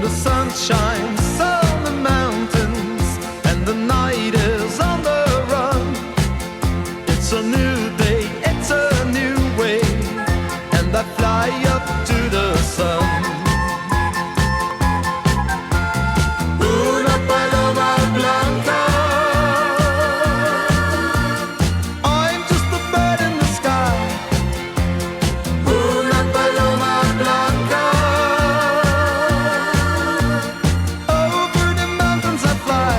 the sun shines on the mountains and the night is on the run. It's a new day, it's a new way, and I fly up to the sun. Una paloma blanca, I'm just a bird in the sky. Una paloma blanca, over the mountains I fly.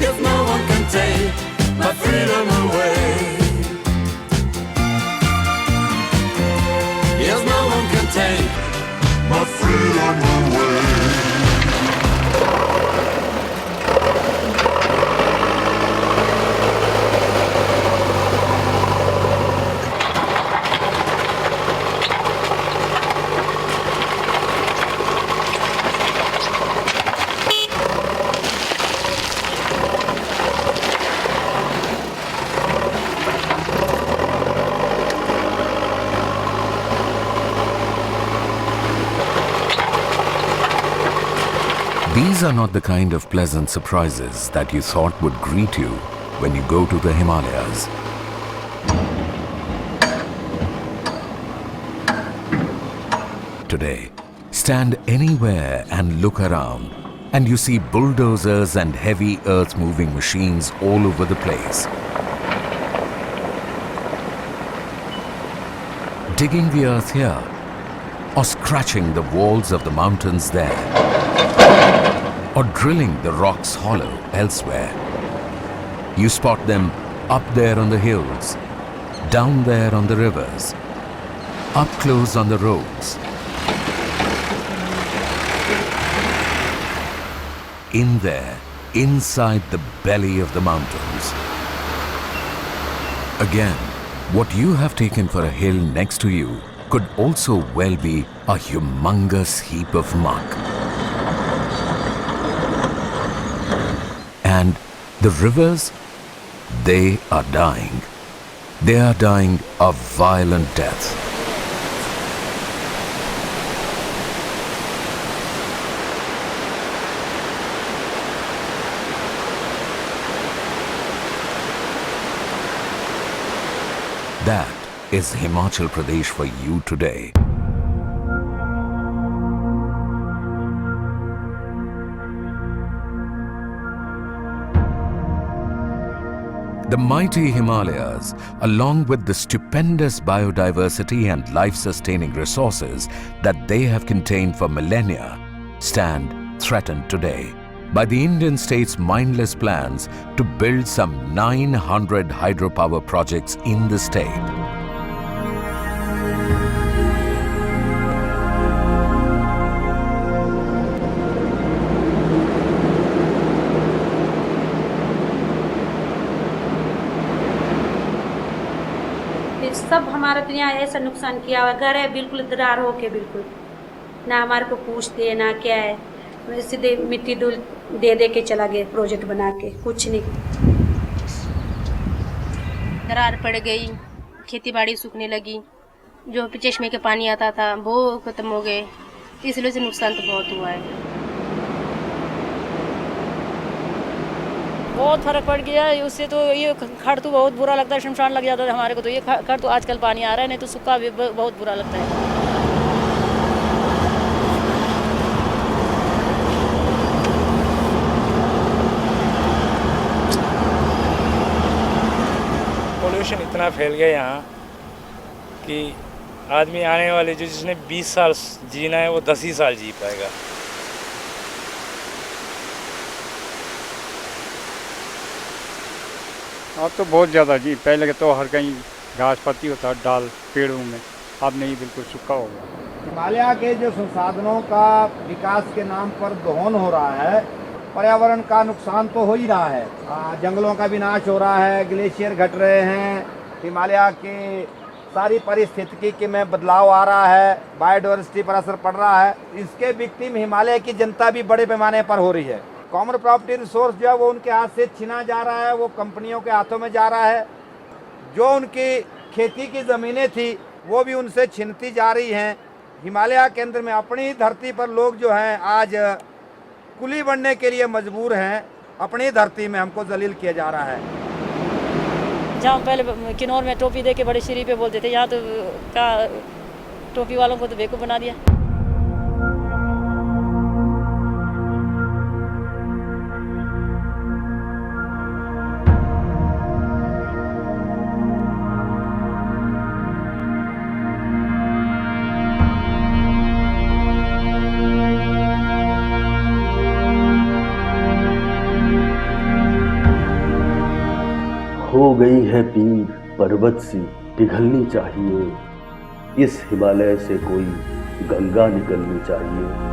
Yes, no one can take my freedom away. Yes, no one can take my freedom away. These are not the kind of pleasant surprises that you thought would greet you when you go to the Himalayas. Today, stand anywhere and look around, and you see bulldozers and heavy earth-moving machines all over the place. Digging the earth here, or scratching the walls of the mountains there, or drilling the rocks hollow elsewhere. You spot them up there on the hills, down there on the rivers, up close on the roads, in there, inside the belly of the mountains. Again, what you have taken for a hill next to you could also well be a humongous heap of muck. And the rivers, they are dying. They are dying a violent death. That is Himachal Pradesh for you today. The mighty Himalayas, along with the stupendous biodiversity and life-sustaining resources that they have contained for millennia, stand threatened today by the Indian state's mindless plans to build some 900 hydropower projects in the state. सब हमारा तो यहाँ ऐसा नुकसान किया हुआ, घर है बिल्कुल दरार होके, बिल्कुल ना हमारे को पूछते ना क्या है, सीधे मिट्टी धूल दे के चला गया प्रोजेक्ट बना के, कुछ नहीं। दरार पड़ गई, खेती बाड़ी सूखने लगी, जो चश्मे के पानी आता था वो खत्म हो गए, इसलिए से नुकसान तो बहुत हुआ है। बहुत फर्क पड़ गया है उससे, तो ये खड़ तो बहुत बुरा लगता है, शमशान लग जाता था हमारे को, तो ये खड़ तो आजकल पानी आ रहा है, नहीं तो सूखा भी बहुत बुरा लगता है। पोल्यूशन इतना फैल गया यहाँ कि आदमी आने वाले जो जिसने 20 साल जीना है वो 10 ही साल जी पाएगा। अब तो बहुत ज़्यादा जी, पहले तो हर कहीं घास पत्ती होता डाल पेड़ों में, अब नहीं, बिल्कुल सूखा हो गया। हिमालय के जो संसाधनों का विकास के नाम पर दोहन हो रहा है, पर्यावरण का नुकसान तो हो ही रहा है, जंगलों का विनाश हो रहा है, ग्लेशियर घट रहे हैं, हिमालय के सारी पारिस्थितिकी में बदलाव आ रहा है, बायोडाइवर्सिटी पर असर पड़ रहा है। इसके विक्टिम हिमालय की जनता भी बड़े पैमाने पर हो रही है। कॉमन प्रॉपर्टी रिसोर्स जो है वो उनके हाथ से छीना जा रहा है, वो कंपनियों के हाथों में जा रहा है। जो उनकी खेती की ज़मीनें थी वो भी उनसे छीनती जा रही हैं। हिमालय केंद्र में अपनी धरती पर लोग जो हैं आज कुली बनने के लिए मजबूर हैं। अपनी धरती में हमको जलील किया जा रहा है। जहाँ पहले किन्नौर में टोपी दे के बड़े शरीर पे बोलते थे, यहाँ तो का टोपी वालों को तो बेवकूफ़ बना दिया। हो गई है पीर पर्वत सी पिघलनी चाहिए, इस हिमालय से कोई गंगा निकलनी चाहिए।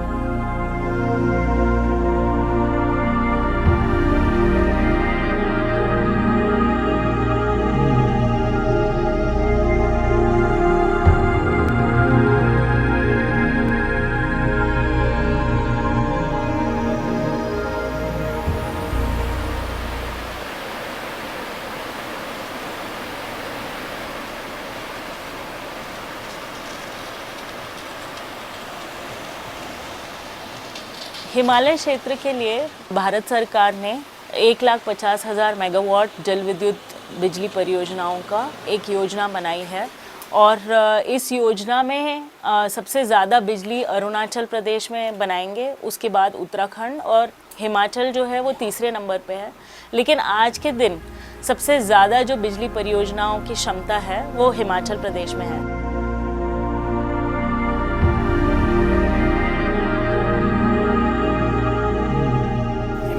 हिमालय क्षेत्र के लिए भारत सरकार ने 1,50,000 मेगावाट जल विद्युत बिजली परियोजनाओं का एक योजना बनाई है और इस योजना में सबसे ज़्यादा बिजली अरुणाचल प्रदेश में बनाएंगे, उसके बाद उत्तराखंड और हिमाचल जो है वो तीसरे नंबर पे है। लेकिन आज के दिन सबसे ज़्यादा जो बिजली परियोजनाओं की क्षमता है वो हिमाचल प्रदेश में है।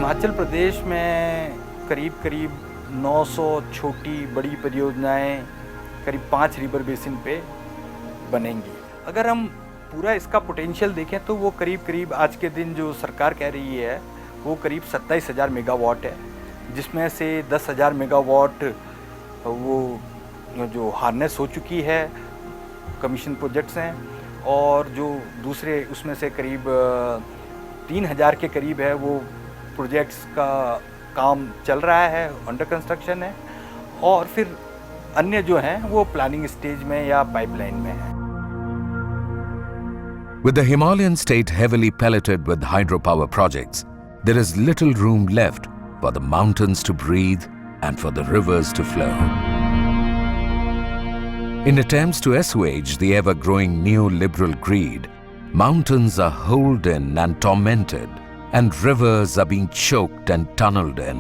हिमाचल प्रदेश में करीब 900 छोटी बड़ी परियोजनाएं करीब 5 रिवर बेसिन पे बनेंगी। अगर हम पूरा इसका पोटेंशियल देखें तो वो करीब आज के दिन जो सरकार कह रही है वो करीब 27,000 मेगावाट है, जिसमें से 10,000 मेगावाट वो जो हार्नेस हो चुकी है, कमीशन प्रोजेक्ट्स हैं, और जो दूसरे उसमें से करीब 3,000 के करीब है वो प्रोजेक्ट्स का काम चल रहा है, अंडर कंस्ट्रक्शन है, और फिर अन्य जो हैं वो प्लानिंग स्टेज में या पाइपलाइन में है। With the Himalayan state heavily pelleted with hydropower projects, there is little room left for the mountains to breathe and for the rivers to flow. In attempts to assuage the ever-growing neoliberal greed, mountains are holed in and tormented, and rivers are being choked and tunneled in,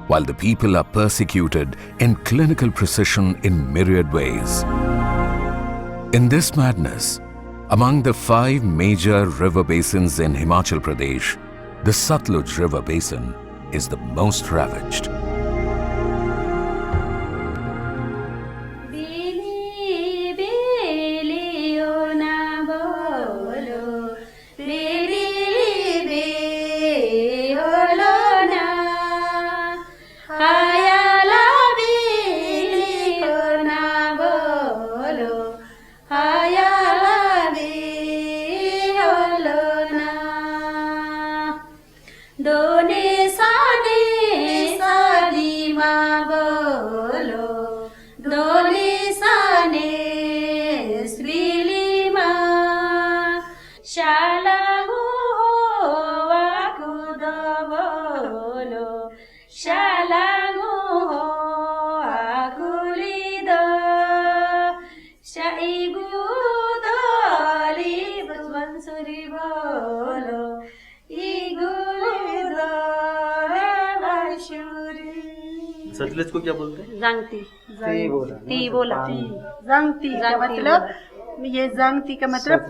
while the people are persecuted in clinical precision in myriad ways. In this madness, among the 5 major river basins in Himachal Pradesh, the Satluj River Basin is the most ravaged. Sutlej को क्या बोलते हैं? जंगती जंगती का मतलब, ये जंगती का मतलब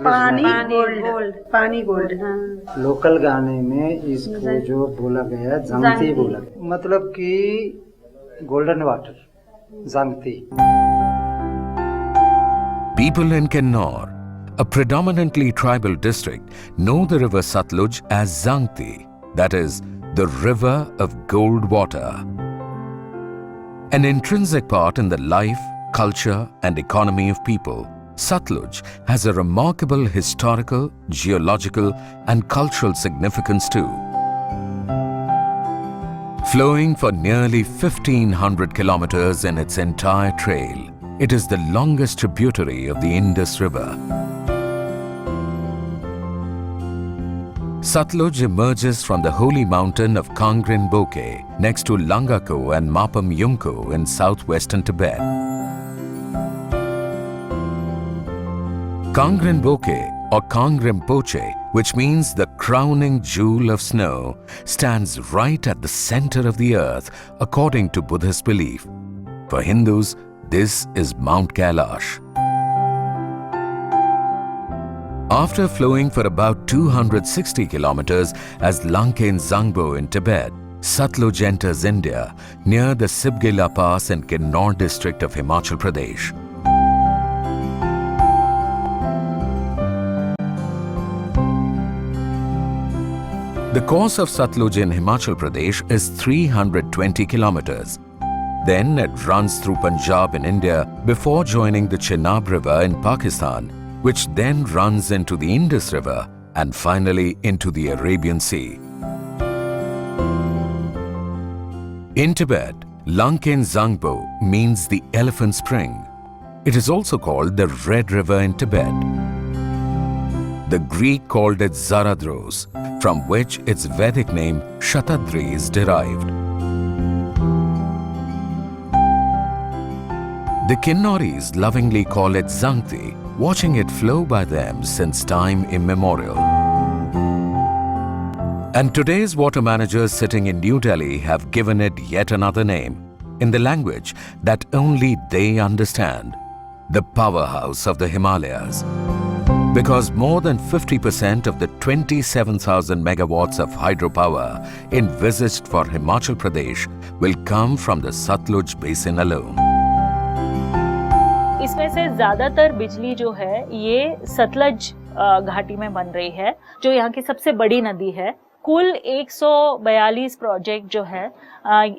पानी गोल्ड। हाँ। लोकल गाने में इसको जो बोला गया जंगती बोला गया, मतलब कि गोल्डन वाटर, जंगती। People in Kinnaur, a predominantly tribal district, know the river Satluj as Zangti, that is, the river of gold water. An intrinsic part in the life, culture and economy of people, Satluj has a remarkable historical, geological and cultural significance too. Flowing for nearly 1,500 kilometers in its entire trail, it is the longest tributary of the Indus River. Satluj emerges from the holy mountain of Kangrin Boke next to Langako and Mapam Yumko in southwestern Tibet. Kangrin Boke or Kangrim Poche, which means the crowning jewel of snow, stands right at the center of the earth according to Buddhist belief. For Hindus, this is Mount Kailash. After flowing for about 260 kilometers as Lanken Zangbo in Tibet, Satluj enters India near the Sibgila Pass in Kinnaur district of Himachal Pradesh. The course of Satluj in Himachal Pradesh is 320 kilometers. Then it runs through Punjab in India before joining the Chenab River in Pakistan, which then runs into the Indus River and finally into the Arabian Sea. In Tibet, Lanken Zangbo means the elephant spring. It is also called the Red River in Tibet. The Greek called it Zaradros, from which its Vedic name Shatadri is derived. The Kinnoris lovingly call it Zangti, watching it flow by them since time immemorial. And today's water managers sitting in New Delhi have given it yet another name, in the language that only they understand, the powerhouse of the Himalayas. Because more than 50% of the 27,000 megawatts of hydropower envisaged for Himachal Pradesh will come from the Satluj basin alone. इसमें से ज़्यादातर बिजली जो है ये सतलज घाटी में बन रही है, जो यहाँ की सबसे बड़ी नदी है। कुल 142 प्रोजेक्ट जो है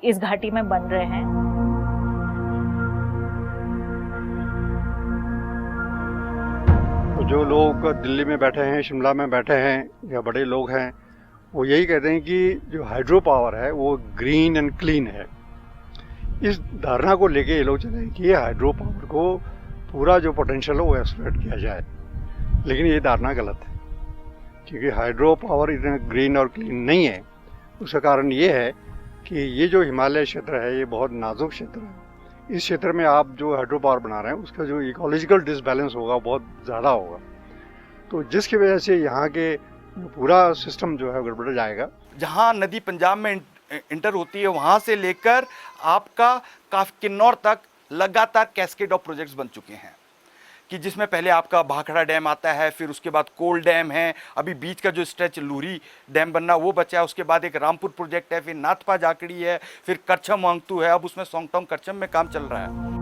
इस घाटी में बन रहे हैं। जो लोग दिल्ली में बैठे हैं, शिमला में बैठे हैं या बड़े लोग हैं, वो यही कहते हैं कि जो हाइड्रो पावर है वो ग्रीन एंड क्लीन है। इस धारणा को लेके ये लोग चले कि ये हाइड्रो पावर को पूरा जो पोटेंशियल है वो एक्सप्लॉइट किया जाए, लेकिन ये धारणा गलत है, क्योंकि हाइड्रो पावर इतना ग्रीन और क्लीन नहीं है। उसका कारण ये है कि ये जो हिमालय क्षेत्र है ये बहुत नाजुक क्षेत्र है। इस क्षेत्र में आप जो हाइड्रो पावर बना रहे हैं उसका जो इकोलॉजिकल डिसबैलेंस होगा बहुत ज़्यादा होगा, तो जिसकी वजह से यहाँ के पूरा सिस्टम जो है गड़बड़ जाएगा। जहाँ नदी पंजाब में इंटर होती है वहाँ से लेकर आपका किन्नौर तक लगातार कैस्केड ऑफ प्रोजेक्ट्स बन चुके हैं, कि जिसमें पहले आपका भाखड़ा डैम आता है, फिर उसके बाद कोल डैम है, अभी बीच का जो स्ट्रेच लूरी डैम बनना वो बचा है, उसके बाद एक रामपुर प्रोजेक्ट है, फिर नाथपा जाकड़ी है, फिर करछम वांगतू है, अब उसमें सोंगटोंग करछम में काम चल रहा है।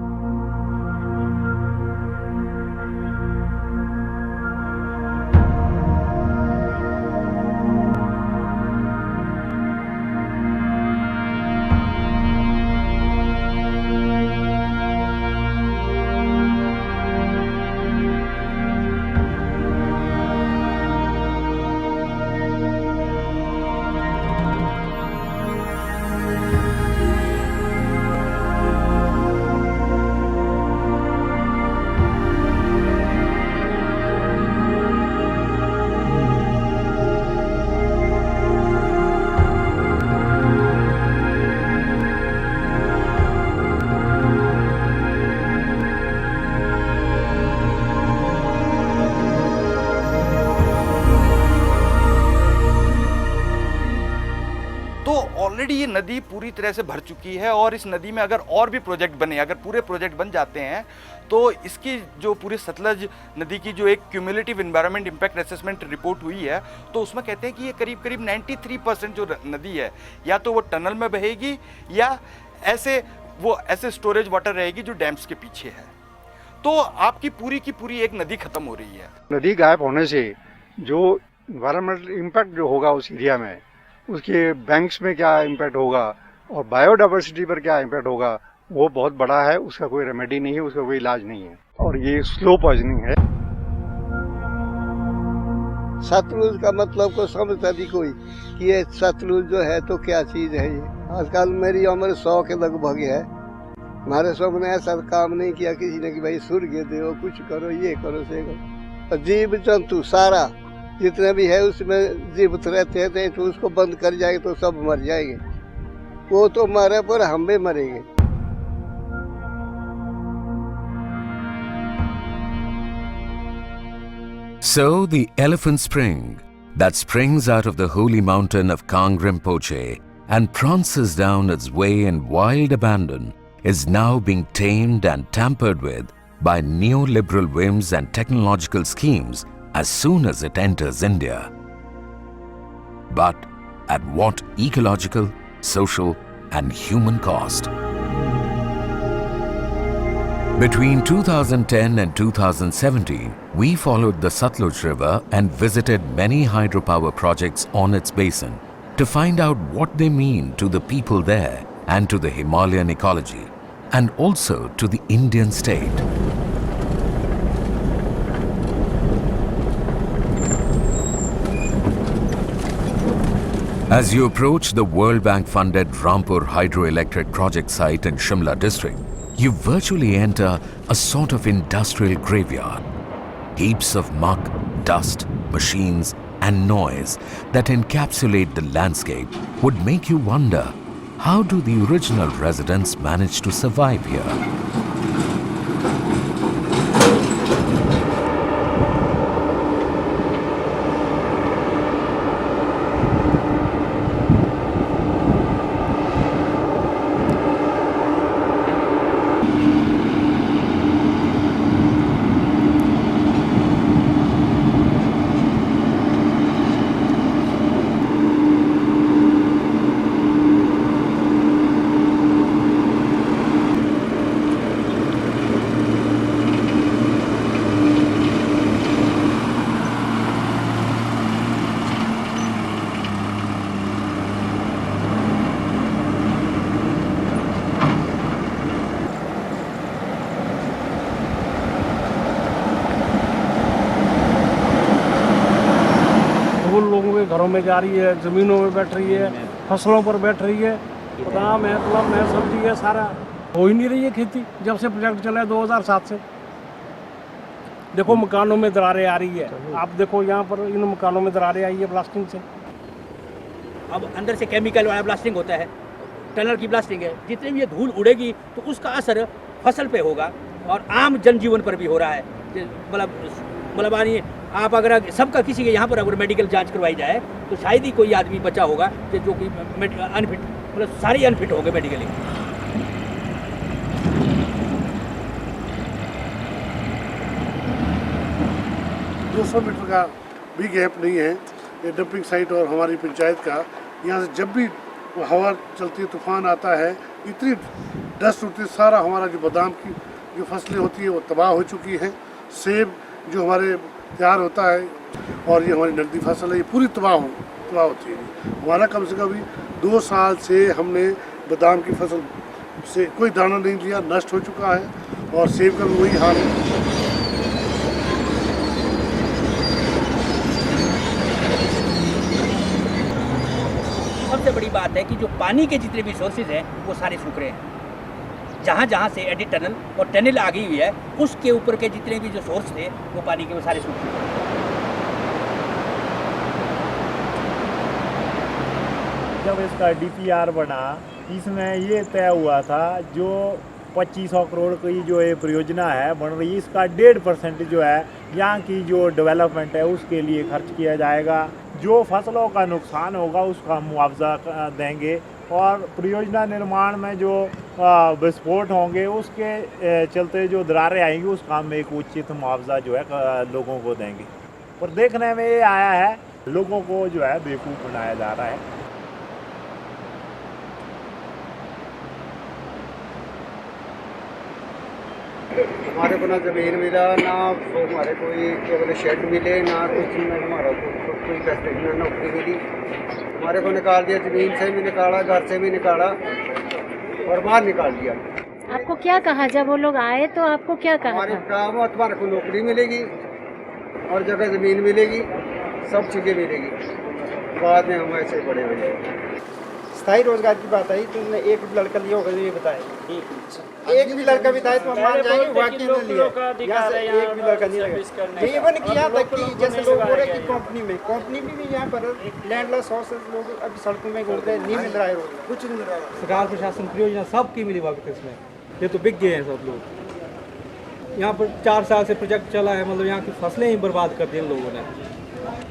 ऑलरेडी ये नदी पूरी तरह से भर चुकी है और इस नदी में अगर और भी प्रोजेक्ट बने, अगर पूरे प्रोजेक्ट बन जाते हैं तो इसकी जो पूरे सतलज नदी की जो एक cumulative environment impact assessment report हुई है तो उसमें कहते हैं कि ये करीब करीब 93% जो नदी है या तो वो टनल में बहेगी या ऐसे स्टोरेज वाटर रहेगी जो डैम्स के पीछे है। तो आपकी पूरी की पूरी एक नदी खत्म हो रही है। नदी गायब होने से जो एनवायरमेंटल इम्पैक्ट जो होगा उस एरिया में, उसके बैंक्स में क्या इम्पैक्ट होगा और बायोडाइवर्सिटी पर क्या इम्पैक्ट होगा, वो बहुत बड़ा है। उसका कोई रेमेडी नहीं है, उसका कोई इलाज नहीं है और ये स्लो पॉइजनिंग है। सतलुज का मतलब को समझता भी कोई कि ये सतलुज जो है तो क्या चीज़ है। ये आजकल मेरी उम्र 100 के लगभग है, हमारे सबने ऐसा काम नहीं किया किसी ने कि भाई स्वर्ग दो, कुछ करो, ये करो, से करो। जीव जंतु सारा जितना भी है उसमें जीवित रहते हैं, तो उसको बंद कर जाएंगे तो सब मर जाएंगे। वो तो मरे पर हम भी मरेंगे। So the elephant spring that springs out of the holy mountain of Kang Rinpoche and prances down its way in wild abandon is now being tamed and tampered with by neoliberal whims and technological schemes as soon as it enters India. But at what ecological, social and human cost? Between 2010 and 2017, we followed the Satluj River and visited many hydropower projects on its basin to find out what they mean to the people there and to the Himalayan ecology, and also to the Indian state. As you approach the World Bank-funded Rampur Hydroelectric Project site in Shimla district, you virtually enter a sort of industrial graveyard. Heaps of muck, dust, machines and noise that encapsulate the landscape would make you wonder, how do the original residents manage to survive here? लोगों के घरों में जा रही है, ज़मीनों में बैठ रही है, फसलों पर बैठ रही है। बादाम है, तलब है, सब्जी है, सारा हो ही नहीं रही है खेती जब से प्रोजेक्ट चला है 2007 से। देखो मकानों में दरारें आ रही है, आप देखो यहाँ पर इन मकानों में दरारें आई है ब्लास्टिंग से। अब अंदर से केमिकल वाला ब्लास्टिंग होता है, टनल की ब्लास्टिंग है, जितनी भी ये धूल उड़ेगी तो उसका असर फसल पे होगा और आम जनजीवन पर भी हो रहा है। मतलब आप अगर सबका किसी के यहाँ पर अगर मेडिकल जांच करवाई जाए तो शायद ही कोई आदमी बचा होगा जो कि अनफिट, मतलब सारे अनफिट होंगे मेडिकली। 200 मीटर का भी गैप नहीं है ये डंपिंग साइट और हमारी पंचायत का। यहाँ से जब भी हवा चलती है, तूफान आता है, इतनी डस्ट उठती है, सारा हमारा जो बादाम की जो फसलें होती है वो तबाह हो चुकी हैं। सेब जो हमारे तैयार होता है और ये हमारी नकदी फसल है, ये पूरी तबाह होती है। हमारा कम से कम 2 साल से हमने बादाम की फसल से कोई दाना नहीं लिया, नष्ट हो चुका है। और सेब का भी वही हाल है। सबसे बड़ी बात है कि जो पानी के जितने भी सोर्सेज हैं वो सारे सूख रहे हैं। जहाँ जहाँ से एडिट टनल और टनल आ गई हुई है, उसके ऊपर के जितने भी जो सोर्स थे वो पानी के वो सारे सूख रहे हैं। जब इसका डीपीआर बना, इसमें ये तय हुआ था जो 2500 करोड़ की जो ये परियोजना है बन रही है, इसका 1.5% जो है यहाँ की जो डेवलपमेंट है उसके लिए खर्च किया जाएगा। जो फसलों का नुकसान होगा उसका मुआवजा देंगे और परियोजना निर्माण में जो विस्फोट होंगे उसके चलते जो दरारें आएंगी उस काम में एक उचित मुआवजा जो है लोगों को देंगे। पर देखने में ये आया है लोगों को जो है बेवकूफ़ बनाया जा रहा है। हमारे को ना ज़मीन मिला, ना हमारे कोई केवल शेड मिले, ना कुछ हमारा कोई फैक्ट्री में नौकरी मिली। हमारे को निकाल दिया, ज़मीन से भी निकाला, घर से भी निकाला और बाहर निकाल दिया। आपको क्या कहा जब वो लोग आए तो आपको क्या कहा? हमारे काम तुम्हारे को नौकरी मिलेगी और जगह ज़मीन मिलेगी, सब चीज़ें मिलेगी। बाद में हम ऐसे बड़े हुए। स्थायी रोजगार की बात आई, तुमने एक भी लड़का लिया होगा, ये बताया एक भी लड़का बताए तो हम मान जाएंगे वाकई में लिया। यहाँ से एक भी लड़का नहीं लगा। इवन कि यहाँ तक कि जैसे लोग बोल रहे कि कंपनी में भी यहाँ पर लैंडलेस हाउसेस लोग अभी सड़कों में घूमते हैं, नहीं मिल रहा है रोड, कुछ नहीं मिल रहा है। सरकार प्रशासन परियोजना सबकी मिली भगत इसमें, ये तो बिक गए हैं सब लोग। यहाँ पर 4 साल से प्रोजेक्ट चला है, मतलब यहाँ की फसलें ही बर्बाद कर दी इन लोगों ने।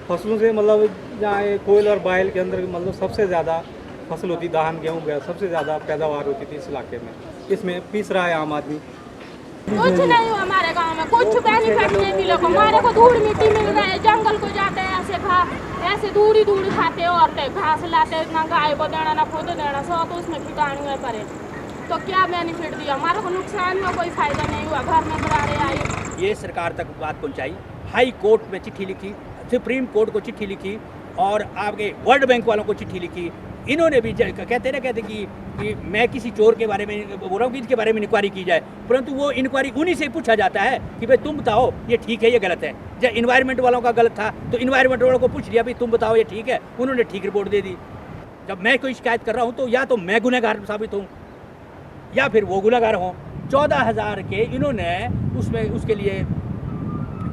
फसलों से मतलब जहाँ कोयल और बायल के अंदर मतलब सबसे ज़्यादा फसल होती, धान गेहूँ गया, सबसे ज़्यादा पैदावार होती थी इस इलाके में। इसमें पीस रहा है आम आदमी। कुछ नहीं हुआ हमारे गांव में, कुछ बेनिफिट नहीं मिला। हमारे को धूल मिट्टी मिल रहा है, जंगल को जाते हैं ऐसे दूरी खाते औरतें घास लाते, ना गाय को देना ना खुद देना, सब तो उसमें कीटाणु है परे। तो क्या बेनिफिट दिया हमारे को? नुकसान में कोई फायदा नहीं हुआ, घर में दरारें आई। ये सरकार तक बात पहुँचाई, हाई कोर्ट में चिट्ठी लिखी, सुप्रीम कोर्ट को चिट्ठी लिखी और आपके वर्ल्ड बैंक वालों को चिट्ठी लिखी। इन्होंने भी कहते कि मैं किसी चोर के बारे में बोल रहा हूँ कि इसके बारे में इंक्वायरी की जाए, परंतु वो इंक्वायरी उन्हीं से पूछा जाता है कि भाई तुम बताओ ये ठीक है ये गलत है। जब इन्वायरमेंट वालों का गलत था तो इन्वायरमेंट वालों को पूछ लिया भाई तुम बताओ ये ठीक है, उन्होंने ठीक रिपोर्ट दे दी। जब मैं कोई शिकायत कर रहा हूँ तो या तो मैं गुनहगार साबित हूँ या फिर वो गुनहगार हों। 14,000 के इन्होंने उसके लिए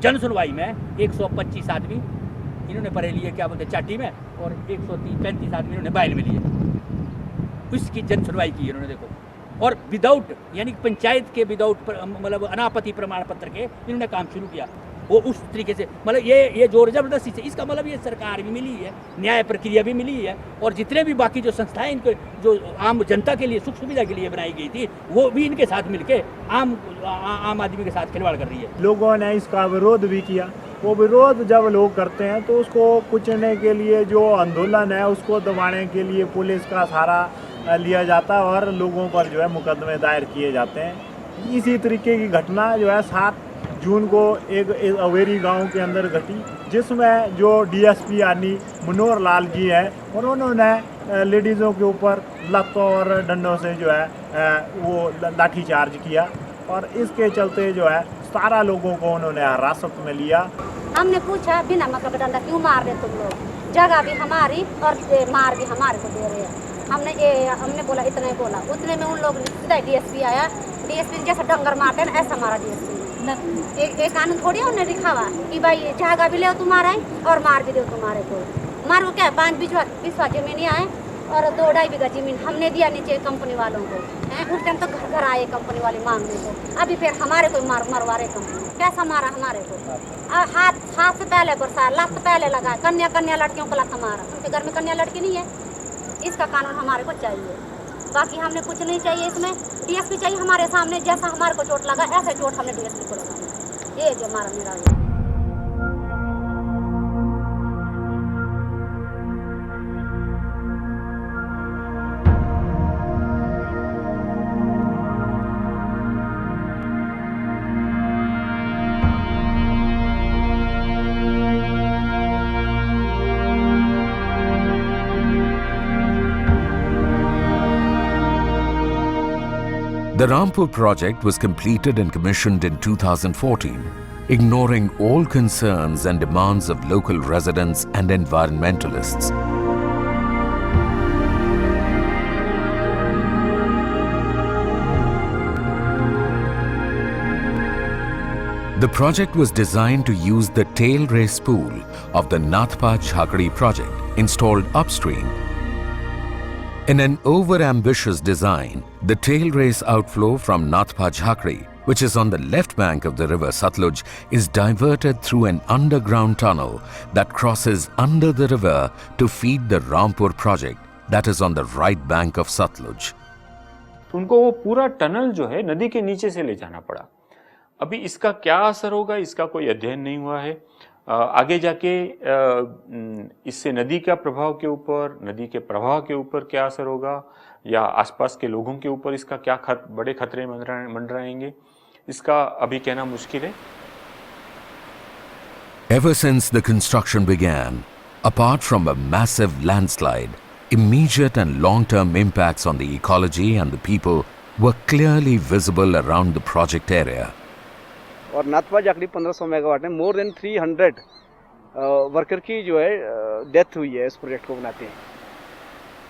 जन सुनवाई में 125 आदमी इन्होंने पढ़े लिए, क्या बोलते चाटी में, और 135 आदमी इन्होंने बाइल में लिए। उसकी जन सुनवाई की इन्होंने, देखो। और विदाउट यानी पंचायत के विदाउट मतलब अनापत्ति प्रमाण पत्र के इन्होंने काम शुरू किया। वो उस तरीके से मतलब ये जोर जबरदस्ती से, इसका मतलब ये सरकार भी मिली है, न्याय प्रक्रिया भी मिली है, और जितने भी बाकी जो संस्थाएं इनको जो आम जनता के लिए सुख सुविधा के लिए बनाई गई थी वो भी इनके साथ मिलके आम आदमी के साथ खिलवाड़ कर रही है। लोगों ने इसका विरोध भी किया। वो विरोध जब लोग करते हैं तो उसको कुचलने के लिए जो आंदोलन है उसको दबाने के लिए पुलिस का सहारा लिया जाता है और लोगों पर जो है मुकदमे दायर किए जाते हैं। इसी तरीके की घटना जो है 7 जून को एक अवेरी गांव के अंदर घटी, जिसमें जो डीएसपी यानी मनोहर लाल जी हैं और उन्होंने लेडीज़ों के ऊपर लत्तों और डंडों से जो है वो लाठीचार्ज किया और इसके चलते जो है 17 लोगों को उन्होंने हिरासत में लिया। हमने पूछा बिना मतलब डंडा क्यों मार रहे तुम लोग, जगह भी हमारी और मार भी हमारे को दे रहे हैं। हमने बोला इतना ही बोला, उतने में उन लोग सीधा डीएसपी आया। डीएसपी जैसा डंगर मारते हैं ऐसा हमारा डीएसपी एक कानून थोड़ी उन्हें दिखावा कि भाई जगह भी ले तुम्हारा है और मार भी दो तुम्हारे को। मार को क्या 5 बीघा जमीन आए और 2-2.5 बीघा जमीन हमने दिया नीचे कंपनी वालों को। उस टाइम तो घर आए कंपनी वाले मांगने को, अभी फिर हमारे को मरवा रहे कंपनी। कैसा मारा हमारे को? हाथ से पहले बरसाया, लत पहले लगा, कन्या लड़कियों को लत मारा। उनके घर में कन्या लड़की नहीं है। इसका कानून हमारे को चाहिए, बाकी हमने कुछ नहीं चाहिए। इसमें डीएसपी चाहिए हमारे सामने, जैसा हमारे को चोट लगा ऐसे चोट हमने डीएसपी को लगाना। ये जो हमारा मेरा The Rampur project was completed and commissioned in 2014, ignoring all concerns and demands of local residents and environmentalists. The project was designed to use the tail race pool of the Nathpa Jhakri project installed upstream. In an over-ambitious design, the tail race outflow from Nathpa Jhakri, which is on the left bank of the river Satluj, is diverted through an underground tunnel that crosses under the river to feed the Rampur project that is on the right bank of Satluj. उनको वो पूरा tunnel जो है नदी के नीचे से ले जाना पड़ा। अभी इसका क्या असर होगा इसका कोई अध्ययन नहीं हुआ है। आगे जाके इससे नदी का प्रभाव के ऊपर, नदी के प्रवाह के ऊपर क्या असर होगा या आसपास के लोगों के ऊपर इसका क्या बड़े खतरे मंडराएंगे, इसका अभी कहना मुश्किल है। Ever since the construction began, apart from a massive landslide, immediate and long-term impacts on the ecology and the people were clearly visible around the project area. और नाथपा जाखड़ी 1500 मेगावाट में मोर देन 300 वर्कर की जो है death हुई है इस project को बनाते हैं।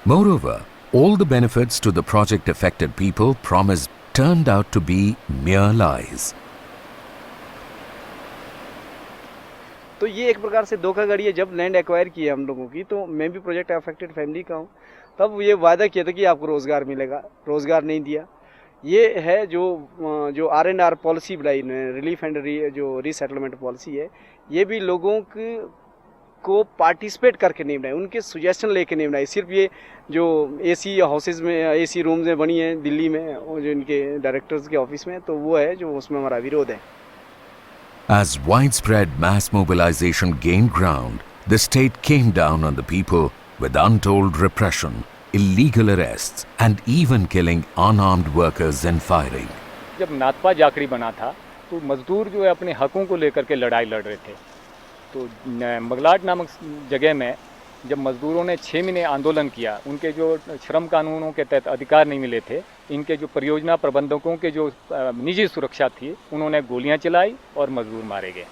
Moreover, all the benefits to the project affected people promised turned out to be mere lies. तो ये एक प्रकार से धोखाधड़ी है। जब लैंड एक्वायर की है हम लोगों की, तो मैं भी प्रोजेक्ट अफेक्टेड फैमिली का हूँ, तब ये वादा किया था कि आपको रोज़गार मिलेगा, रोज़गार नहीं दिया। ये है जो R&R पॉलिसी बनाई इन्होंने, रिलीफ एंड जो रीसेटलमेंट पॉलिसी है, ये भी लोगों को पार्टिसिपेट करके नहीं बनाई, उनके सुजेशन लेके नहीं बनाई। सिर्फ ये जो AC हाउसेज में, AC रूम्स में बनी है दिल्ली में, और जो इनके डायरेक्टर्स के ऑफिस में, तो वो है जो उसमें हमारा विरोध है। As widespread mass mobilization gained ground, the state came down on the people with untold repression, illegal arrests, and even killing unarmed workers and firing. जब नाथपा जाखड़ी बना था, तो मजदूर जो है अपने हकों को लेकर के लड़ाई लड़ रहे थे। तो मगलाट नामक जगह में जब मजदूरों ने 6 महीने आंदोलन किया, उनके जो श्रम कानूनों के तहत अधिकार नहीं मिले थे, इनके जो परियोजना प्रबंधकों के जो निजी सुरक्षा थी, उन्होंने गोलियां चलाई और मजदूर मारे गए।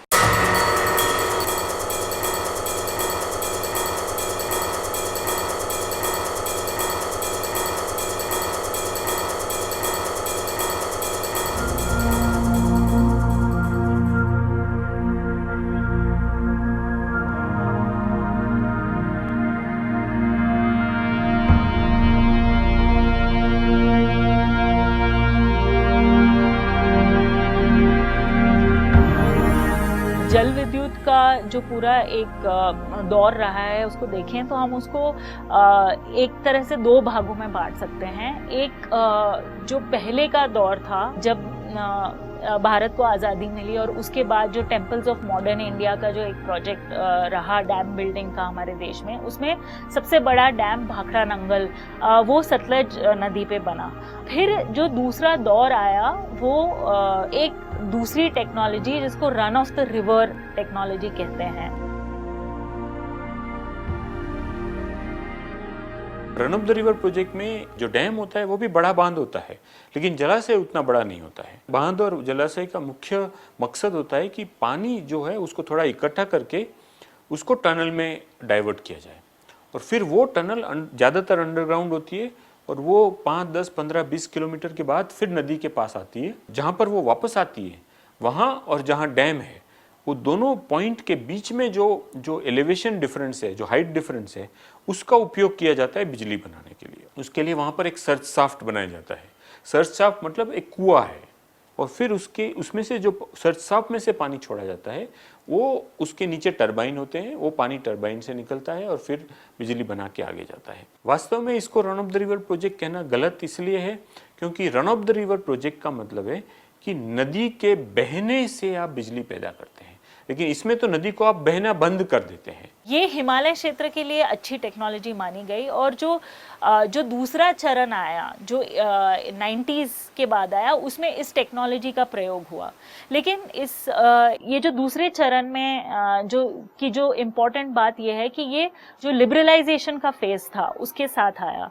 जल विद्युत का जो पूरा एक दौर रहा है, उसको देखें तो हम उसको एक तरह से 2 भागों में बांट सकते हैं। एक जो पहले का दौर था, जब भारत को आज़ादी मिली, और उसके बाद जो टेम्पल्स ऑफ मॉडर्न इंडिया का जो एक प्रोजेक्ट रहा डैम बिल्डिंग का हमारे देश में, उसमें सबसे बड़ा डैम भाखड़ा नंगल वो सतलज नदी पे बना। फिर जो दूसरा दौर आया, वो एक दूसरी टेक्नोलॉजी जिसको run of the river technology कहते हैं। Run of the river project में जो डैम होता है वो भी बड़ा बांध होता है, लेकिन जलाशय उतना बड़ा नहीं होता है। बांध और जलाशय का मुख्य मकसद होता है कि पानी जो है उसको थोड़ा इकट्ठा करके उसको टनल में डाइवर्ट किया जाए, और फिर वो टनल ज़्यादातर अंडरग्राउंड होती है, और वो 5, 10, 15, 20 किलोमीटर के बाद फिर नदी के पास आती है। जहाँ पर वो वापस आती है, वहाँ और जहाँ डैम है, वो दोनों पॉइंट के बीच में जो एलिवेशन डिफरेंस है, जो हाइट डिफरेंस है, उसका उपयोग किया जाता है बिजली बनाने के लिए। उसके लिए वहाँ पर एक सर्च शाफ्ट बनाया जाता है। सर्च शाफ्ट मतलब एक कुआं है, और फिर उसमें से जो सर्च शाफ्ट में से पानी छोड़ा जाता है, वो उसके नीचे टरबाइन होते हैं, वो पानी टरबाइन से निकलता है और फिर बिजली बना के आगे जाता है। वास्तव में इसको run of the river project कहना गलत इसलिए है क्योंकि run of the river project का मतलब है कि नदी के बहने से आप बिजली पैदा करते हैं, लेकिन इसमें तो नदी को आप बहना बंद कर देते हैं। ये हिमालय क्षेत्र के लिए अच्छी टेक्नोलॉजी मानी गई, और जो दूसरा चरण आया, जो 90s के बाद आया, उसमें इस टेक्नोलॉजी का प्रयोग हुआ। लेकिन ये जो दूसरे चरण में जो इम्पोर्टेंट बात ये है कि ये जो लिबरलाइजेशन का फेज था, उसके साथ आया।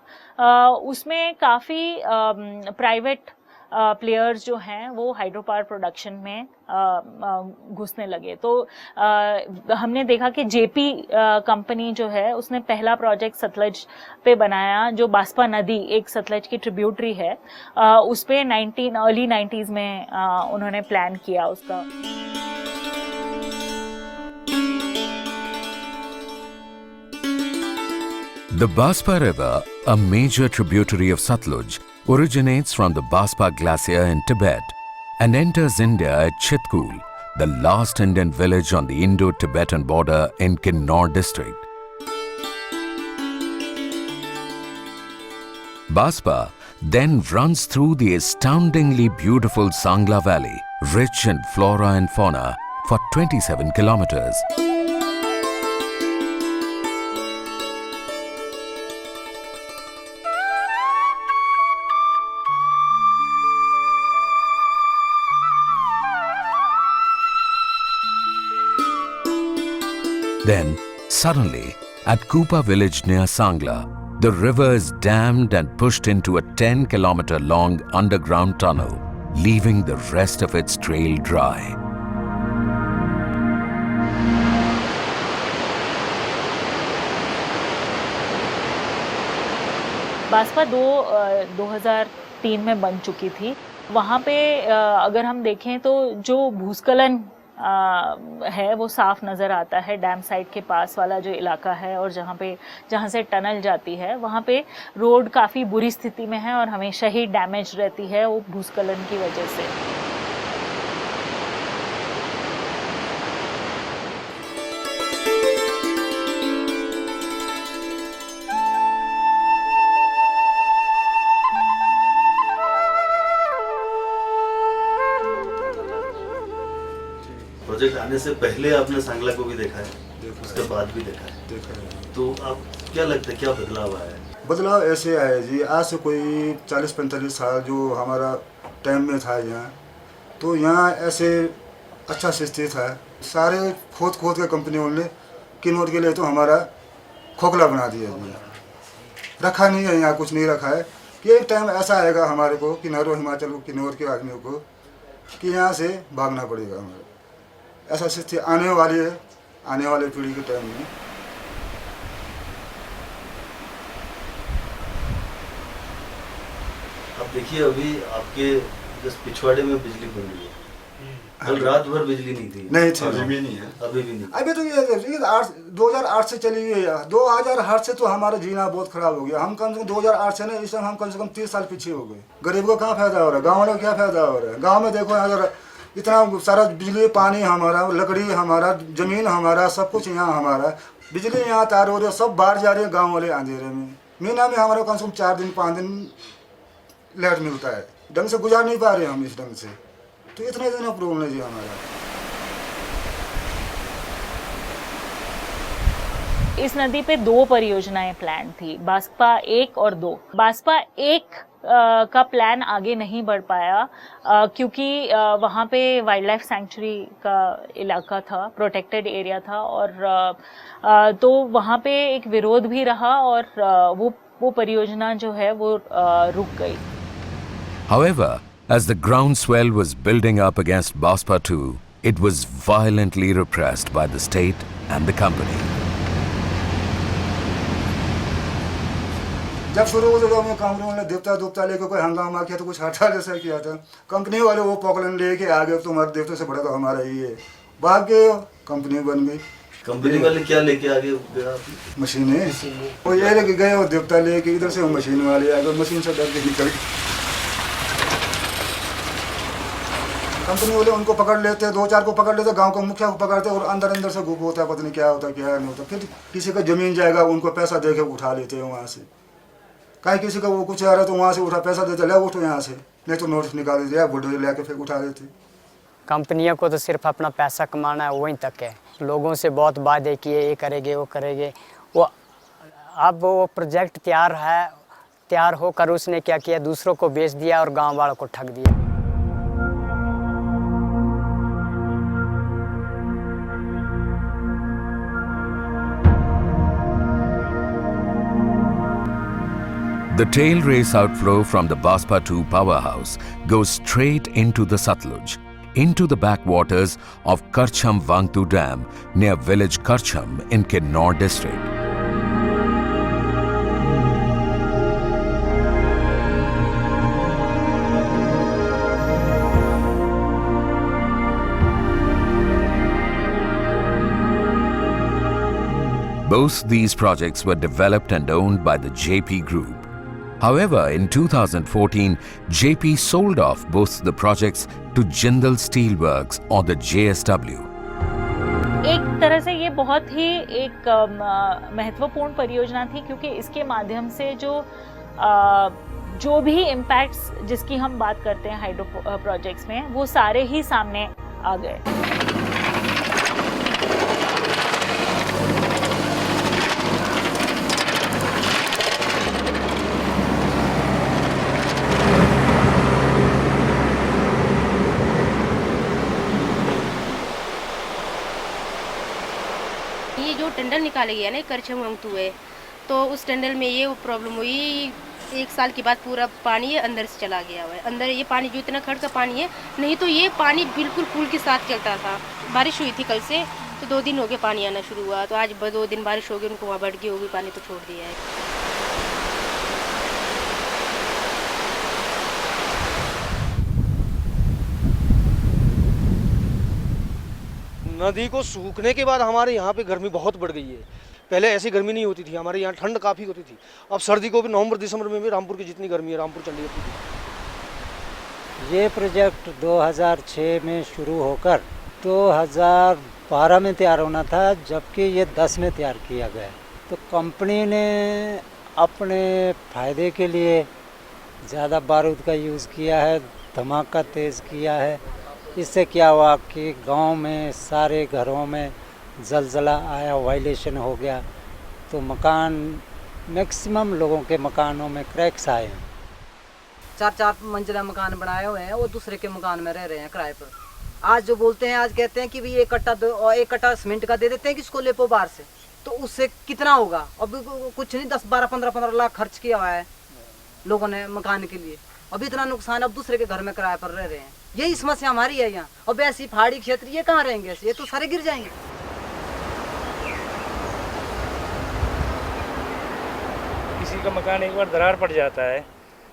उसमें काफ़ी प्राइवेट प्लेयर्स जो हैं वो हाइड्रो पावर प्रोडक्शन में घुसने लगे। तो हमने देखा कि जेपी कंपनी जो है, उसने पहला प्रोजेक्ट सतलज पे बनाया, जो बास्पा नदी एक सतलज की ट्रिब्यूटरी है, उस पे अर्ली 90s में उन्होंने प्लान किया उसका। The Baspa River, a major tributary of Satluj, originates from the Baspa Glacier in Tibet and enters India at Chitkul, the last Indian village on the Indo-Tibetan border in Kinnaur district. Baspa then runs through the astoundingly beautiful Sangla Valley, rich in flora and fauna, for 27 kilometers. Then, suddenly, at Kupa village near Sangla, the river is dammed and pushed into a 10-kilometer-long underground tunnel, leaving the rest of its trail dry. Baspa 2003 में बन चुकी थी। वहाँ पे अगर हम देखें तो जो भूस्खलन है वो साफ नज़र आता है। डैम साइड के पास वाला जो इलाका है और जहाँ से टनल जाती है वहाँ पे रोड काफ़ी बुरी स्थिति में है और हमेशा ही डैमेज रहती है वो भूस्खलन की वजह से। प्रोजेक्ट आने से पहले आपने सांगला को भी देखा है, उसके बाद भी देखा है, तो आप क्या लगता है क्या बदलाव आया है? बदलाव ऐसे आया जी, आज से कोई 40-45 साल जो हमारा टाइम में था यहाँ, तो यहाँ ऐसे अच्छा स्थिति था। सारे खोद के कंपनियों ने किन्नौर के लिए तो हमारा खोखला बना दिया है, रखा नहीं है यहाँ, कुछ नहीं रखा है कि एक टाइम ऐसा आएगा हमारे को किन्नौर हिमाचल को किन्नौर के आदमियों को कि यहाँ से भागना पड़ेगा हमारे। ऐसा स्थिति आने वाली है, आने वाले पीढ़ी के टाइम में। अब देखिए अभी आपके जिस पिछवाड़े में बिजली बन रही है, कल रात भर बिजली नहीं थी। नहीं थी, अभी भी नहीं है। अभी तो ये 2008 से चली हुई है। 2008 से तो हमारा जीना बहुत खराब हो गया। हम कम से कम 2008 से ना इस टाइम हम कम से कम 30 साल पीछे हो गए। गरीब को कहाँ फायदा हो रहा है, गाँव वालों को क्या फायदा हो रहा है? गाँव में देखो अगर इतना सारा बिजली, पानी हमारा, लकड़ी हमारा, जमीन हमारा, सब कुछ यहाँ हमारा। बिजली यहाँ तार हो रही है, सब बाहर जा रहे हैं गाँव वाले अंधेरे में। महीना में हमारे कम से कम 4 दिन 5 दिन लाइट मिलता है, ढंग से गुजार नहीं पा रहे हम इस ढंग से। तो इतना प्रॉब्लम है जी हमारा। इस नदी पे 2 परियोजनाएं प्लान थी, बास्पा 1 और 2। बास्पा 1 का प्लान आगे नहीं बढ़ पाया क्योंकि वहाँ पे वाइल्ड लाइफ सैंक्चुरी का इलाका था, प्रोटेक्टेड एरिया था, और तो वहाँ पे एक विरोध भी रहा और वो परियोजना जो है वो रुक गई। However, as the groundswell was building up against Baspa 2, it was violently repressed by the state and the company. जब शुरू हुआ तो हमें कंपनी ने देवता लेके कोई हंगामा किया तो कुछ हड़ताल जैसा किया था। कंपनी वाले वो पॉकलन लेके आ गए, तुम्हारे देवता से बड़ा तो हमारा ही है, भाग गए, कंपनी बन गई। कंपनी वाले क्या लेके आ गए? मशीनें। वो ये लेके गए और देवता लेके, इधर से वो मशीन वाले आ गए, मशीन से डर के निकल गए। कंपनी वाले उनको पकड़ लेते, 2-4 को पकड़ लेते, गांव को मुखिया को पकड़ते और अंदर से गुप होता है, पता नहीं क्या होता क्या नहीं होता। फिर किसी का जमीन जाएगा, उनको पैसा दे के उठा लेते हैं वहाँ से। कहीं किसी का वो कुछ आ रहा है तो वहाँ से उठा पैसा देते, ले उठो यहाँ से, नहीं तो नोटिस निकाल देते या बुलडोजर लेके फिर उठा देते। कंपनियों को तो सिर्फ अपना पैसा कमाना है, वहीं तक है। लोगों से बहुत वादे किए, ये करेंगे वो करेंगे। वो अब वो प्रोजेक्ट तैयार होकर उसने क्या किया, दूसरों को बेच दिया और गाँव वालों को ठग दिया। The tail race outflow from the Baspa 2 powerhouse goes straight into the Satluj, into the backwaters of Karcham Wangtu Dam near village Karcham in Kinnauр district. Both these projects were developed and owned by the JP Group. However, in 2014, JP sold off both the projects to Jindal Steelworks or the JSW. एक तरह से ये बहुत ही एक महत्वपूर्ण परियोजना थी क्योंकि इसके माध्यम से जो भी इम्पैक्ट्स जिसकी हम बात करते हैं हाइड्रो प्रोजेक्ट्स में, वो सारे ही सामने आ गए। टंडल निकाले गया ना करछम वंगतू है, तो उस टंडल में ये प्रॉब्लम हुई। 1 साल के बाद पूरा पानी अंदर से चला गया हुआ है। अंदर ये पानी जो इतना खड़ का पानी है, नहीं तो ये पानी बिल्कुल पुल के साथ चलता था। बारिश हुई थी कल से, तो 2 दिन हो गए पानी आना शुरू हुआ, तो आज 2 दिन बारिश हो गई, उनको वहाँ बढ़ गई होगी, पानी तो छोड़ दिया है। नदी को सूखने के बाद हमारे यहाँ पे गर्मी बहुत बढ़ गई है। पहले ऐसी गर्मी नहीं होती थी, हमारे यहाँ ठंड काफ़ी होती थी। अब सर्दी को भी नवंबर दिसंबर में भी रामपुर की जितनी गर्मी है रामपुर चंडीगढ़ की। ये प्रोजेक्ट 2006 में शुरू होकर 2012 में तैयार होना था, जबकि ये 10 में तैयार किया गया। तो कंपनी ने अपने फ़ायदे के लिए ज़्यादा बारूद का यूज़ किया है, धमाका तेज़ किया है। इससे क्या हुआ कि गांव में सारे घरों में जलजला आया, वायलेशन हो गया, तो मकान मैक्सिमम लोगों के मकानों में क्रैक्स आए हैं। 4-4 मंजिला मकान बनाए हुए हैं, वो दूसरे के मकान में रह रहे हैं किराए पर। आज जो बोलते हैं, आज कहते हैं कि भी एक कट्टा सीमेंट का दे देते हैं किसको लेपो बाहर से, तो उससे कितना होगा? अब कुछ नहीं, 10-12-15 लाख खर्च किया हुआ है लोगों ने मकान के लिए। अब इतना नुकसान, अब दूसरे के घर में किराए पर रह रहे हैं। यही समस्या हमारी है यहाँ। अब ऐसी पहाड़ी क्षेत्र ये कहाँ रहेंगे ऐसे? ये तो सारे गिर जाएंगे। किसी का मकान एक बार दरार पड़ जाता है,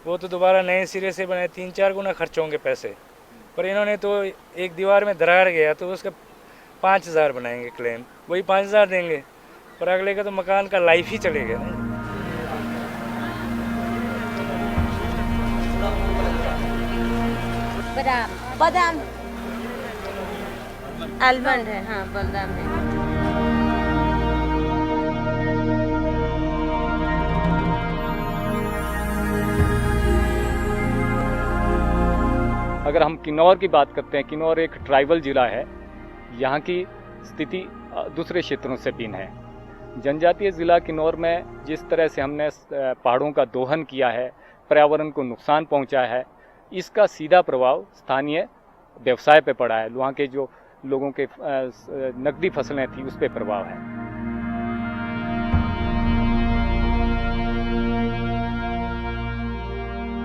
वो तो दोबारा नए सिरे से बनाए, 3-4 गुना खर्च होंगे पैसे। पर इन्होंने तो एक दीवार में दरार गया तो उसका 5,000 बनाएंगे क्लेम, वही 5,000 देंगे, पर अगले का तो मकान का लाइफ ही चलेगा ना। बादाम आलमंड है, हाँ बादाम है। अगर हम किन्नौर की बात करते हैं, किन्नौर एक ट्राइबल ज़िला है। यहाँ की स्थिति दूसरे क्षेत्रों से भिन्न है। जनजातीय ज़िला किन्नौर में जिस तरह से हमने पहाड़ों का दोहन किया है, पर्यावरण को नुकसान पहुँचा है, इसका सीधा प्रभाव स्थानीय व्यवसाय पे पड़ा है। वहाँ के जो लोगों के नकदी फसलें थी उस पर प्रभाव है।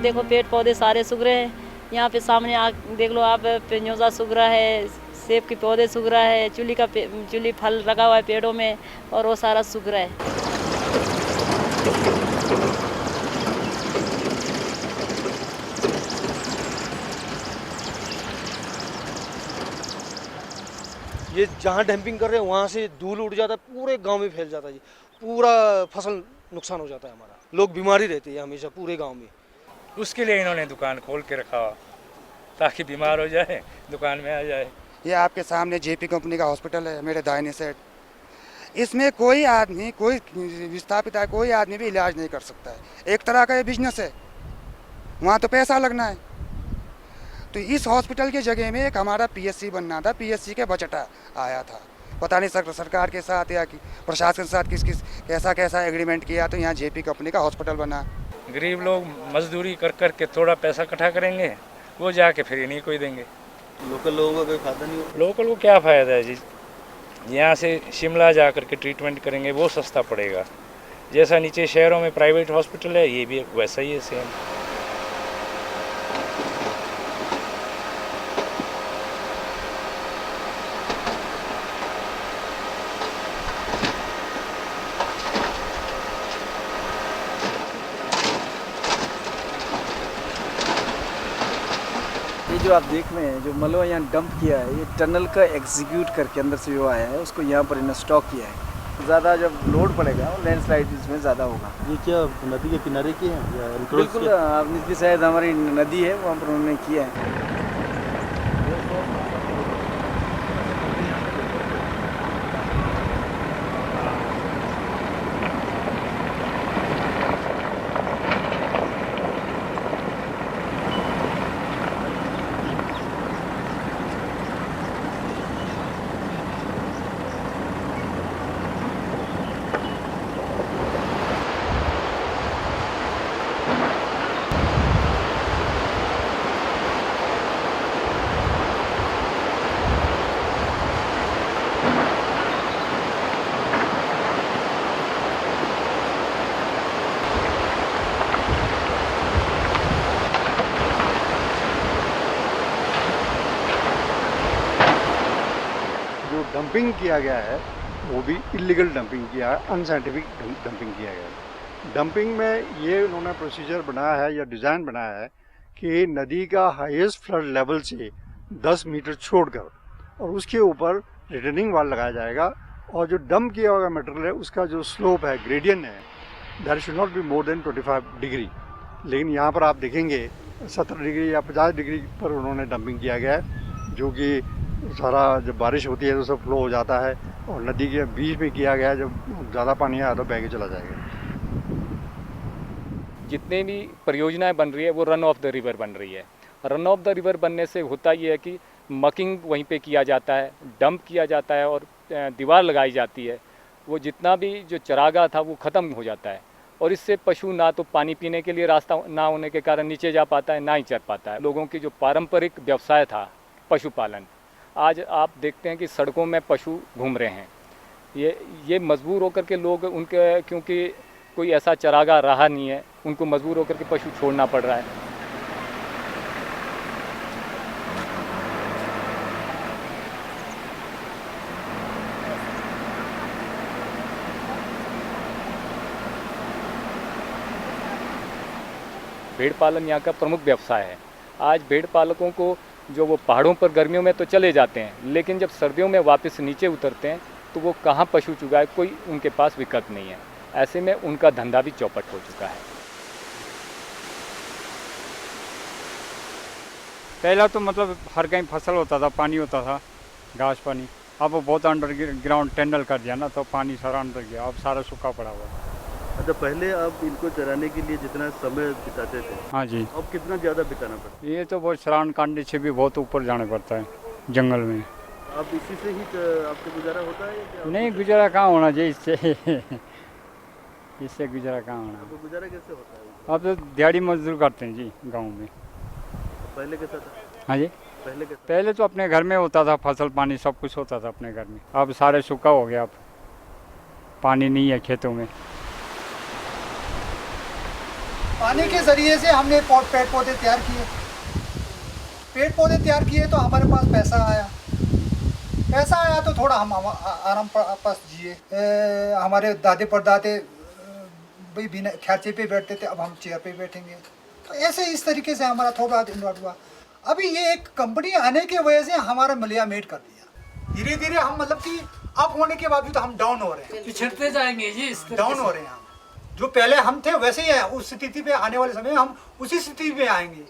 देखो पेड़ पौधे सारे सूख रहे हैं। यहाँ पे सामने देख लो आप, पिन्योजा सूख रहा है, सेब के पौधे सूख रहा है, चुली फल लगा हुआ है पेड़ों में, और वो सारा सूख रहा है। ये जहाँ डंपिंग कर रहे हैं वहाँ से धूल उड़ जाता है, पूरे गांव में फैल जाता है जी, पूरा फसल नुकसान हो जाता है हमारा। लोग बीमारी रहते हैं हमेशा पूरे गांव में। उसके लिए इन्होंने दुकान खोल के रखा ताकि बीमार हो जाए दुकान में आ जाए। ये आपके सामने जेपी कंपनी का हॉस्पिटल है, मेरे दाहिने साइड। इसमें कोई आदमी, कोई विस्थापित है, कोई आदमी भी इलाज नहीं कर सकता है। एक तरह का ये बिजनेस है, वहाँ तो पैसा लगना है। तो इस हॉस्पिटल की जगह में एक हमारा पीएससी बनना था, पीएससी के बजट आया था। पता नहीं सरकार के साथ या प्रशासन के साथ कैसा एग्रीमेंट किया, तो यहाँ जेपी कंपनी का हॉस्पिटल बना। गरीब लोग मजदूरी कर कर के थोड़ा पैसा इकट्ठा करेंगे, वो जाके फिर इन्हीं को ही देंगे। लोकल लोगों का कोई फायदा नहीं होगा। लोकल को क्या फ़ायदा है जी? यहाँ से शिमला जा कर के ट्रीटमेंट करेंगे, वो सस्ता पड़ेगा। जैसा नीचे शहरों में प्राइवेट हॉस्पिटल है, ये भी वैसा ही है सेम। ये जो आप देख रहे हैं, जो मलबा यहाँ डंप किया है, ये टनल का एग्जीक्यूट करके अंदर से जो आया है उसको यहाँ पर इन्हें स्टॉक किया है। ज़्यादा जब लोड पड़ेगा लैंडस्लाइड इसमें ज़्यादा होगा। ये क्या नदी के किनारे की है या एनक्रोच? बिल्कुल, आपने शायद हमारी नदी है वहाँ पर उन्होंने किया है। डंपिंग किया गया है वो भी इलीगल डंपिंग किया है, अनसाइंटिफिक डंपिंग किया गया है। डंपिंग में ये उन्होंने प्रोसीजर बनाया है या डिज़ाइन बनाया है कि नदी का हाईएस्ट फ्लड लेवल से 10 मीटर छोड़कर और उसके ऊपर रिटर्निंग वाल लगाया जाएगा और जो डंप किया हुआ मटेरियल है उसका जो स्लोप है, ग्रेडियंट है, that should not be more than 25 degree. लेकिन यहाँ पर आप देखेंगे 70 डिग्री या 50 डिग्री पर उन्होंने डंपिंग किया गया है, जो कि सारा जब बारिश होती है तो सब फ्लो हो जाता है और नदी के बीच में किया गया है। जब ज़्यादा पानी आया तो बह के चला जाएगा। जितने भी परियोजनाएं बन रही है वो रन ऑफ द रिवर बन रही है। रन ऑफ द रिवर बनने से होता ये है कि मकिंग वहीं पे किया जाता है, डंप किया जाता है और दीवार लगाई जाती है। वो जितना भी जो चरागाह था वो ख़त्म हो जाता है और इससे पशु ना तो पानी पीने के लिए रास्ता ना होने के कारण नीचे जा पाता है, ना ही चर पाता है। लोगों की जो पारंपरिक व्यवसाय था पशुपालन, आज आप देखते हैं कि सड़कों में पशु घूम रहे हैं। ये मजबूर होकर के लोग उनके, क्योंकि कोई ऐसा चरागाह रहा नहीं है, उनको मजबूर होकर के पशु छोड़ना पड़ रहा है। भेड़ पालन यहाँ का प्रमुख व्यवसाय है। आज भेड़ पालकों को जो वो पहाड़ों पर गर्मियों में तो चले जाते हैं, लेकिन जब सर्दियों में वापस नीचे उतरते हैं तो वो कहाँ पशु चुगाए, कोई उनके पास विकल्प नहीं है। ऐसे में उनका धंधा भी चौपट हो चुका है। पहला तो मतलब हर कहीं फसल होता था, पानी होता था, घास पानी। अब वो बहुत अंडरग्राउंड टनल कर दिया ना, तो पानी सारा अंदर गया, अब सारा सूखा पड़ा हुआ है। अच्छा, पहले आप इनको चराने के लिए जितना समय बिताते थे, हाँ जी, अब कितना ज़्यादा बिताना पड़ता है? ये तो बहुत शरान कांडे से भी बहुत ऊपर जाना पड़ता है जंगल में। अब इसी से ही आपका गुजारा होता है या क्या? नहीं, गुजारा कहाँ होना चाहिए इससे इससे गुजारा कहाँ होना। आपको गुजारा कैसे होता है? अब तो दिहाड़ी मजदूर करते हैं जी गाँव में। पहले कैसा था? हाँ जी, पहले तो अपने घर में होता था, फसल पानी सब कुछ होता था अपने घर में। अब सारे सूखा हो गया, अब पानी नहीं है खेतों में। पानी के ज़रिए से हमने पेड़ पौधे तैयार किए। पेड़ पौधे तैयार किए तो हमारे पास पैसा आया। पैसा आया तो थोड़ा हम आराम पास जिए। हमारे दादे परदादे भाई बिना खर्चे पे बैठते थे, अब हम चेयर पे बैठेंगे। तो ऐसे इस तरीके से हमारा थोड़ा इन्वर्ट हुआ। अभी ये एक कंपनी आने की वजह से हमारा मलिया मेट कर दिया। धीरे धीरे हम मतलब कि अप होने के बावजूद हम डाउन हो रहे हैं, पिछड़ते जाएंगे जी, डाउन हो रहे हैं हम। जो पहले हम थे वैसे ही हैं, उस स्थिति पे आने वाले समय हम उसी स्थिति पे आएंगे।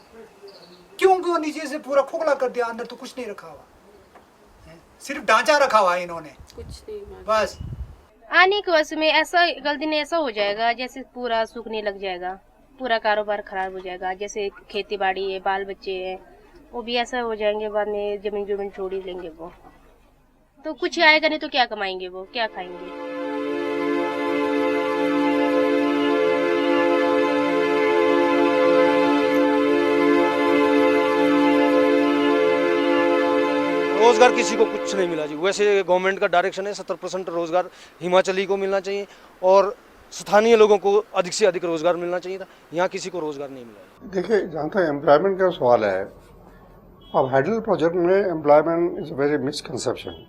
क्योंकि नीचे से पूरा खोखला कर दिया, अंदर तो कुछ नहीं रखा हुआ, सिर्फ ढांचा रखा हुआ है इन्होंने, कुछ नहीं बस। आने के वर्ष में ऐसा गलती नहीं ऐसा हो जाएगा, जैसे पूरा सूखने लग जाएगा, पूरा कारोबार खराब हो जाएगा। जैसे खेती बाड़ी है, बाल बच्चे हैं, वो भी ऐसा हो जाएंगे, बाद में जमीन छोड़ ही लेंगे वो। तो कुछ आएगा नहीं तो क्या कमाएंगे, वो क्या खाएंगे। रोज़गार किसी को कुछ नहीं मिला जी। वैसे गवर्नमेंट का डायरेक्शन है 70% रोज़गार हिमाचली को मिलना चाहिए और स्थानीय लोगों को अधिक से अधिक रोज़गार मिलना चाहिए था। यहाँ किसी को रोज़गार नहीं मिला। देखिए, जहाँ तक एम्प्लॉयमेंट का सवाल है, अब हाइडल प्रोजेक्ट में employment is a very misconception.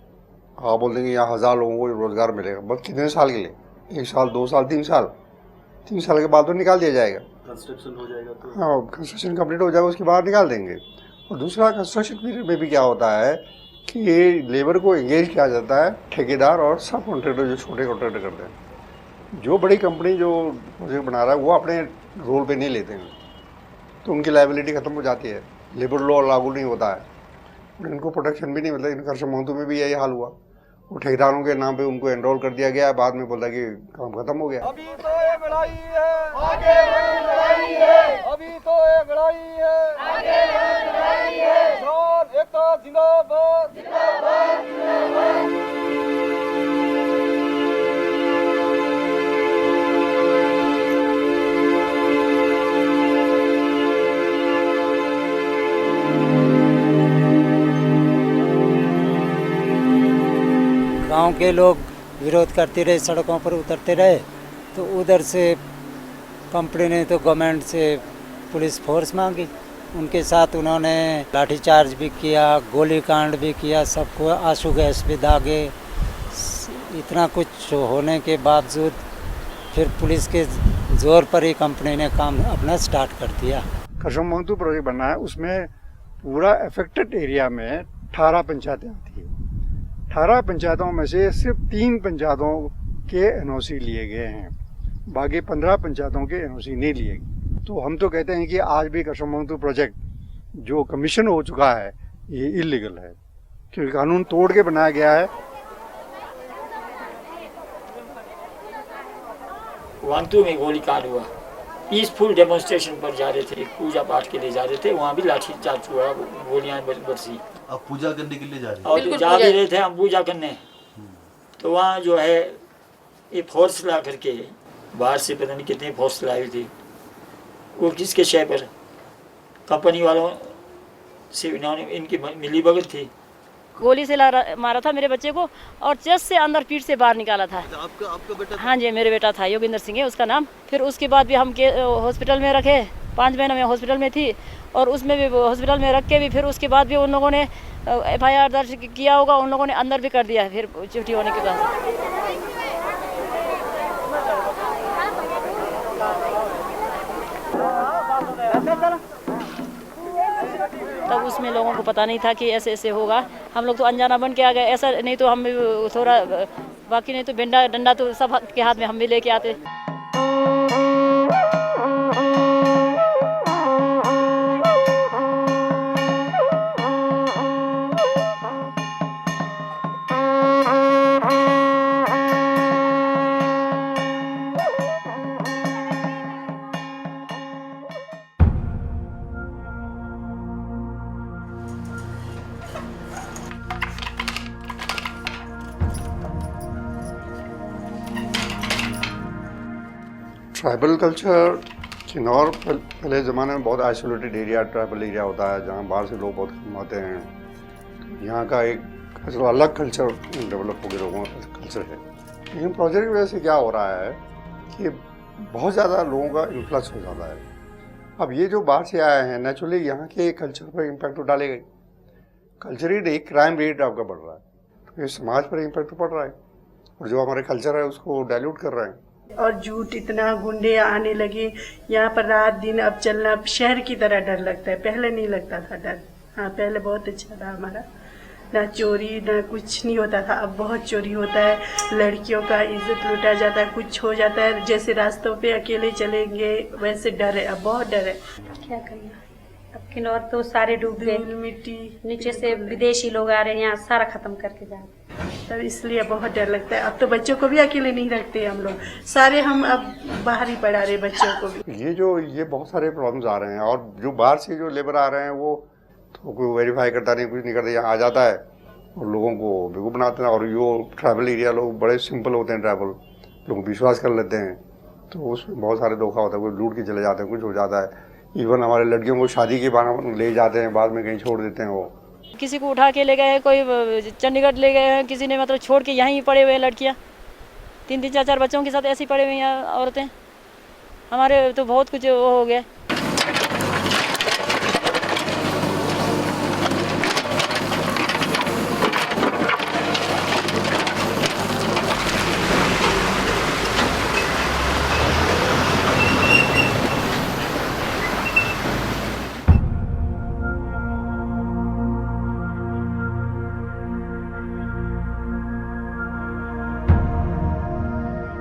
आप बोल देंगे यहाँ 1000 लोगों को रोज़गार मिलेगा, बस कितने साल के लिए? 1 साल, 2 साल, 3 साल? 3 साल के बाद तो निकाल दिया जाएगा। कंस्ट्रक्शन हो जाएगा तो हाँ, कंस्ट्रक्शन कंप्लीट हो जाएगा, उसके बाद निकाल देंगे। और दूसरा, कंस्ट्रक्शन पीरियड में भी क्या होता है कि ये लेबर को एंगेज किया जाता है, ठेकेदार और सब कॉन्ट्रैक्टर जो छोटे कॉन्ट्रैक्टर करते हैं। जो बड़ी कंपनी जो प्रोजेक्ट बना रहा है वो अपने रोल पे नहीं लेते हैं, तो उनकी लायबिलिटी ख़त्म हो जाती है, लेबर लॉ लागू नहीं होता है, इनको प्रोटेक्शन भी नहीं मिलता। इन करसम मोहतू में भी यही हाल हुआ, वो ठेकेदारों के नाम पे उनको एनरोल कर दिया गया, बाद में बोला कि काम खत्म हो गया। अभी तो ये लड़ाई है, आगे बढ़ी लड़ाई है। अभी तो ये लड़ाई है, आगे बढ़ी लड़ाई है। किसान एकता जिंदाबाद, जिंदाबाद, जिंदाबाद। गांव के लोग विरोध करते रहे, सड़कों पर उतरते रहे, तो उधर से कंपनी ने तो गवर्नमेंट से पुलिस फोर्स मांगी। उनके साथ उन्होंने लाठीचार्ज भी किया, गोली कांड भी किया, सबको आंसू गैस भी दागे। इतना कुछ होने के बावजूद फिर पुलिस के जोर पर ही कंपनी ने काम अपना स्टार्ट कर दिया। करसोग प्रोजेक्ट बनना है, उसमें पूरा अफेक्टेड एरिया में 18 पंचायतें आती है। 18 पंचायतों में से सिर्फ 3 पंचायतों के एनओसी लिए गए हैं, बाकी 15 पंचायतों के एनओसी नहीं लिए गए। तो हम तो कहते हैं कि आज भी करसोग प्रोजेक्ट जो कमीशन हो चुका है ये इलीगल है, क्योंकि कानून तोड़ के बनाया गया है। वांगतू में गोलीकांड हुआ, पीसफुल डेमोन्स्ट्रेशन पर जा रहे थे, पूजा पाठ के लिए जा रहे थे, वहाँ भी लाठीचार्ज हुआ, गोलियां बरसी। अब पूजा करने के लिए जा रहे हैं? और तो जा भी रहे थे हम पूजा करने, तो वहाँ जो है ये फोर्स ला करके बाहर से पता नहीं कितनी फोर्स लाई हुई थी, वो किसके शय पर, कंपनी वालों से इन्होंने इनकी मिली भगत थी। गोली से मारा था मेरे बच्चे को और चेस्ट से अंदर पीठ से बाहर निकाला था। आपका बेटा? हाँ जी, मेरे बेटा था, योगिंदर सिंह है उसका नाम। फिर उसके बाद भी हम हॉस्पिटल में रखे, 5 महीने में हॉस्पिटल में थी, और उसमें भी हॉस्पिटल में रख के भी फिर उसके बाद भी उन लोगों ने FIR दर्ज किया होगा, उन लोगों ने अंदर भी कर दिया है फिर छुट्टी होने के बाद। तब उसमें लोगों को पता नहीं था कि ऐसे ऐसे होगा, हम लोग तो अनजाना बन के आ गए। ऐसा नहीं तो हम थोड़ा, बाकी नहीं तो डंडा तो सब के हाथ में हम भी लेके आते। ट्राइबल कल्चर किन्नौर पहले ज़माने में बहुत आइसोलेटेड एरिया, ट्राइबल एरिया होता है जहाँ बाहर से लोग बहुत कम आते हैं। यहाँ का एक अलग कल्चर डेवलप हो गया, लोगों का कल्चर है। लेकिन प्रोजेक्ट की वजह से क्या हो रहा है कि बहुत ज़्यादा लोगों का इन्फ्लक्स हो जाता है। अब ये जो बाहर से आए हैं, नेचुरली यहाँ के कल्चर पर इम्पैक्ट तो डालेगा। कल्चर ही नहीं, क्राइम रेट आपका बढ़ रहा है, तो ये समाज पर इम्पैक्ट पड़ रहा है, और जो हमारे कल्चर है उसको डाइल्यूट कर रहे हैं। और झूठ, इतना गुंडे आने लगे यहाँ पर रात दिन। अब चलना शहर की तरह डर लगता है, पहले नहीं लगता था डर। हाँ, पहले बहुत अच्छा था हमारा, ना चोरी ना कुछ नहीं होता था। अब बहुत चोरी होता है, लड़कियों का इज्जत लूटा जाता है, कुछ हो जाता है। जैसे रास्तों पे अकेले चलेंगे वैसे डर है, अब बहुत डर है। क्या करिए, अब किन्नौर तो सारे डूब गए, मिट्टी नीचे से विदेशी लोग आ रहे हैं यहाँ, सारा खत्म करके जा रहे हैं। तब इसलिए बहुत डर लगता है। अब तो बच्चों को भी अकेले नहीं रखते हम लोग, सारे हम अब बाहर ही पढ़ा रहे बच्चों को भी। ये बहुत सारे प्रॉब्लम्स आ रहे हैं, और जो बाहर से जो लेबर आ रहे हैं वो तो कोई वेरीफाई करता नहीं, कुछ नहीं करता, यहाँ आ जाता है और लोगों को बेवकूफ़ बनाते हैं। और जो ट्रैवल एरिया लोग बड़े सिंपल होते हैं, ट्रैवल लोग विश्वास कर लेते हैं, तो उसमें बहुत सारे धोखा होता है, कोई लूट के चले जाते हैं, कुछ हो जाता है। इवन हमारे लड़कियों को शादी के बहाने ले जाते हैं, बाद में कहीं छोड़ देते हैं। वो किसी को उठा के ले गए, कोई चंडीगढ़ ले गए हैं, किसी ने मतलब छोड़ के यहीं पड़े हुए हैं लड़कियां, 3-3 4-4 बच्चों के साथ ऐसी पड़े हुए हैं औरतें। हमारे तो बहुत कुछ वो हो गया।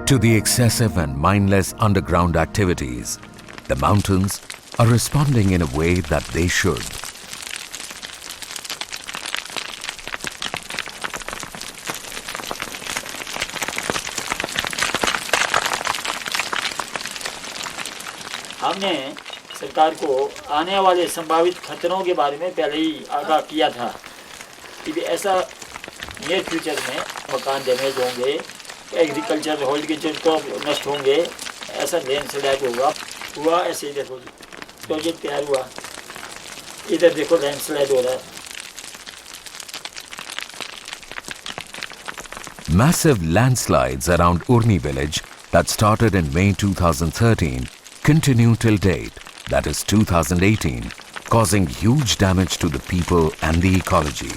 To the excessive and mindless underground activities, the mountains are responding in a way that they should. हमने सरकार को आने वाले संभावित खतरों के बारे में पहले ही आगाह किया था कि ऐसा नियर फ्यूचर में मकान डैमेज होंगे, एग्रीकल्चर हॉर्टिकल्चर तो नष्ट होंगे, ऐसा लैंडस्लाइड हुआ। ऐसे ही देखो प्रोजेक्ट तैयार हुआ, इधर देखो लैंडस्लाइड हो रहा है। Massive landslides around Urni village that started in May 2013 continue till date, that is 2018, causing huge damage to the people and the ecology.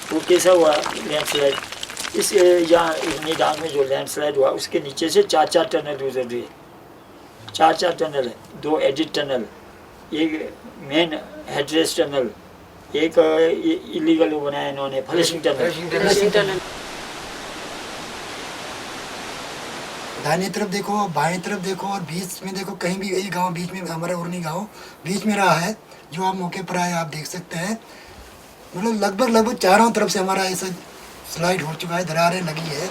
वो कैसा हुआ लैंडस्लाइड, इस यहाँ उर्नी डांग में जो लैंडस्लाइड हुआ उसके नीचे से 4 टनल गुजर रही है, 4 टनल है, 2 एडिट टनल, एक मेन हेडरेस टनल, एक इलीगल बनाया इन्होंने फ्लशिंग टनल। दाहिनी तरफ देखो, बाएं तरफ देखो और बीच में देखो, कहीं भी ये गांव बीच में, हमारा उर्नी गांव बीच में रहा है, जो आप मौके पर आए आप देख सकते हैं। मतलब लगभग चारों तरफ से हमारा ऐसा स्लाइड हो चुका है, दरारें लगी है।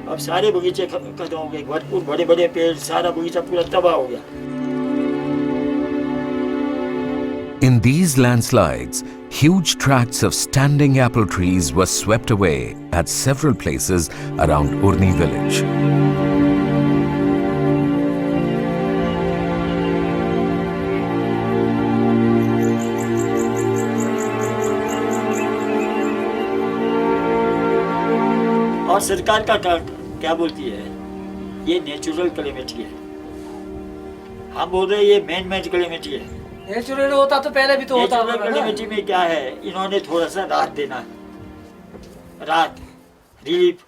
अब सारे बगीचे खत्म हो गए, भरपूर बड़े बड़े पेड़, सारा बगीचा पूरा तबाह हो गया। In these landslides, huge tracts of standing apple trees were swept away at several places around Urni village. और सरकार का क्या बोलती है, ये नेचुरल कैलेमिटी है, हम बोल रहे हैं ये मैन मेड कैलेमिटी है। नेचुरल होता तो पहले भी तो होता। नेचुरल कैलेमिटी में क्या है, इन्होंने थोड़ा सा राहत देना है, राहत रिलीफ,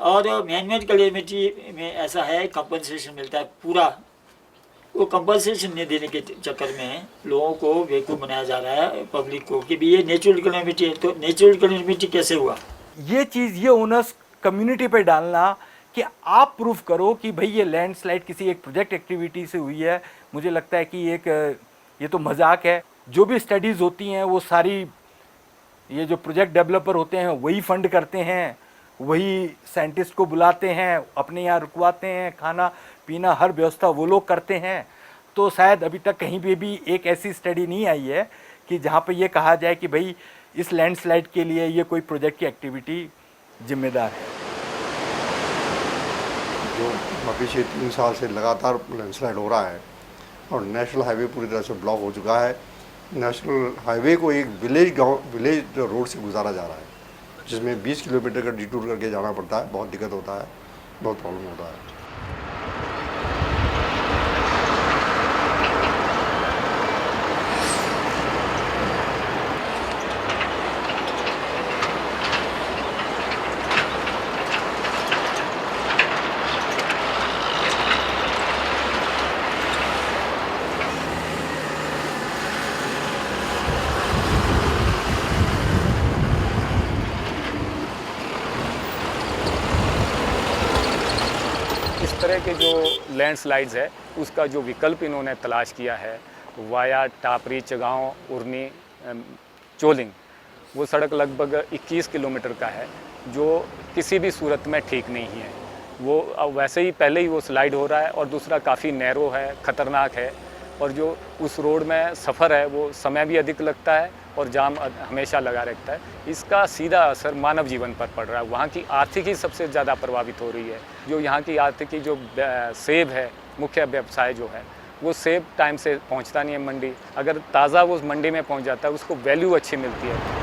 और मैन मेड कैलेमिटी में ऐसा है कंपनसेशन मिलता है पूरा, वो कंपनसेशन नहीं देने के चक्कर में लोगों को बेवकूफ़ बनाया जा रहा है, पब्लिक को, कि भी ये नेचुरल कैलेमिटी है। तो नेचुरल कैलेमिटी कैसे हुआ? ये चीज़ ये ओनर्स कम्युनिटी पे डालना कि आप प्रूफ करो कि भाई ये लैंडस्लाइड किसी एक प्रोजेक्ट एक्टिविटी से हुई है, मुझे लगता है कि ये तो मजाक है। जो भी स्टडीज़ होती हैं वो सारी ये जो प्रोजेक्ट डेवलपर होते हैं वही फंड करते हैं, वही साइंटिस्ट को बुलाते हैं, अपने यहाँ रुकवाते हैं, खाना पीना हर व्यवस्था वो लोग करते हैं। तो शायद अभी तक कहीं पे भी एक ऐसी स्टडी नहीं आई है कि जहाँ पे ये कहा जाए कि भाई इस लैंडस्लाइड के लिए ये कोई प्रोजेक्ट की एक्टिविटी जिम्मेदार है। जो पिछले 3 साल से लगातार लैंडस्लाइड हो रहा है और नेशनल हाईवे पूरी तरह से ब्लॉक हो चुका है। नेशनल हाईवे को एक विलेज रोड से गुजारा जा रहा है, जिसमें 20 किलोमीटर का डिटूर करके जाना पड़ता है। बहुत दिक्कत होता है, बहुत प्रॉब्लम होता है। इस तरह के जो लैंडस्लाइड्स है उसका जो विकल्प इन्होंने तलाश किया है वाया टापरी, चगांव, उर्नी, चोलिंग, वो सड़क लगभग 21 किलोमीटर का है, जो किसी भी सूरत में ठीक नहीं है। वो वैसे ही पहले ही वो स्लाइड हो रहा है और दूसरा काफ़ी नैरो है, ख़तरनाक है, और जो उस रोड में सफ़र है वो समय भी अधिक लगता है और जाम हमेशा लगा रहता है। इसका सीधा असर मानव जीवन पर पड़ रहा है। वहाँ की आर्थिकी सबसे ज़्यादा प्रभावित हो रही है। जो यहाँ की आर्थिकी जो सेब है, मुख्य व्यवसाय जो है, वो सेब टाइम से पहुँचता नहीं है मंडी। अगर ताज़ा वो मंडी में पहुँच जाता है उसको वैल्यू अच्छी मिलती है।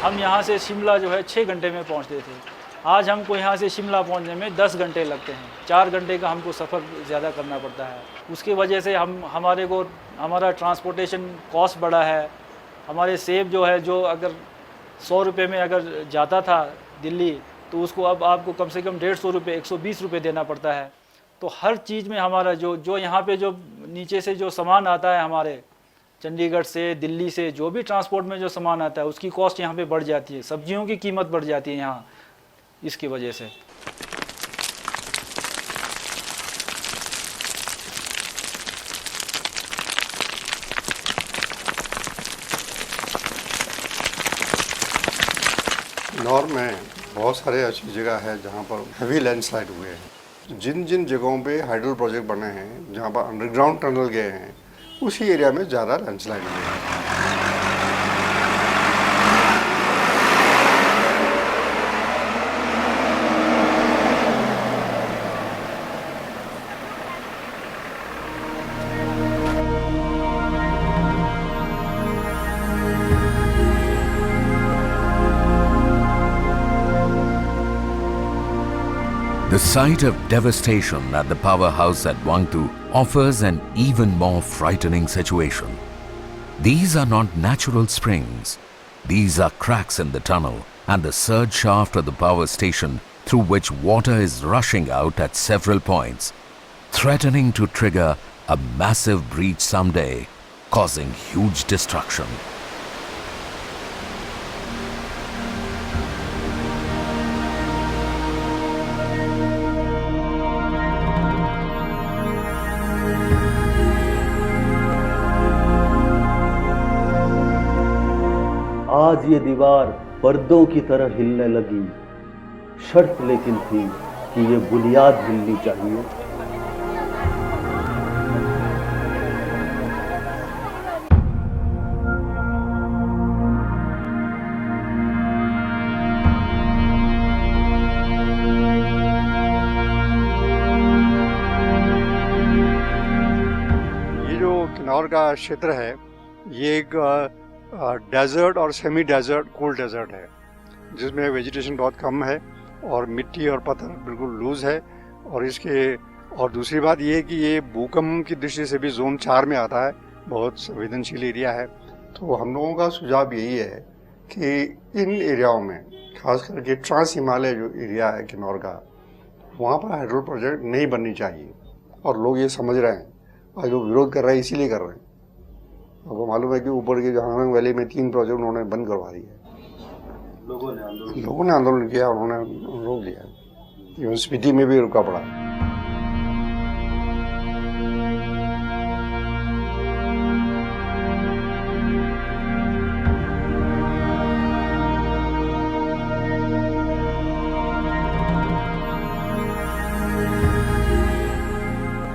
हम यहाँ से शिमला जो है 6 घंटे में पहुँचते थे, आज हमको यहाँ से शिमला पहुँचने में 10 घंटे लगते हैं। 4 घंटे का हमको सफ़र ज़्यादा करना पड़ता है। उसकी वजह से हमारा ट्रांसपोर्टेशन कॉस्ट बढ़ा है। हमारे सेब जो है, जो अगर 100 रुपये में अगर जाता था दिल्ली, तो उसको अब आपको कम से कम 150 रुपये, 120 रुपये देना पड़ता है। तो हर चीज़ में हमारा जो यहाँ पे जो नीचे से जो सामान आता है, हमारे चंडीगढ़ से, दिल्ली से जो भी ट्रांसपोर्ट में जो सामान आता है, उसकी कॉस्ट यहाँ पे बढ़ जाती है। सब्जियों की कीमत बढ़ जाती है यहाँ, इसकी वजह से। किन्नौर में बहुत सारे अच्छी जगह है जहाँ पर हेवी लैंडस्लाइड हुए हैं। जिन जिन जगहों पे हाइडल प्रोजेक्ट बने हैं, जहाँ पर अंडरग्राउंड टनल गए हैं, उसी एरिया में ज़्यादा लैंडस्लाइड हुए हैं। The sight of devastation at the powerhouse at Wangtu offers an even more frightening situation. These are not natural springs. These are cracks in the tunnel and the surge shaft of the power station through which water is rushing out at several points, threatening to trigger a massive breach someday, causing huge destruction. आज ये दीवार पर्दों की तरह हिलने लगी, शर्त लेकिन थी कि ये बुनियाद हिलनी चाहिए। ये जो किन्नौर का क्षेत्र है, ये एक डेजर्ट और सेमी डेजर्ट कोल्ड डेजर्ट है, जिसमें वेजिटेशन बहुत कम है और मिट्टी और पत्थर बिल्कुल लूज़ है। और दूसरी बात ये है कि ये भूकंप की दृष्टि से भी जोन 4 में आता है, बहुत संवेदनशील एरिया है। तो हम लोगों का सुझाव यही है कि इन एरियाओं में, खास करके ट्रांस हिमालय जो एरिया है किन्नौर का, वहाँ पर हाइड्रो प्रोजेक्ट नहीं बननी चाहिए। और लोग ये समझ रहे हैं, और जो विरोध कर रहे हैं इसीलिए कर रहे हैं। आपको मालूम है कि ऊपर के हांगरंग वैली में 3 प्रोजेक्ट उन्होंने बंद करवा दिए। लोगों ने आंदोलन किया, उन्होंने रोक दिया। इवन स्पीति में भी रुका पड़ा।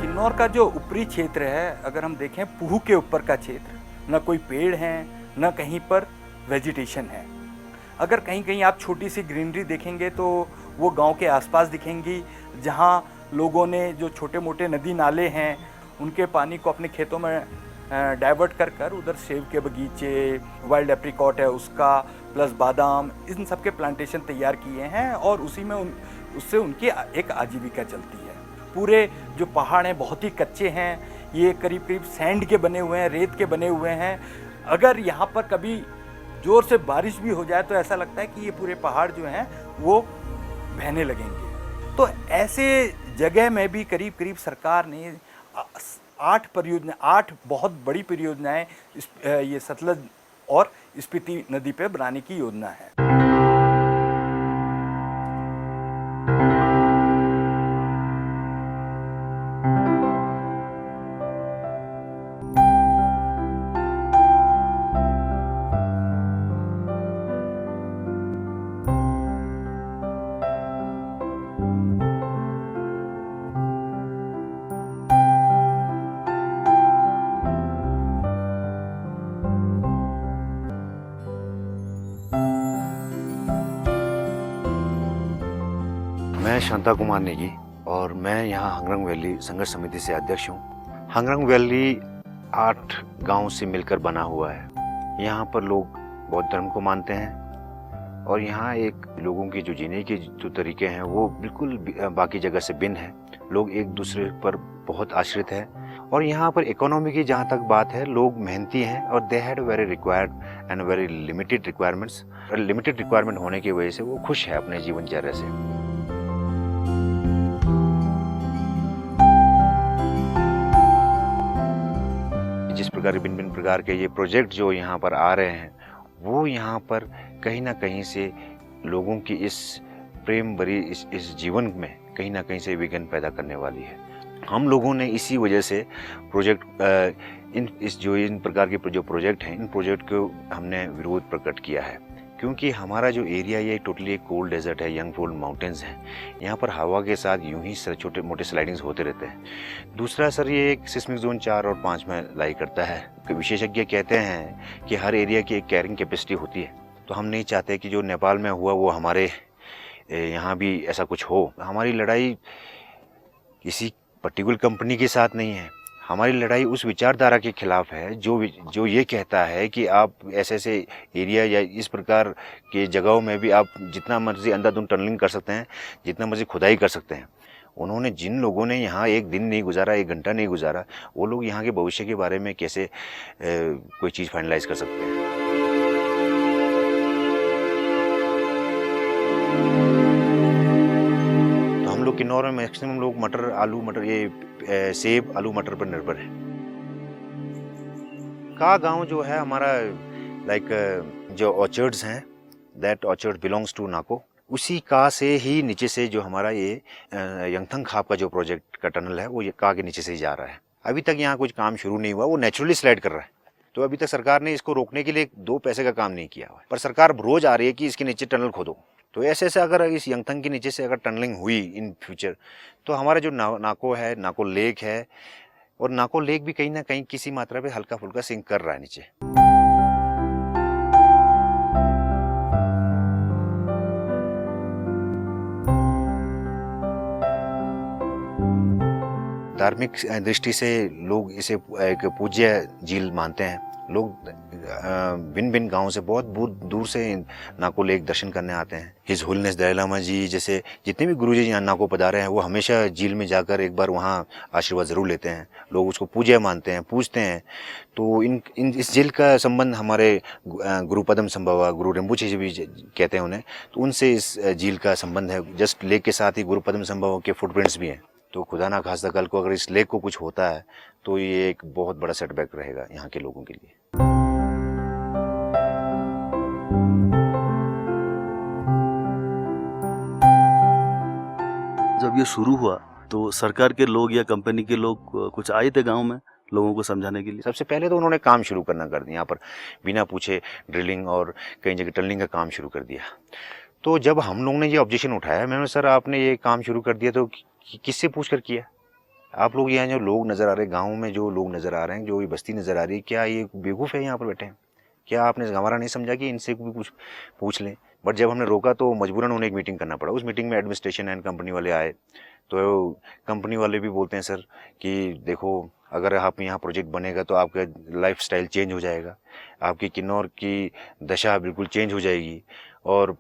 किन्नौर का जो ऊपरी क्षेत्र है, अगर हम देखें पूह के ऊपर का क्षेत्र, न कोई पेड़ हैं, न कहीं पर वेजिटेशन है। अगर कहीं कहीं आप छोटी सी ग्रीनरी देखेंगे तो वो गांव के आसपास दिखेंगी, जहां लोगों ने जो छोटे मोटे नदी नाले हैं उनके पानी को अपने खेतों में डाइवर्ट कर कर उधर सेब के बगीचे, वाइल्ड एप्रिकॉट है उसका, प्लस बादाम, इन सब के प्लांटेशन तैयार किए हैं और उसी में उससे उनकी एक आजीविका चलती है। पूरे जो पहाड़ हैं बहुत ही कच्चे हैं, ये करीब करीब सैंड के बने हुए हैं, रेत के बने हुए हैं। अगर यहाँ पर कभी ज़ोर से बारिश भी हो जाए तो ऐसा लगता है कि ये पूरे पहाड़ जो हैं वो बहने लगेंगे। तो ऐसे जगह में भी करीब करीब सरकार ने 8 बहुत बड़ी परियोजनाएं ये सतलज और स्पीति नदी पे बनाने की योजना है। मैं शांता कुमार नेगी और मैं यहाँ हांगरंग वैली संघर्ष समिति से अध्यक्ष हूँ। हांगरंग वैली 8 गांव से मिलकर बना हुआ है। यहाँ पर लोग बौद्ध धर्म को मानते हैं और यहाँ एक लोगों की जो जीने के जो तरीके हैं वो बिल्कुल बाकी जगह से भिन्न है। लोग एक दूसरे पर बहुत आश्रित हैं और यहाँ पर इकोनॉमी की जहाँ तक बात है, लोग मेहनती हैं और they had very required and very limited requirements. Limited requirement होने की वजह से वो खुश है अपने जीवनचर्या से। जिस प्रकार भिन्न प्रकार के ये प्रोजेक्ट जो यहाँ पर आ रहे हैं, वो यहाँ पर कहीं ना कहीं से लोगों की इस प्रेम भरी इस जीवन में कहीं ना कहीं से विघ्न पैदा करने वाली है। हम लोगों ने इसी वजह से प्रोजेक्ट इन प्रकार के जो प्रोजेक्ट हैं, इन प्रोजेक्ट को हमने विरोध प्रकट किया है, क्योंकि हमारा जो एरिया ये टोटली एक कोल्ड डेजर्ट है, यंग फोल्ड माउंटेन्स हैं। यहाँ पर हवा के साथ यूं ही छोटे मोटे स्लाइडिंग्स होते रहते हैं। दूसरा सर, ये एक सिस्मिक जोन 4 और 5 में लाई करता है। विशेषज्ञ कहते हैं कि हर एरिया की एक कैरिंग कैपेसिटी होती है, तो हम नहीं चाहते कि जो नेपाल में हुआ वो हमारे यहाँ भी ऐसा कुछ हो। हमारी लड़ाई किसी पर्टिकुलर कंपनी के साथ नहीं है, हमारी लड़ाई उस विचारधारा के खिलाफ है जो ये कहता है कि आप ऐसे एरिया या इस प्रकार के जगहों में भी आप जितना मर्जी अंधाधुंध टनलिंग कर सकते हैं, जितना मर्जी खुदाई कर सकते हैं। उन्होंने जिन लोगों ने यहाँ एक दिन नहीं गुजारा, एक घंटा नहीं गुजारा, वो लोग यहाँ के भविष्य के बारे में कैसे कोई चीज़ फाइनलाइज कर सकते हैं। तो हम लोग किन्नौर में मैक्सिमम लोग मटर, आलू, मटर, ये सेब, आलू, मटर पर निर्भर है। का गांव जो है हमारा, लाइक जो ऑर्चर्ड्स हैं, दैट ऑर्चर्ड बिलोंग्स टू नाको। उसी का से ही नीचे से जो हमारा ये यंगथंग खाप का जो प्रोजेक्ट का टनल है वो ये का के नीचे से ही जा रहा है। अभी तक यहाँ कुछ काम शुरू नहीं हुआ, वो नेचुरली स्लाइड कर रहा है। तो अभी तक सरकार ने इसको रोकने के लिए 2 पैसे का काम नहीं किया हुआ, पर सरकार रोज आ रही है कि इसके नीचे टनल खोदो। तो ऐसे अगर इस यंगथंग के नीचे से अगर टनलिंग हुई इन फ्यूचर, तो हमारा जो नाको है, नाको लेक है, और नाको लेक भी कहीं ना कहीं किसी मात्रा पे हल्का फुल्का सिंक कर रहा है नीचे। धार्मिक दृष्टि से लोग इसे एक पूज्य झील मानते हैं। लोग भिन्न भिन्न गांवों से बहुत दूर से नाको लेक दर्शन करने आते हैं। हिज होलीनेस दलाई लामा जी जैसे जितने भी गुरुजी यहाँ नाको पधारे हैं, वो हमेशा झील में जाकर एक बार वहाँ आशीर्वाद जरूर लेते हैं। लोग उसको पूज्य मानते हैं, पूजते हैं। तो इस झील का संबंध हमारे गुरु पद्म संभवा, गुरु रिम्बुचे जी भी कहते हैं उन्हें, तो उनसे इस झील का संबंध है। जस्ट लेक के साथ ही गुरु पद्म संभवा के फुटप्रिंट्स भी हैं। तो खुदा ना खास्ता कल को अगर इस लेक को कुछ होता है तो ये एक बहुत बड़ा सेटबैक रहेगा यहाँ के लोगों के लिए। जब ये शुरू हुआ तो सरकार के लोग या कंपनी के लोग कुछ आए थे गांव में लोगों को समझाने के लिए? सबसे पहले तो उन्होंने काम शुरू करना कर दिया, यहाँ पर बिना पूछे ड्रिलिंग और कई जगह टनलिंग का काम शुरू कर दिया। तो जब हम लोगों ने ये ऑब्जेक्शन उठाया, मैंने सर आपने ये काम शुरू कर दिया तो किससे पूछ कर किया? आप लोग यहाँ जो लोग नज़र आ रहे हैं, गाँव में जो लोग नज़र आ रहे हैं, जो ये बस्ती नज़र आ रही है, क्या ये बेवकूफ़ है यहाँ पर बैठे हैं? क्या आपने हमारा नहीं समझा कि इनसे भी कुछ पूछ लें? बट जब हमने रोका तो मजबूरन उन्हें एक मीटिंग करना पड़ा। उस मीटिंग में एडमिनिस्ट्रेशन एंड कंपनी वाले आए, तो कंपनी वाले भी बोलते हैं सर कि देखो अगर आप यहाँ प्रोजेक्ट बनेगा तो आपका लाइफ स्टाइल चेंज हो जाएगा, आपकी किन्नौर की दशा बिल्कुल चेंज हो जाएगी और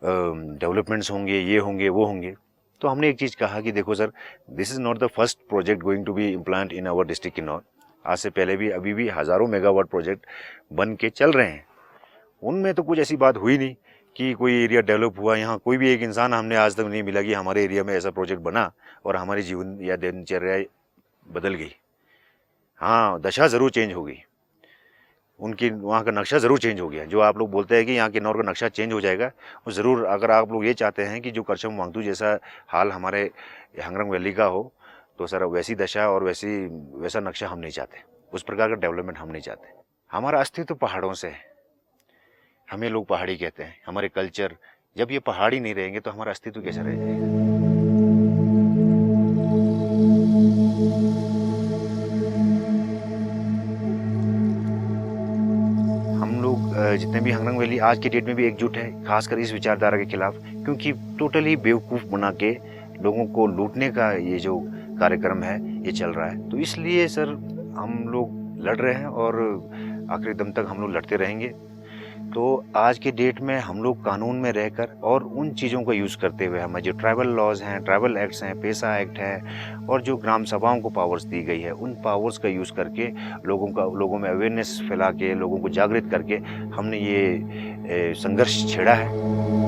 डेवलपमेंट्स होंगे, ये होंगे, वो होंगे। तो हमने एक चीज़ कहा कि देखो sir, this is not the first project going to be implant in our district Kinnaur. आज से पहले भी अभी भी हज़ारों मेगावाट प्रोजेक्ट बन के चल रहे हैं। उनमें तो कुछ ऐसी बात हुई नहीं कि कोई एरिया डेवलप हुआ। यहाँ कोई भी एक इंसान हमने आज तक नहीं मिला कि हमारे एरिया में ऐसा प्रोजेक्ट बना और हमारी जीवन या दिनचर्या बदल गई। हाँ, दशा ज़रूर चेंज हो गई, उनकी वहाँ का नक्शा ज़रूर चेंज हो गया। जो आप लोग बोलते हैं कि यहाँ किन्नौर का नक्शा चेंज हो जाएगा, वो ज़रूर, अगर आप लोग ये चाहते हैं कि जो करछम वांगतू जैसा हाल हमारे हंगरंग वैली का हो, तो सर वैसी दशा और वैसा नक्शा हम नहीं चाहते। उस प्रकार का डेवलपमेंट हम नहीं चाहते। हमारा अस्तित्व पहाड़ों से है, हमें लोग पहाड़ी कहते हैं। हमारे कल्चर, जब ये पहाड़ी नहीं रहेंगे तो हमारा अस्तित्व कैसे रह जाएगा? जितने भी हंगरंग वैली आज की डेट में भी एकजुट है, खासकर इस विचारधारा के खिलाफ, क्योंकि टोटली बेवकूफ़ बना के लोगों को लूटने का ये जो कार्यक्रम है ये चल रहा है। तो इसलिए सर हम लोग लड़ रहे हैं और आखिरी दम तक हम लोग लड़ते रहेंगे। तो आज के डेट में हम लोग कानून में रहकर और उन चीज़ों का यूज़ करते हुए, हमें जो ट्राइबल लॉज हैं, ट्राइबल एक्ट्स हैं, पेसा एक्ट है और जो ग्राम सभाओं को पावर्स दी गई है, उन पावर्स का यूज़ करके लोगों में अवेयरनेस फैला के, लोगों को जागृत करके हमने ये संघर्ष छेड़ा है।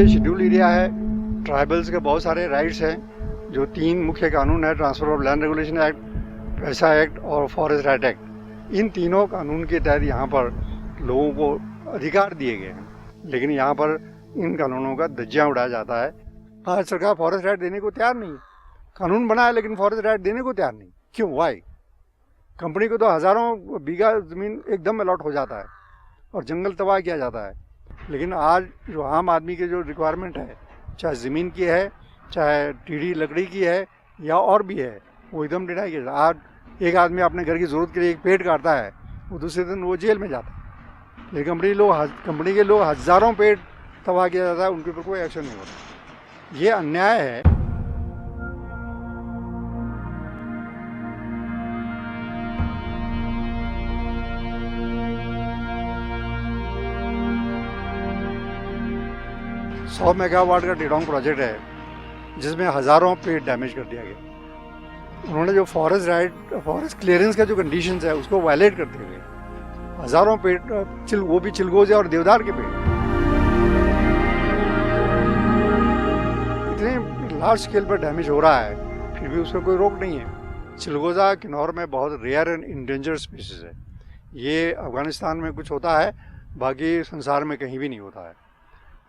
शेड्यूल एरिया है, ट्राइबल्स के बहुत सारे राइट्स हैं। जो 3 मुख्य कानून है, transfer of land regulation act, पैसा एक्ट और फॉरेस्ट राइट एक्ट, इन तीनों कानून के तहत यहाँ पर लोगों को अधिकार दिए गए हैं, लेकिन यहाँ पर इन कानूनों का धज्जियाँ उड़ाया जाता है। आज सरकार फॉरेस्ट राइट देने को तैयार नहीं है, कानून बना है लेकिन फॉरेस्ट राइट देने को तैयार नहीं। क्यों? वाई? कंपनी को तो हज़ारों बीघा ज़मीन एकदम अलॉट हो जाता है और जंगल तबाह किया जाता है, लेकिन आज जो आम आदमी के जो रिक्वायरमेंट है, चाहे ज़मीन की है, चाहे टीडी लकड़ी की है या और भी है, वो एकदम डिनाई किया जाता है। आज एक आदमी अपने घर की ज़रूरत के लिए एक पेड़ काटता है, वो दूसरे दिन वो जेल में जाता है, लेकिन कंपनी के लोग हज़ारों पेड़ तबाह किया जाता है, उनके ऊपर कोई एक्शन नहीं होता। ये अन्याय है। सौ मेगावाट का टिडोंग प्रोजेक्ट है जिसमें हज़ारों पेड़ डैमेज कर दिया गया। उन्होंने जो फॉरेस्ट क्लियरेंस का जो कंडीशंस है उसको वायलेट करते हुए हज़ारों पेड़, वो भी चिलगोजे और देवदार के पेड़, इतने लार्ज स्केल पर डैमेज हो रहा है, फिर भी उसका कोई रोक नहीं है। चिलगोजा किन्नौर में बहुत रेयर एंड इंडेंजर स्पीसीज है। ये अफगानिस्तान में कुछ होता है, बाकी संसार में कहीं भी नहीं होता है।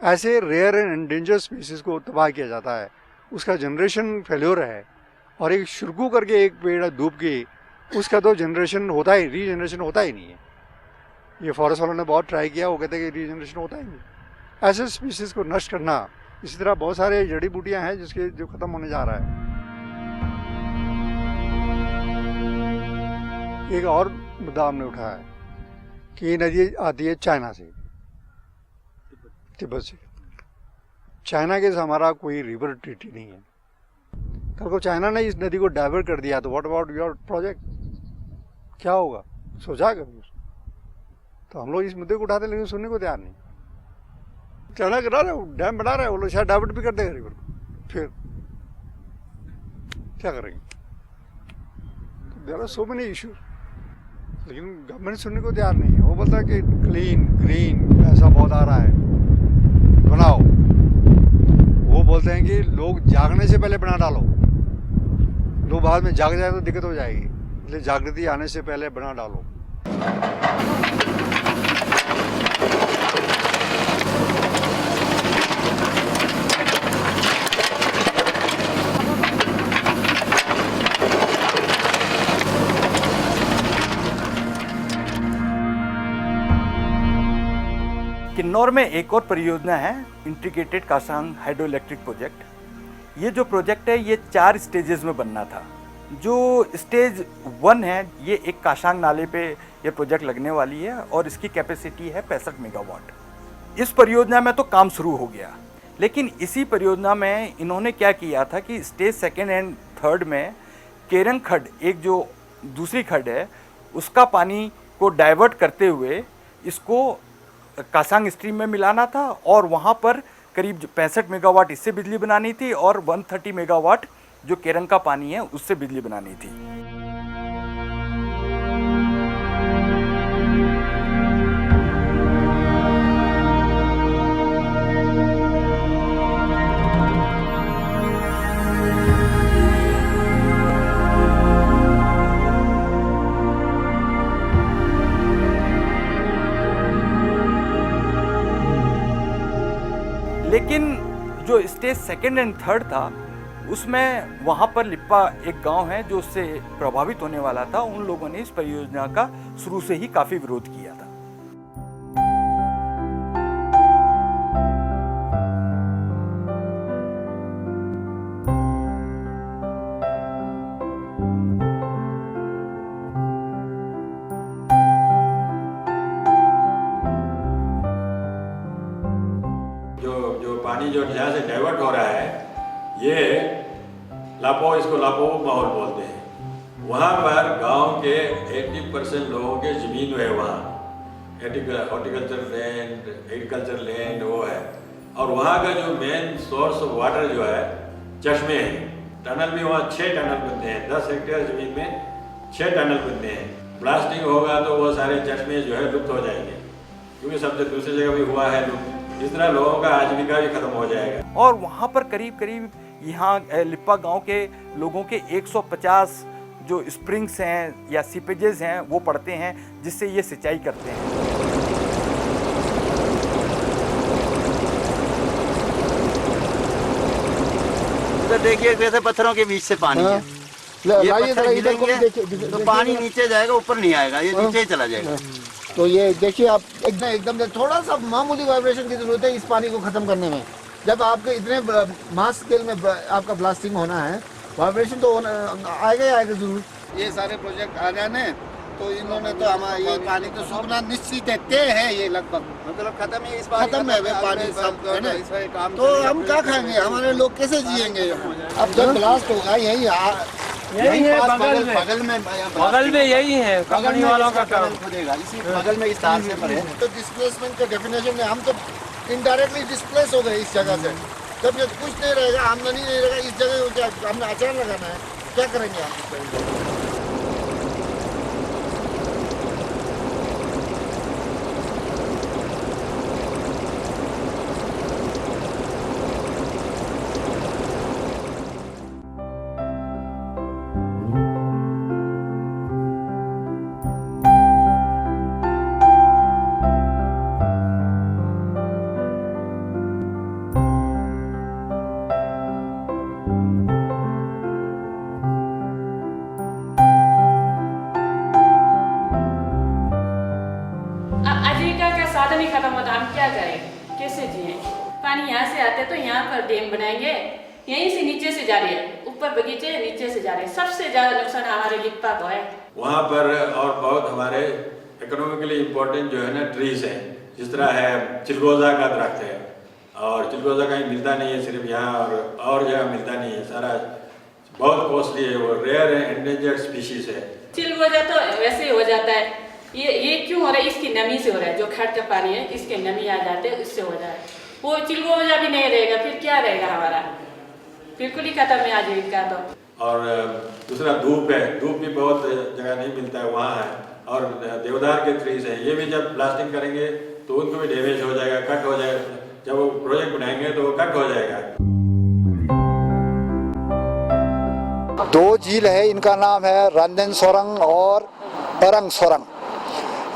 ऐसे रेयर एंड इंडेंजर स्पीसीज को तबाह किया जाता है, उसका जनरेशन फेल्योर है। और एक शुरकू करके एक पेड़ दूब की, उसका तो रीजनरेशन होता ही नहीं है। ये फॉरेस्ट वालों ने बहुत ट्राई किया, वो कहते हैं कि रीजनरेशन होता ही नहीं। ऐसे स्पीसीज को नष्ट करना, इसी तरह बहुत सारे जड़ी बूटियाँ हैं जो ख़त्म होने जा रहा है। एक और मुद्दा हमने उठाया है कि ये नदी आती है चाइना से, तिब्बत से। चाइना के साथ हमारा कोई रिवर ट्रीटी नहीं है। कल को चाइना ने इस नदी को डाइवर्ट कर दिया तो व्हाट अबाउट योर प्रोजेक्ट? क्या होगा? सोचा कभी? तो हम लोग इस मुद्दे को उठाते लेकिन सुनने को तैयार नहीं। चाइना करा रहे हो, डैम बना रहे हो, वो लोग शायद डाइवर्ट भी कर देगा रिवर को, फिर क्या करेंगे? There are so many issues, लेकिन गवर्नमेंट सुनने को तैयार नहीं है। वो बोलता है कि क्लीन ग्रीन पैसा बहुत आ रहा है, बनाओ। वो बोलते हैं कि लोग जागने से पहले बना डालो, लोग बाद में जाग जाए तो दिक्कत हो जाएगी, इसलिए जागृति आने से पहले बना डालो। किन्नौर में एक और परियोजना है इंटीग्रेटेड कासांग हाइड्रो इलेक्ट्रिक प्रोजेक्ट। ये जो प्रोजेक्ट है ये 4 स्टेजेस में बनना था। जो स्टेज 1 है ये एक कासांग नाले पे ये प्रोजेक्ट लगने वाली है और इसकी कैपेसिटी है 65 मेगावाट। इस परियोजना में तो काम शुरू हो गया, लेकिन इसी परियोजना में इन्होंने क्या किया था कि स्टेज 2 एंड 3 में केरंग खड्ड, एक जो दूसरी खड्ड है, उसका पानी को डाइवर्ट करते हुए इसको कासांग स्ट्रीम में मिलाना था और वहाँ पर करीब 65 मेगावाट इससे बिजली बनानी थी और 130 मेगावाट जो केरंग का पानी है उससे बिजली बनानी थी। लेकिन जो स्टेज 2 एंड 3 था उसमें वहाँ पर लिप्पा एक गांव है जो उससे प्रभावित होने वाला था। उन लोगों ने इस परियोजना का शुरू से ही काफ़ी विरोध किया था। पानी जो यहाँ से डाइवर्ट हो रहा है ये इसको लापो माहौल बोलते हैं। वहाँ पर गांव के 80% लोगों के ज़मीन है, वहाँ हॉर्टिकल्चर लैंड, एग्रीकल्चर लैंड वो है। और वहाँ का जो मेन सोर्स ऑफ वाटर जो है चश्मे हैं। टनल भी वहाँ 6 टनल बनते हैं, 10 हेक्टेयर ज़मीन में 6 टनल बनते हैं। ब्लास्टिंग होगा तो वो सारे चश्मे जो है लुप्त हो जाएंगे, क्योंकि सबसे दूसरी जगह भी हुआ है लुप्त। इस तरह लोगों का आजीविका भी खत्म हो जाएगा। और वहाँ पर करीब यहाँ लिप्पा गांव के लोगों के 150 जो स्प्रिंग्स हैं या सीपेजेस हैं वो पड़ते हैं जिससे ये सिंचाई करते हैं। उधर देखिए कैसे पत्थरों के बीच से पानी है। ये पत्थर गिरेंगे तो पानी नीचे जाएगा, ऊपर नहीं आएगा, ये नीचे ही चला जाएगा। तो ये देखिए आप एकदम से थोड़ा सा मामूली वाइब्रेशन की जरूरत है इस पानी को खत्म करने में। जब आपके इतने मास स्केल में आपका ब्लास्टिंग होना है, वाइब्रेशन तो आएगा ही आएगा जरूर। ये सारे प्रोजेक्ट आ जाने तो इन्होंने तो हमारा ये पानी तो सूखना निश्चित है, तय है ये लगभग, मतलब खत्म है, इस बार खत्म है पानी सब है ना। तो हम क्या खाएंगे, हमारे लोग कैसे जिएंगे? अब जब ब्लास्ट होगा यही है बगल में यही है कंपनी वालों का काम खुदेगा, इसी बगल में इस तार से पड़े। तो डिस्प्लेसमेंट का डेफिनेशन में हम तो इनडायरेक्टली डिस्प्लेस हो गए इस जगह से। जब ये कुछ नहीं रहेगा, आमदनी नहीं रहेगा, इस जगह हमने अचार लगाना है, क्या करेंगे हम? साधन ही खत्म होता, हम क्या करें, कैसे जिए? पानी यहाँ से आते तो यहाँ पर डैम बनाएंगे, यहीं से नीचे से जा रही है, ऊपर बगीचे नीचे से जा रहे हैं। सबसे ज्यादा नुकसान हमारे लिप्पा को है। वहाँ पर और बहुत हमारे इकोनॉमिकली इम्पोर्टेंट जो है ना ट्रीज है, जिस तरह है चिलगोजा का दरख्त है, और चिलगोजा कहीं मिलता नहीं है, सिर्फ यहाँ और जगह मिलता नहीं है, सारा बहुत कॉस्टली है, वो रेयर है, एंडेंजर्ड स्पीशीज है। चिलगोजा तो वैसे ही हो जाता है, ये क्यों हो रहा है? इसकी नमी से हो रहा है, जो खड़ का पानी है इसके नमी आ जाते हैं, उससे हो जाए। वो चिलगोजा भी नहीं रहेगा, फिर क्या रहेगा हमारा? बिल्कुल ही खत्म है आजीविका तो। और दूसरा धूप है, धूप भी बहुत जगह नहीं मिलता है, वहाँ है। और देवदार के ट्रीज है, ये भी जब प्लास्टिंग करेंगे तो उनको भी डैमेज हो जाएगा, कट हो जाएगा। जब वो प्रोजेक्ट बनाएंगे तो वो कट हो जाएगा। दो झील है, इनका नाम है रंजन सोरंग और परंग सोरंग।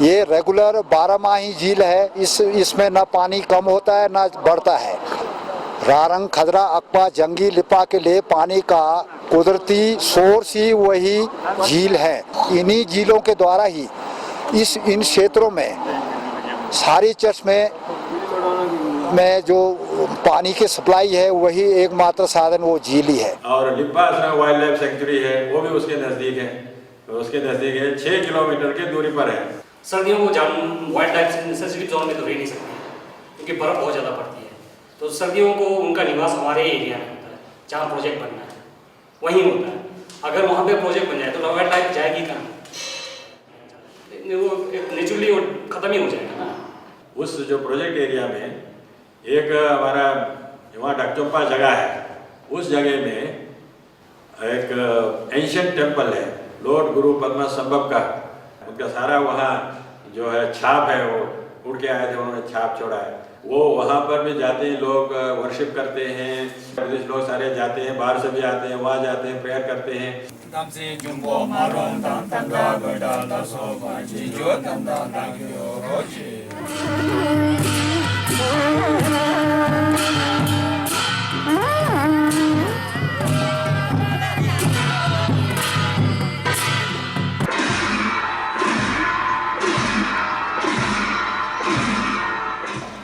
ये रेगुलर 12माही झील है, इसमें ना पानी कम होता है ना बढ़ता है। रारंग, खदरा, अकपा, जंगी, लिपा के लिए पानी का कुदरती सोर्स ही वही झील है। इन्हीं झीलों के द्वारा ही इन क्षेत्रों में सारी चर्च में जो पानी की सप्लाई है वही एकमात्र साधन वो झील ही है। और लिप्पा वाइल्ड लाइफ सेंचुरी है, वो भी उसके नज़दीक है, 6 किलोमीटर की दूरी पर है। सर्दियों को वाइल्ड लाइफ सेंसिटिव जोन में तो रह नहीं सकते क्योंकि बर्फ़ बहुत ज़्यादा पड़ती है, तो सर्दियों को उनका निवास हमारे एरिया में होता है, जहाँ प्रोजेक्ट बनना है वहीं होता है। अगर वहाँ पे प्रोजेक्ट बन जाए तो वाइल्ड लाइफ जाएगी कहाँ? वो नेचुरली वो ख़त्म ही हो जाएगा ना। उस जो प्रोजेक्ट एरिया में एक हमारा वहाँ डकचोपा जगह है, उस जगह में एक एंशिएंट टेम्पल है लॉर्ड गुरु पद्मा संभव का। उनका सारा वहाँ जो है छाप है, वो उड़ के आए थे, उन्होंने छाप छोड़ा है। वो वहाँ पर भी जाते हैं लोग, वर्शिप करते हैं, विदेश लोग सारे जाते हैं, बाहर से भी आते हैं, वहाँ जाते हैं, प्रेयर करते हैं।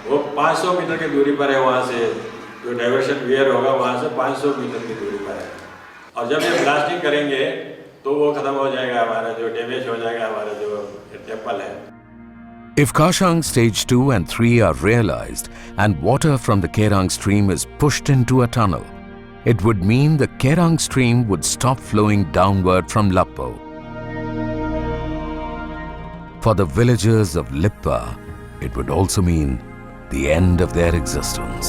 वो 500 मीटर की दूरी पर है, वहाँ से जो डाइवर्शन वेयर होगा वहाँ से 500 मीटर की दूरी पर है। और जब ये ब्लास्टिंग करेंगे तो वो खत्म हो जाएगा, हमारा जो डैमेज हो जाएगा हमारा जो टेम्पल है। If Kashang Stage 2 and 3 are realized and water from the Kerang stream is pushed into a tunnel, it would mean the Kerang stream would stop flowing downward from Lappo. For the villagers of Lippa, it would also mean the end of their existence.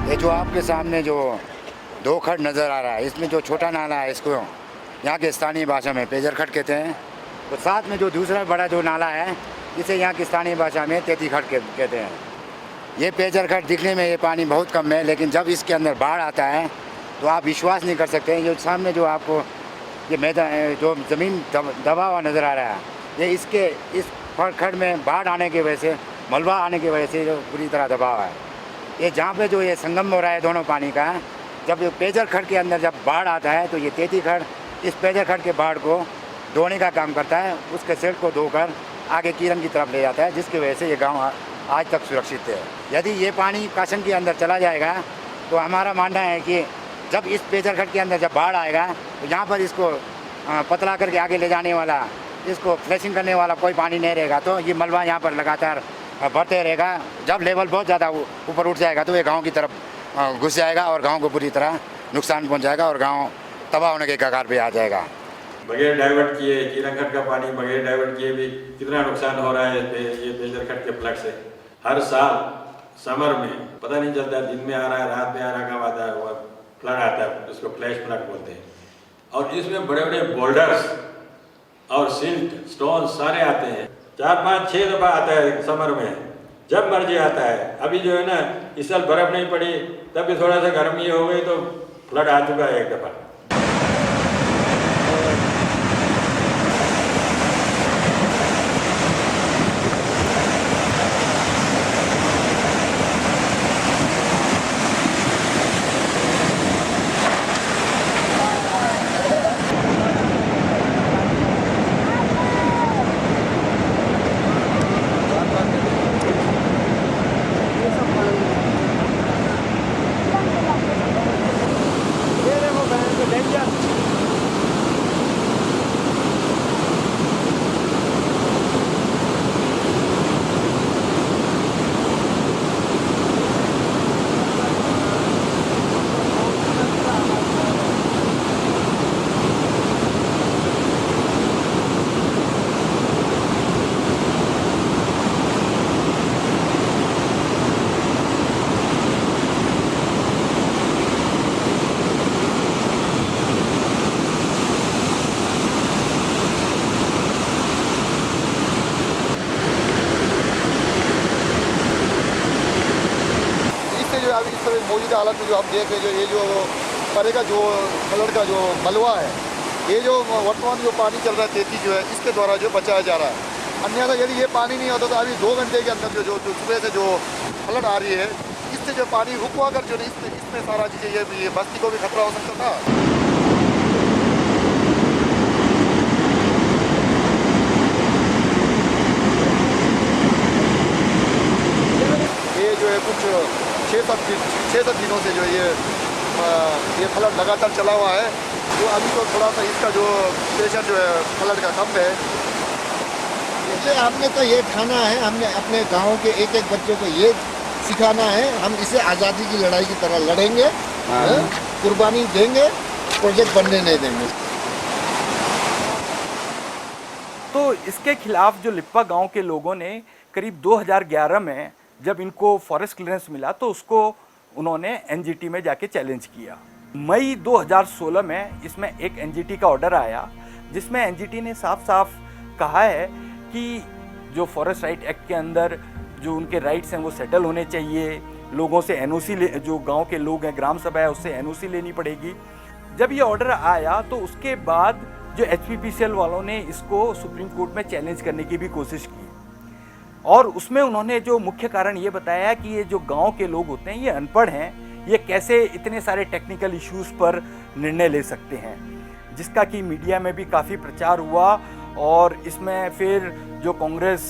ये जो आपके सामने जो दो खड़ नज़र आ रहा है, इसमें जो छोटा नाला है इसको यहाँ के स्थानीय भाषा में पेजर खड़ कहते हैं। तो साथ में जो दूसरा बड़ा जो नाला है इसे यहाँ की स्थानीय भाषा में तेती खड़ कहते हैं। ये पेजर खड़ दिखने में ये पानी बहुत कम है, लेकिन जब इसके अंदर बाढ़ आता है तो आप विश्वास नहीं कर सकते। जो सामने जो आपको ये मैदान जो ज़मीन दबा हुआ नज़र आ रहा है, ये इस खड़ में बाढ़ आने की वजह से, मलबा आने की वजह से जो पूरी तरह दबा हुआ है। ये जहाँ पे जो ये संगम हो रहा है दोनों पानी का, जब ये पेजर खड्ड के अंदर जब बाढ़ आता है तो ये तेती खड्ड इस पेजर खड्ड के बाढ़ को धोने का काम करता है, उसके सेट को धोकर आगे कीरन की तरफ ले जाता है, जिसकी वजह से ये गांव आज तक सुरक्षित है। यदि ये पानी कासन के अंदर चला जाएगा तो हमारा मानना है कि जब इस पेजर खड्ड के अंदर जब बाढ़ आएगा तो यहाँ पर इसको पतला करके आगे ले जाने वाला, इसको फ्लैशिंग करने वाला कोई पानी नहीं रहेगा, तो ये मलबा यहाँ पर लगातार बढ़ते रहेगा। जब लेवल बहुत ज़्यादा ऊपर उठ जाएगा तो ये गांव की तरफ घुस जाएगा और गांव को पूरी तरह नुकसान पहुंचाएगा और गांव तबाह होने के कगार पे आ जाएगा। बगैर डाइवर्ट किए कीरन खड्ड का पानी बगैर डाइवर्ट किए भी कितना नुकसान हो रहा है ये पेजर खड्ड के फ्लड से। हर साल समर में पता नहीं चलता, दिन में आ रहा है, रात में आ रहा है, कब आता है, वो फ्लड आता है, उसको फ्लैश फ्लड बोलते हैं। और इसमें बड़े बड़े बोल्डर्स और सिल्ट स्टोन सारे आते हैं, 4, 5, 6 दफ़ा आता है समर में, जब मर्जी आता है। अभी जो है ना इस साल बर्फ़ नहीं पड़ी, तब भी थोड़ा सा गर्मी हो गई तो फ्लड आ चुका है एक दफ़ा। मौजूदा हालत में जो आप देख रहे हैं, जो ये जो परे का जो फ्लड का जो मलबा है, ये जो वर्तमान जो पानी चल रहा है तेती जो है, इसके द्वारा जो बचाया जा रहा है। अन्यथा यदि ये पानी नहीं होता तो अभी 2 घंटे के अंदर जो सुबह से जो फ्लड आ रही है, इससे जो पानी रुकवा कर जो इसमें सारा चीज़ें ये बस्ती को भी खतरा हो सकता था। ये जो है कुछ 6-7 दिनों से जो ये फ्लड लगातार चला हुआ है, तो अभी तो थोड़ा सा इसका जो प्रेशर जो है फ्लड का कम है। इसलिए हमने तो ये ठाना है, हमने अपने गांव के एक एक बच्चे को ये सिखाना है, हम इसे आज़ादी की लड़ाई की तरह लड़ेंगे, कुर्बानी देंगे, प्रोजेक्ट बनने नहीं देंगे। तो इसके खिलाफ जो लिप्पा गांव के लोगों ने करीब 2011 में जब इनको फॉरेस्ट क्लियरेंस मिला तो उसको उन्होंने एनजीटी में जाके चैलेंज किया। मई 2016 में इसमें एक एनजीटी का ऑर्डर आया, जिसमें एनजीटी ने साफ साफ कहा है कि जो फॉरेस्ट राइट एक्ट के अंदर जो उनके राइट्स हैं वो सेटल होने चाहिए, लोगों से एनओसी जो गांव के लोग हैं, ग्राम सभा है, उससे एनओसी लेनी पड़ेगी। जब ये ऑर्डर आया तो उसके बाद जो एचपीपीसीएल वालों ने इसको सुप्रीम कोर्ट में चैलेंज करने की भी कोशिश की, और उसमें उन्होंने जो मुख्य कारण ये बताया कि ये जो गांव के लोग होते हैं ये अनपढ़ हैं, ये कैसे इतने सारे टेक्निकल इश्यूज पर निर्णय ले सकते हैं, जिसका कि मीडिया में भी काफ़ी प्रचार हुआ। और इसमें फिर जो कांग्रेस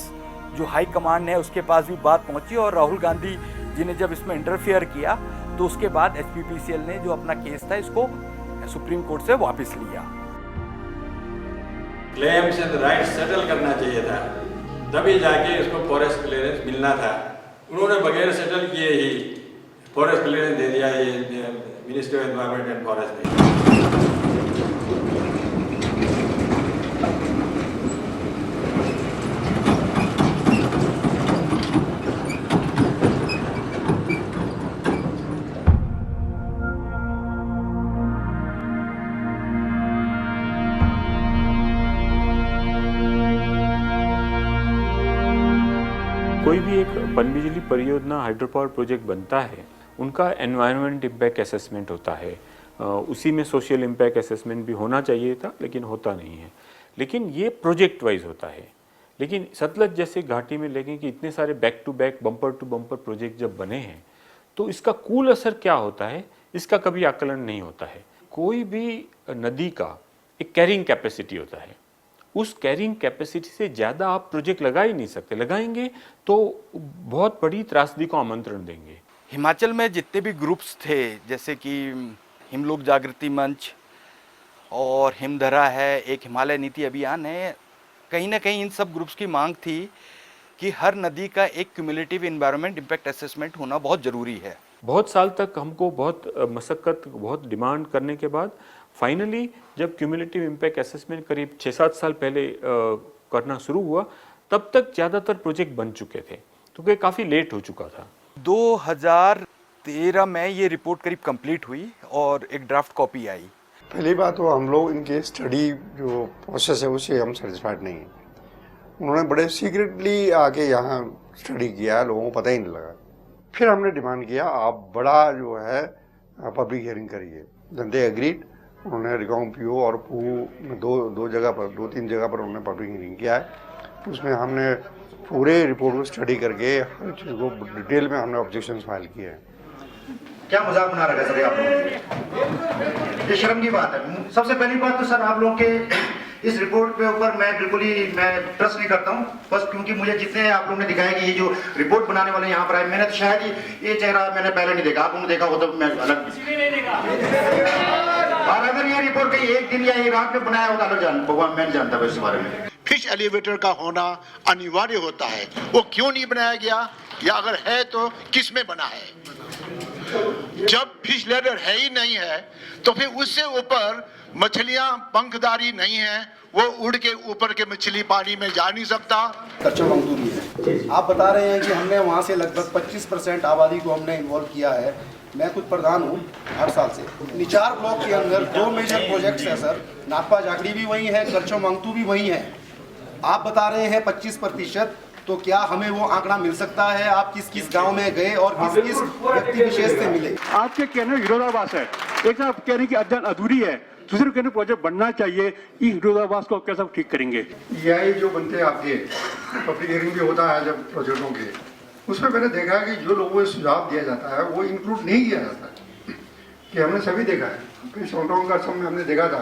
जो हाई कमांड है उसके पास भी बात पहुंची, और राहुल गांधी जी ने जब इसमें इंटरफियर किया तो उसके बाद एचपीपीसीएल ने जो अपना केस था इसको सुप्रीम कोर्ट से वापस लिया। क्लेम्स एंड राइट सेटल करना चाहिए था, तभी जाके इसको फॉरेस्ट क्लियरेंस मिलना था। उन्होंने बगैर सेटल किए ही फॉरेस्ट क्लियरेंस दे दिया ये ministry of environment and forest ने। कोई भी एक पनबिजली परियोजना हाइड्रो पावर प्रोजेक्ट बनता है, उनका एनवायरनमेंट इम्पैक्ट असेसमेंट होता है, उसी में सोशल इम्पैक्ट असेसमेंट भी होना चाहिए था, लेकिन होता नहीं है। लेकिन ये प्रोजेक्ट वाइज होता है। लेकिन सतलज जैसे घाटी में लेकिन कि इतने सारे back to back bumper to bumper project जब बने हैं, तो इसका कुल असर क्या होता है इसका कभी आकलन नहीं होता है। कोई भी नदी का एक कैरिंग कैपेसिटी होता है, उस कैरिंग कैपेसिटी से ज़्यादा आप प्रोजेक्ट लगा ही नहीं सकते, लगाएंगे तो बहुत बड़ी त्रासदी को आमंत्रण देंगे। हिमाचल में जितने भी ग्रुप्स थे, जैसे कि हिमलोक जागृति मंच और हिमधरा है, एक हिमालय नीति अभियान है, कहीं ना कहीं इन सब ग्रुप्स की मांग थी कि हर नदी का एक क्यूमुलेटिव एनवायरनमेंट इम्पैक्ट असेसमेंट होना बहुत ज़रूरी है। बहुत साल तक हमको बहुत मशक्क़त, बहुत डिमांड करने के बाद फाइनली जब क्यूमुलेटिव इम्पैक्ट असेसमेंट करीब 6-7 साल पहले करना शुरू हुआ, तब तक ज़्यादातर प्रोजेक्ट बन चुके थे, क्योंकि काफ़ी लेट हो चुका था। 2013 में ये रिपोर्ट करीब कंप्लीट हुई और एक ड्राफ्ट कॉपी आई। पहली बात तो हम लोग इनके स्टडी जो प्रोसेस है उससे हम सेटिस्फाइड नहीं हैं। उन्होंने बड़े सीक्रेटली आके यहाँ स्टडी किया, लोगों को पता ही नहीं लगा। फिर हमने डिमांड किया आप बड़ा जो है पब्लिक हियरिंग करिए। जनते एग्रीड। उन्होंने रिकांग पीओ और पू में दो जगह पर, 2-3 जगह पर उन्होंने पब्लिक हियरिंग किया है। उसमें हमने पूरे रिपोर्ट को स्टडी करके हर चीज़ को डिटेल में हमने ऑब्जेक्शंस फाइल किए हैं। क्या मजाक बना रखा सर आप लोग? ये शर्म की बात है। सबसे पहली बात तो सर आप लोग के इस रिपोर्ट पे ऊपर मैं बिल्कुल ही ट्रस्ट नहीं करता हूँ, बस क्योंकि मुझे जितने आप लोगों ने दिखाया कि ये जो रिपोर्ट बनाने वाले यहाँ पर आए, मैंने तो शायद ये चेहरा मैंने पहले नहीं देखा, आप लोगों ने देखा हो तो मैं अलग। और अगर ये रिपोर्ट कहीं एक दिन या एक रात में बनाया होता अलग भगवान मैं नहीं जानता इस बारे में। फिश एलिवेटर का होना अनिवार्य होता है, वो क्यों नहीं बनाया गया या अगर है तो किस में बना है? जब फिश लैडर है ही नहीं है तो फिर उससे ऊपर मछलियां पंखधारी नहीं है, वो उड़ के ऊपर के मछली पानी में जा नहीं सकता। करचम वांगतू भी है। आप बता रहे हैं कि हमने वहाँ से लगभग 25% आबादी को हमने इन्वॉल्व किया है। मैं खुद प्रधान हूँ 8 साल से। निचार ब्लॉक के अंदर 2 मेजर प्रोजेक्ट्स हैं सर। नागपा जाखड़ी भी वही है, करचम वांगतू भी वही है। आप बता रहे हैं 25%, तो क्या हमें वो आंकड़ा मिल सकता है? आप किस किस गांव में गए और किस किस व्यक्ति विशेष से मिले? आपके कहने विरोधाभास है। एक आप कह रहे हैं कि अध्ययन अधूरी है, दूसरे कहने प्रोजेक्ट बनना चाहिए। इस विरोधाभास को कैसे ठीक करेंगे? यही जो बनते हैं आपके पब्लिक हियरिंग भी होता है जब प्रोजेक्टों के, उसमें मैंने देखा है कि जो लोगों को सुझाव दिया जाता है वो इंक्लूड नहीं किया जाता है। कि हमने सभी देखा है कि शॉन्टोंग का समय हमने देखा था,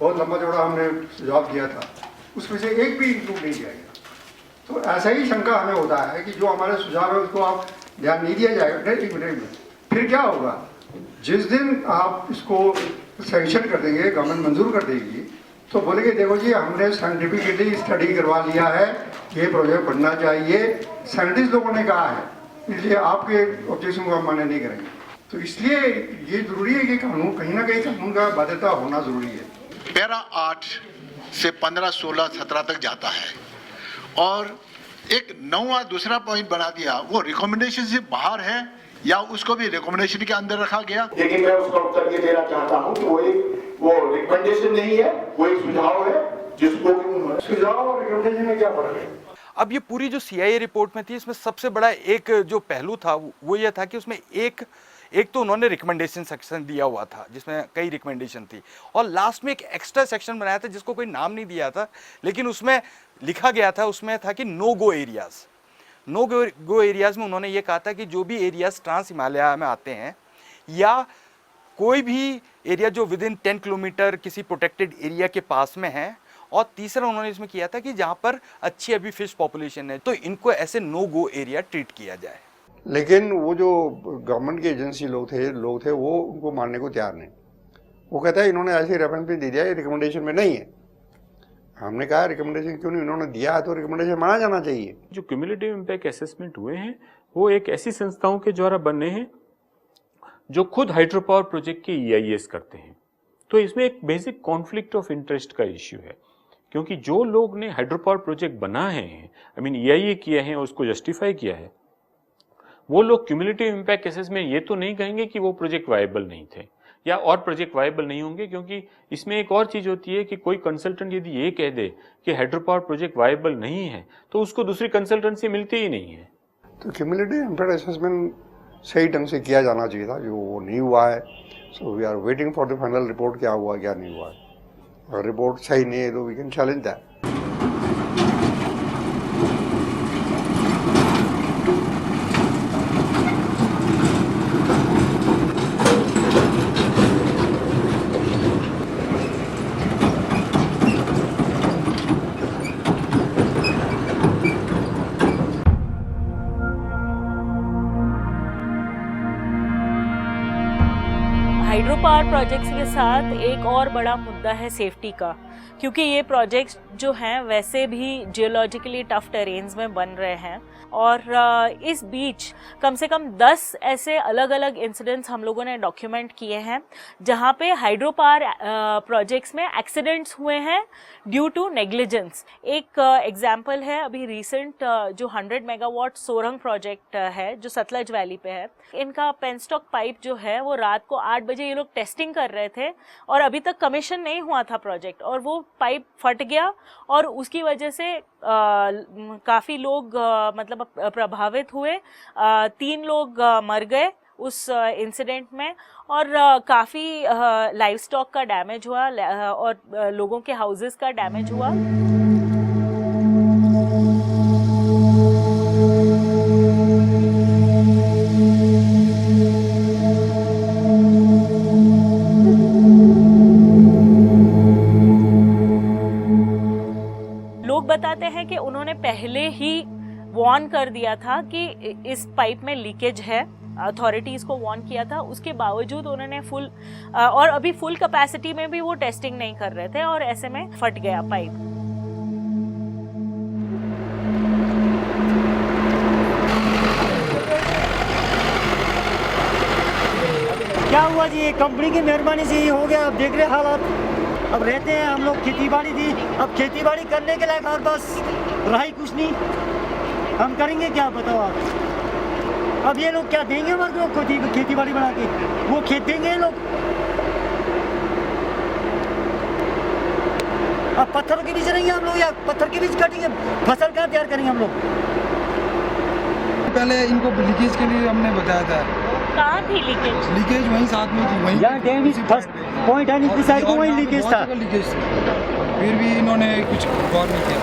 बहुत लंबा चौड़ा हमने सुझाव दिया था, उसमें से एक भी इंक्लूड नहीं किया गया। तो ऐसा ही शंका हमें होता है कि जो हमारे सुझाव है उसको आप ध्यान नहीं दिया जाएगा। नहीं, फिर क्या होगा? जिस दिन आप इसको सैंक्शन कर देंगे, गवर्नमेंट मंजूर कर देगी, तो बोलेंगे देखो जी हमने साइंटिफिकली स्टडी करवा लिया है, ये प्रोजेक्ट बनना चाहिए, साइंटिस्ट लोगों ने कहा है, इसलिए आपके ऑब्जेक्शन को हम मान्य नहीं करेंगे। तो इसलिए ये जरूरी है कि कानून कहीं ना कहीं कानून का बाध्यता होना जरूरी है। पैरा 8 से 15, 16, 17 तक जाता है और एक नवा दूसरा पॉइंट बना दिया, वो रिकमेंडेशन से बाहर है या उसको भी रिकमेंडेशन के अंदर रखा गया? लेकिन मैं उसका उत्तर ये देना चाहता हूँ कि वो रिकमेंडेशन नहीं है, वो एक सुझाव है जिसको सुझाव और रिकमेंडेशन में क्या फर्क है? अब ये पूरी जो CIA रिपोर्ट में थी, इसमें सबसे बड़ा एक जो पहलू था वो ये था कि उसमें एक तो उन्होंने रिकमेंडेशन सेक्शन दिया हुआ था जिसमें कई रिकमेंडेशन थी, और लास्ट में एक एक्स्ट्रा सेक्शन बनाया था जिसको कोई नाम नहीं दिया था, लेकिन उसमें लिखा गया था, उसमें था कि नो गो एरियाज में उन्होंने ये कहा था कि जो भी एरियाज ट्रांस हिमालय में आते हैं या कोई भी एरिया जो विद इन 10 किलोमीटर किसी प्रोटेक्टेड एरिया के पास में है, और तीसरा उन्होंने इसमें किया था कि जहाँ पर अच्छी अभी फिश पॉपुलेशन है तो इनको ऐसे नो गो एरिया ट्रीट किया जाए। लेकिन वो जो गवर्नमेंट के एजेंसी लोग थे वो उनको मानने को तैयार नहीं। वो कहता है इन्होंने ऐसे रेफरेंस भी दे दिया, ये रिकमेंडेशन में नहीं है। हमने कहा रिकमेंडेशन क्यों नहीं, उन्होंने दिया है तो रिकमेंडेशन माना जाना चाहिए। जो क्यूमुलेटिव इम्पैक्ट असेसमेंट हुए हैं वो एक ऐसी संस्थाओं के द्वारा बने हैं जो खुद हाइड्रो पावर प्रोजेक्ट के EIS करते हैं। तो इसमें एक बेसिक कॉन्फ्लिक्ट ऑफ इंटरेस्ट का इश्यू है, क्योंकि जो लोग ने हाइड्रो पावर प्रोजेक्ट बनाए हैं, EIA किए हैं, उसको जस्टिफाई किया है, वो लोग क्यूमुलेटिव इम्पैक्ट असेसमेंट ये तो नहीं कहेंगे कि वो प्रोजेक्ट वायबल नहीं थे या और प्रोजेक्ट वायबल नहीं होंगे, क्योंकि इसमें एक और चीज़ होती है कि कोई कंसल्टेंट यदि ये कह दे कि हाइड्रो पावर प्रोजेक्ट वायबल नहीं है तो उसको दूसरी कंसल्टेंसी मिलती ही नहीं है। तो क्यूमुलेटिव इम्पैक्ट असेसमेंट सही ढंग से किया जाना चाहिए था, जो वो नहीं हुआ है। So we are waiting for the final report, क्या हुआ क्या नहीं हुआ है। अगर रिपोर्ट सही नहीं है तो we can challenge that. Power projects के साथ एक और बड़ा मुद्दा है सेफ्टी का, क्योंकि ये प्रोजेक्ट्स जो हैं वैसे भी जियोलॉजिकली टफ टेरेन्स में बन रहे हैं और इस बीच कम से कम 10 ऐसे अलग अलग इंसिडेंट्स हम लोगों ने डॉक्यूमेंट किए हैं जहाँ पे हाइड्रो पावर प्रोजेक्ट्स में एक्सीडेंट्स हुए हैं ड्यू टू नेग्लिजेंस। एक एग्जांपल है अभी रिसेंट जो 100 मेगावाट सोरंग प्रोजेक्ट है जो सतलज वैली पे है। इनका पेनस्टॉक पाइप जो है वो रात को 8 बजे ये लोग टेस्टिंग कर रहे थे और अभी तक कमीशन नहीं हुआ था प्रोजेक्ट, और वो पाइप फट गया और उसकी वजह से काफ़ी लोग मतलब प्रभावित हुए। 3 लोग मर गए उस इंसिडेंट में और काफ़ी लाइव स्टॉक का डैमेज हुआ और लोगों के हाउसेस का डैमेज हुआ। लोग बताते हैं कि उन्होंने पहले ही वार्न कर दिया था कि इस पाइप में लीकेज है, अथॉरिटीज़ को वार्न किया था, उसके बावजूद उन्होंने फुल और अभी फुल कैपेसिटी में भी वो टेस्टिंग नहीं कर रहे थे और ऐसे में फट गया पाइप। क्या हुआ जी, कंपनी की मेहरबानी से ही हो गया। अब देख रहे हालात, अब रहते हैं हम लोग, खेती बाड़ी थी, अब खेती बाड़ी करने के लायक और बस रहा ही कुछ नहीं, हम करेंगे क्या बताओ आप। अब ये लोग क्या देंगे हमारे को खेती बाड़ी बना के, वो खेत देंगे ये लोग। अब पत्थरों के बीच रहेंगे हम लोग या पत्थर के बीच काटेंगे, फसल कहाँ तैयार करेंगे हम लोग। पहले इनको लीकेज के लिए हमने बताया था। कहाँ थी लीकेज? लीकेज वहीं साथ में थी, वहीं यहाँ डैम फर्स्ट पॉइंट है नीचे साइड को, वहीं लीकेज था। लीकेज फिर भी इन्होंने कुछ गौर नहीं किया।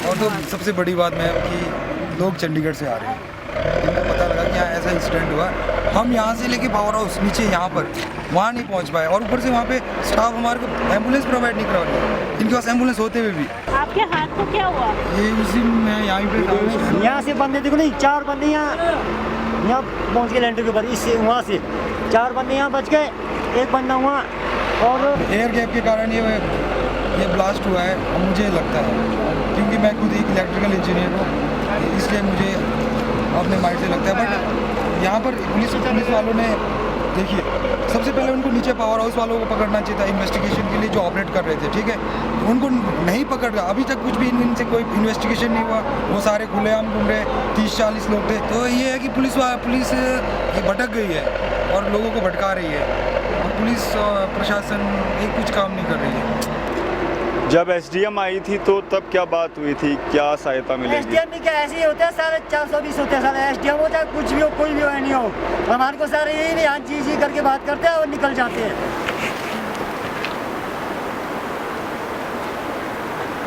और तो सबसे बड़ी बात मैं कि लोग चंडीगढ़ से आ रहे हैं, इनको पता लगा कि यहाँ ऐसा इंसिडेंट हुआ, हम यहाँ से लेके पावर हाउस नीचे यहाँ पर वहाँ नहीं पहुँच पाए, और ऊपर से वहाँ पे स्टाफ हमारे को एम्बुलेंस प्रोवाइड नहीं करा रही, इनके पास एम्बुलेंस होते हुए भी। आपके हाथ को क्या हुआ? ये उसी में यहाँ पे था, यहाँ से बंदे देखो नहीं, 4 बंदे यहाँ पहुँच गए लैंडर के ऊपर, इससे वहाँ से 4 बंदे यहाँ बच गए, 1 बंदा वहाँ। और एयर गैप के कारण ये ब्लास्ट हुआ है मुझे लगता है, क्योंकि मैं खुद एक इलेक्ट्रिकल इंजीनियर हूँ, इसलिए मुझे अपने माइंड से लगता है। बट यहाँ पर पुलिस वालों ने देखिए, सबसे पहले उनको नीचे पावर हाउस वालों को पकड़ना चाहिए था इन्वेस्टिगेशन के लिए, जो ऑपरेट कर रहे थे, ठीक है, उनको नहीं पकड़ रहा, अभी तक कुछ भी इनसे कोई इन्वेस्टिगेशन नहीं हुआ, वो सारे खुलेआम घूम रहे, 30-40 लोग थे। तो ये है कि पुलिस ये भटक गई है और लोगों को भटका रही है, और पुलिस प्रशासन ये कुछ काम नहीं कर रही है। जब एसडीएम आई थी तो तब क्या बात हुई थी, क्या सहायता मिलेगी? एसडीएम भी क्या ऐसे ही होता है, सारे 420 होते हैं, सारे एसडीएम होता है, कुछ भी हो, कोई भी हो नहीं हो, हमारे को सारे यही नहीं, हाँ जी करके बात करते हैं और निकल जाते हैं।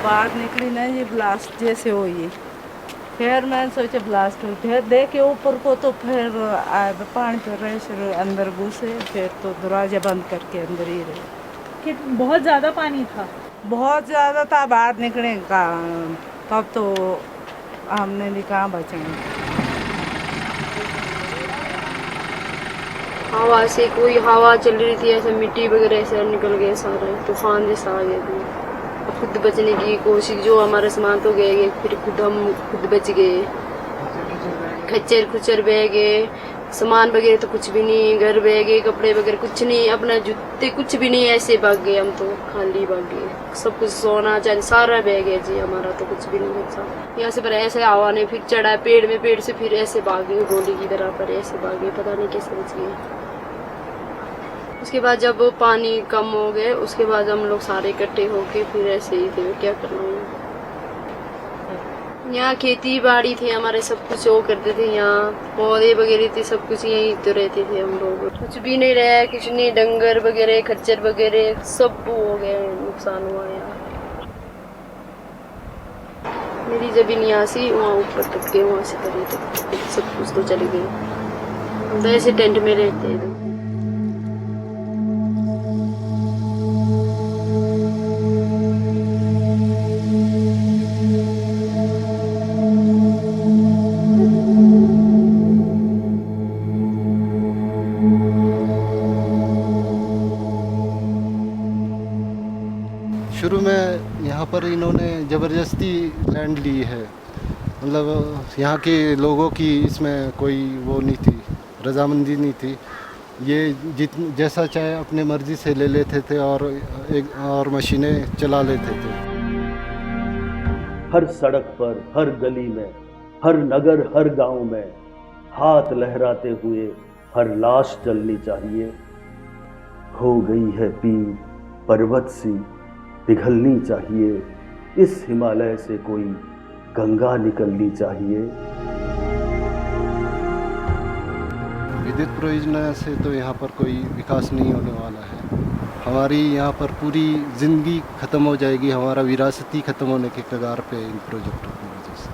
बाहर निकली ना, ये ब्लास्ट जैसे हुई, फिर मैं सोचा ब्लास्ट हुई, फिर देखे ऊपर को तो फिर आए पानी पर रहे, फिर अंदर घुसे, फिर तो दरवाजा बंद करके अंदर ही रहे। कि बहुत ज़्यादा पानी था? बहुत ज़्यादा था, बाहर निकले का तब तो हमने भी कहाँ बचेंगे। हवा से कोई हवा चल रही थी, ऐसे मिट्टी वगैरह से निकल गए, सारा तूफान जैसा आ गया था। खुद बचने की कोशिश, जो हमारा सामान तो गए, फिर हम खुद बच गए, खच्चर खुच्चर बह गए, सामान वगैरह तो कुछ भी नहीं, घर बह गए, कपड़े वगैरह कुछ नहीं, अपना जूते कुछ भी नहीं, ऐसे भाग गए हम तो, खाली भाग गए, सब कुछ सोना चांदी सारा बह गया जी, हमारा तो कुछ भी नहीं बचा। यहाँ से पर ऐसे हवा ने फिर चढ़ा पेड़ में, पेड़ से फिर ऐसे भाग गए, गोली की तरह पर ऐसे भाग गए, पता नहीं कैसे बच गए। उसके बाद जब पानी कम हो गए, उसके बाद हम लोग सारे इकट्ठे होके फिर ऐसे ही थे, क्या करना है। यहाँ खेती बाड़ी थी हमारे, सब कुछ वो करते थे, यहाँ पौधे वगैरह थे, सब कुछ यहीं तो रहते थे हम लोग, कुछ भी नहीं रहा, कुछ नहीं, डंगर वगैरह खच्चर वगैरह सब हो गए, नुकसान हुआ यहाँ। मेरी जमीन यहाँ से वहाँ ऊपर तक के, वहाँ से परे तक सब कुछ तो चले गए, हम तो ऐसे टेंट में रहते हैं। पर इन्होंने ज़बरदस्ती लैंड ली है, मतलब यहाँ के लोगों की इसमें कोई वो नहीं थी, रजामंदी नहीं थी। ये जैसा चाहे अपने मर्जी से ले लेते थे और मशीनें चला लेते थे। हर सड़क पर, हर गली में, हर नगर, हर गांव में हाथ लहराते हुए हर लाश चलनी चाहिए। हो गई है पीर पर्वत सी पिघलनी चाहिए, इस हिमालय से कोई गंगा निकलनी चाहिए। विद्युत परियोजना से तो यहाँ पर कोई विकास नहीं होने वाला है। हमारी यहाँ पर पूरी ज़िंदगी ख़त्म हो जाएगी, हमारा विरासती ख़त्म होने के कगार पे इन प्रोजेक्टों की वजह से।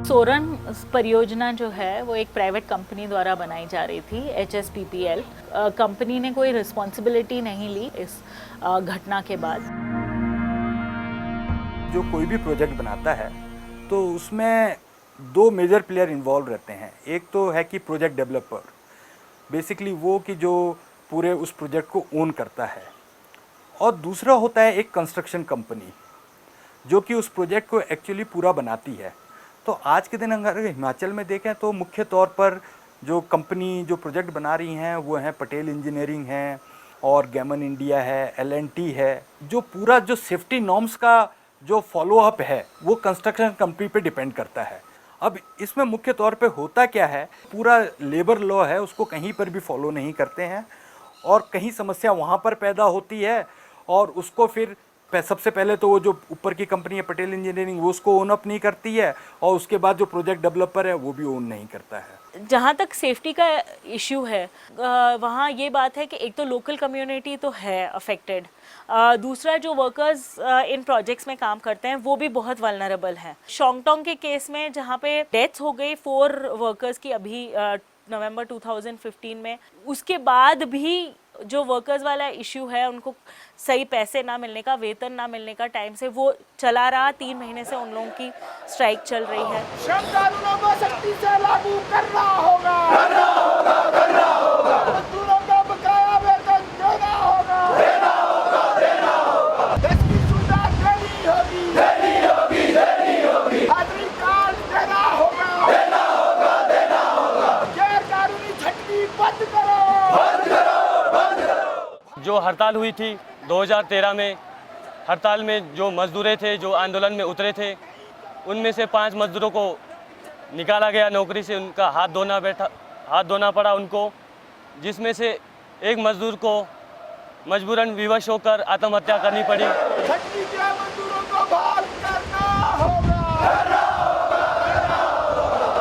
सोरन परियोजना जो है वो एक प्राइवेट कंपनी द्वारा बनाई जा रही थी, HSPPL। कंपनी ने कोई रिस्पॉन्सिबिलिटी नहीं ली इस घटना के बाद। जो कोई भी प्रोजेक्ट बनाता है तो उसमें दो मेजर प्लेयर इन्वॉल्व रहते हैं। एक तो है कि प्रोजेक्ट डेवलपर, बेसिकली वो कि जो पूरे उस प्रोजेक्ट को ओन करता है, और दूसरा होता है एक कंस्ट्रक्शन कंपनी जो कि उस प्रोजेक्ट को एक्चुअली पूरा बनाती है। तो आज के दिन अगर हिमाचल में देखें तो मुख्य तौर पर जो कंपनी जो प्रोजेक्ट बना रही हैं वो हैं पटेल इंजीनियरिंग है और गैमन इंडिया है, L&T है। जो पूरा जो सेफ्टी नॉर्म्स का जो फॉलोअप है वो कंस्ट्रक्शन कंपनी पे डिपेंड करता है। अब इसमें मुख्य तौर पे होता क्या है, पूरा लेबर लॉ है उसको कहीं पर भी फॉलो नहीं करते हैं और कहीं समस्या वहाँ पर पैदा होती है और उसको फिर सबसे पहले तो वो जो ऊपर की कंपनी है पटेल इंजीनियरिंग वो उसको ओन अप नहीं करती है और उसके बाद जो प्रोजेक्ट डेवलपर है वो भी ओन नहीं करता है। जहाँ तक सेफ्टी का इश्यू है वहाँ ये बात है कि एक तो लोकल कम्युनिटी तो है अफेक्टेड, दूसरा जो वर्कर्स इन प्रोजेक्ट्स में काम करते हैं वो भी बहुत वल्नरेबल हैं। शोंगटोंग के केस में जहाँ पे डेथ्स हो गई 4 वर्कर्स की अभी नवंबर 2015 में, उसके बाद भी जो वर्कर्स वाला इश्यू है उनको सही पैसे ना मिलने का, वेतन ना मिलने का टाइम से, वो चला रहा। 3 महीने से उन लोगों की स्ट्राइक चल रही है। श्रम कानूनों को सख्ती से लागू करना होगा, करना होगा, करना होगा। मजदूरों को बकाया वेतन देना होगा, देना होगा, देना होगा। 10 की सुविधा देनी होगी, देनी होगी, देनी होगी। हाजिरी कार्ड देना होगा, देना होगा, देना होगा। गैर कानूनी छटनी बंद करो, बंद करो, बंद करो। जो हड़ताल हुई थी 2013 में, हड़ताल में जो मजदूर थे जो आंदोलन में उतरे थे उनमें से 5 मजदूरों को निकाला गया नौकरी से, उनका हाथ धोना पड़ा उनको, जिसमें से एक मजदूर को मजबूरन विवश होकर आत्महत्या करनी पड़ी। मजदूरों को बहाल करना होगा,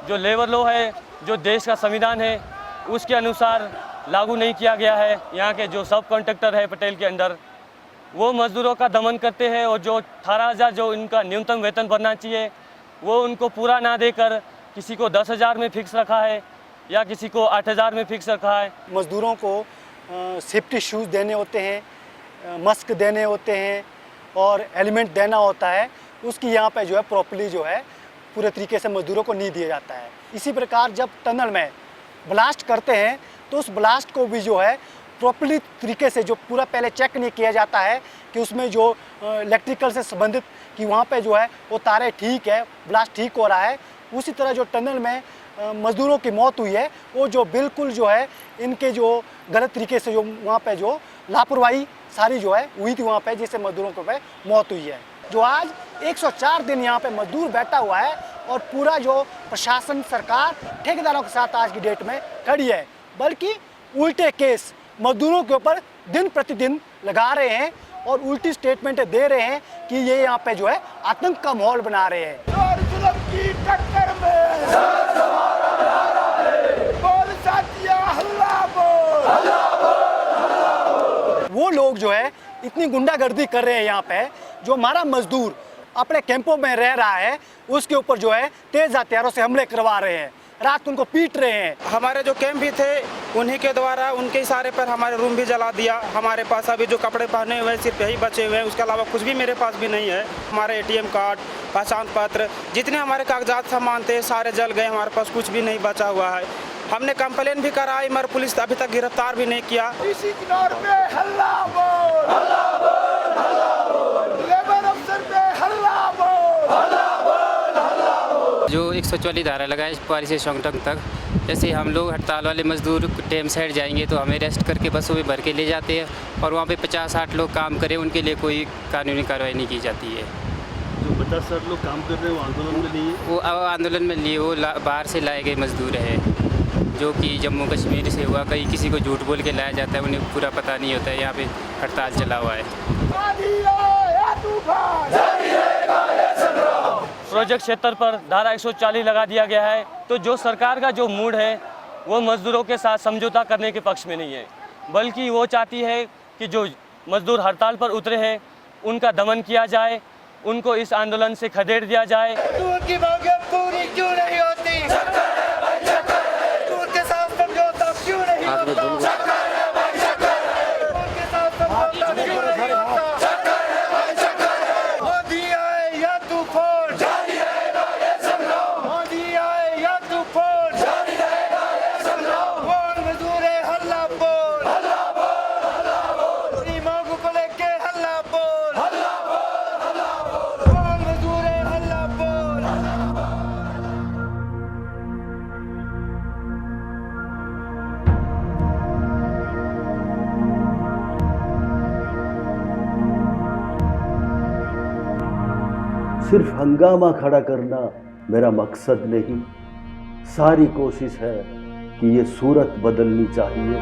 जो लेबर लॉ है, जो देश का संविधान है उसके अनुसार लागू नहीं किया गया है। यहाँ के जो सब कॉन्ट्रैक्टर है पटेल के अंदर वो मजदूरों का दमन करते हैं और जो 18,000 जो इनका न्यूनतम वेतन बनना चाहिए वो उनको पूरा ना देकर किसी को 10,000 में फिक्स रखा है या किसी को 8,000 में फिक्स रखा है। मजदूरों को सेफ्टी शूज़ देने होते हैं, मास्क देने होते हैं और हेलमेट देना होता है, उसकी यहाँ पे जो है प्रॉपर्ली जो है पूरे तरीके से मजदूरों को नहीं दिया जाता है। इसी प्रकार जब टनल में ब्लास्ट करते हैं तो उस ब्लास्ट को भी जो है प्रॉपर्ली तरीके से जो पूरा पहले चेक नहीं किया जाता है कि उसमें जो इलेक्ट्रिकल से संबंधित कि वहाँ पे जो है वो तारे ठीक है, ब्लास्ट ठीक हो रहा है। उसी तरह जो टनल में मजदूरों की मौत हुई है वो जो बिल्कुल जो है इनके जो गलत तरीके से जो वहाँ पे जो लापरवाही सारी जो है हुई थी वहाँ पे, जिससे मजदूरों को पे मौत हुई है। जो आज 104 दिन यहाँ पे मजदूर बैठा हुआ है और पूरा जो प्रशासन सरकार ठेकेदारों के साथ आज की डेट में खड़ी है, बल्कि उल्टे केस मजदूरों के ऊपर दिन प्रतिदिन लगा रहे हैं और उल्टी स्टेटमेंट दे रहे हैं कि ये यहाँ पे जो है आतंक का माहौल बना रहे हैं। की टक्कर में बोल साथिया हल्ला बोल, हल्ला बोल। वो लोग जो है इतनी गुंडागर्दी कर रहे हैं यहाँ पे, जो हमारा मजदूर अपने कैंपों में रह रहा है उसके ऊपर जो है तेज हथियारों से हमले करवा रहे हैं, रात को उनको पीट रहे हैं। हमारे जो कैंप भी थे उन्हीं के द्वारा उनके इशारे पर हमारे रूम भी जला दिया। हमारे पास अभी जो कपड़े पहने हुए हैं सिर्फ यही बचे हुए हैं, उसके अलावा कुछ भी मेरे पास भी नहीं है। हमारे ATM कार्ड, पहचान पत्र, जितने हमारे कागजात सामान थे सारे जल गए, हमारे पास कुछ भी नहीं बचा हुआ है। हमने कंप्लेन भी कराई मगर पुलिस अभी तक गिरफ्तार भी नहीं किया। इसी किनार पे हल्ला बोल, हल्ला बोल, हल्ला बोल, लेबर अफसर पे हल्ला बोल, हल्ला बोल, हल्ला बोल। जो 144 धारा लगाए पारी से शोंगटंग तक, जैसे हम लोग हड़ताल वाले मजदूर टेम साइड जाएंगे तो हमें रेस्ट करके बसों में भर के ले जाते हैं और वहाँ पे 50-60 लोग काम करें, उनके लिए कोई कानूनी कार्रवाई नहीं की जाती है। जो 50-60 लोग काम कर रहे हैं वो आंदोलन में लिए, वो आंदोलन में लिए वो बाहर से लाए गए मजदूर हैं, जो कि जम्मू कश्मीर से हुआ। कहीं किसी को झूठ बोल के लाया जाता है, उन्हें पूरा पता नहीं होता है यहाँ पे हड़ताल चला हुआ है। प्रोजेक्ट क्षेत्र पर धारा 140 लगा दिया गया है, तो जो सरकार का जो मूड है वो मजदूरों के साथ समझौता करने के पक्ष में नहीं है, बल्कि वो चाहती है कि जो मजदूर हड़ताल पर उतरे हैं उनका दमन किया जाए, उनको इस आंदोलन से खदेड़ दिया जाए। उनकी मांगें पूरी क्यों नहीं होती? उनके साथ समझौता क्यों नहीं होता? उनके साथ समझौता क्यों नहीं होता? मोदी आए या तूफान, मोदी आए या तूफान, बोल मजदूर हल्ला बोल, अपनी मांगों को लेके हल्ला बोल, बोल मजदूर हल्ला बोल। सिर्फ हंगामा खड़ा करना मेरा मकसद नहीं, सारी कोशिश है कि ये सूरत बदलनी चाहिए।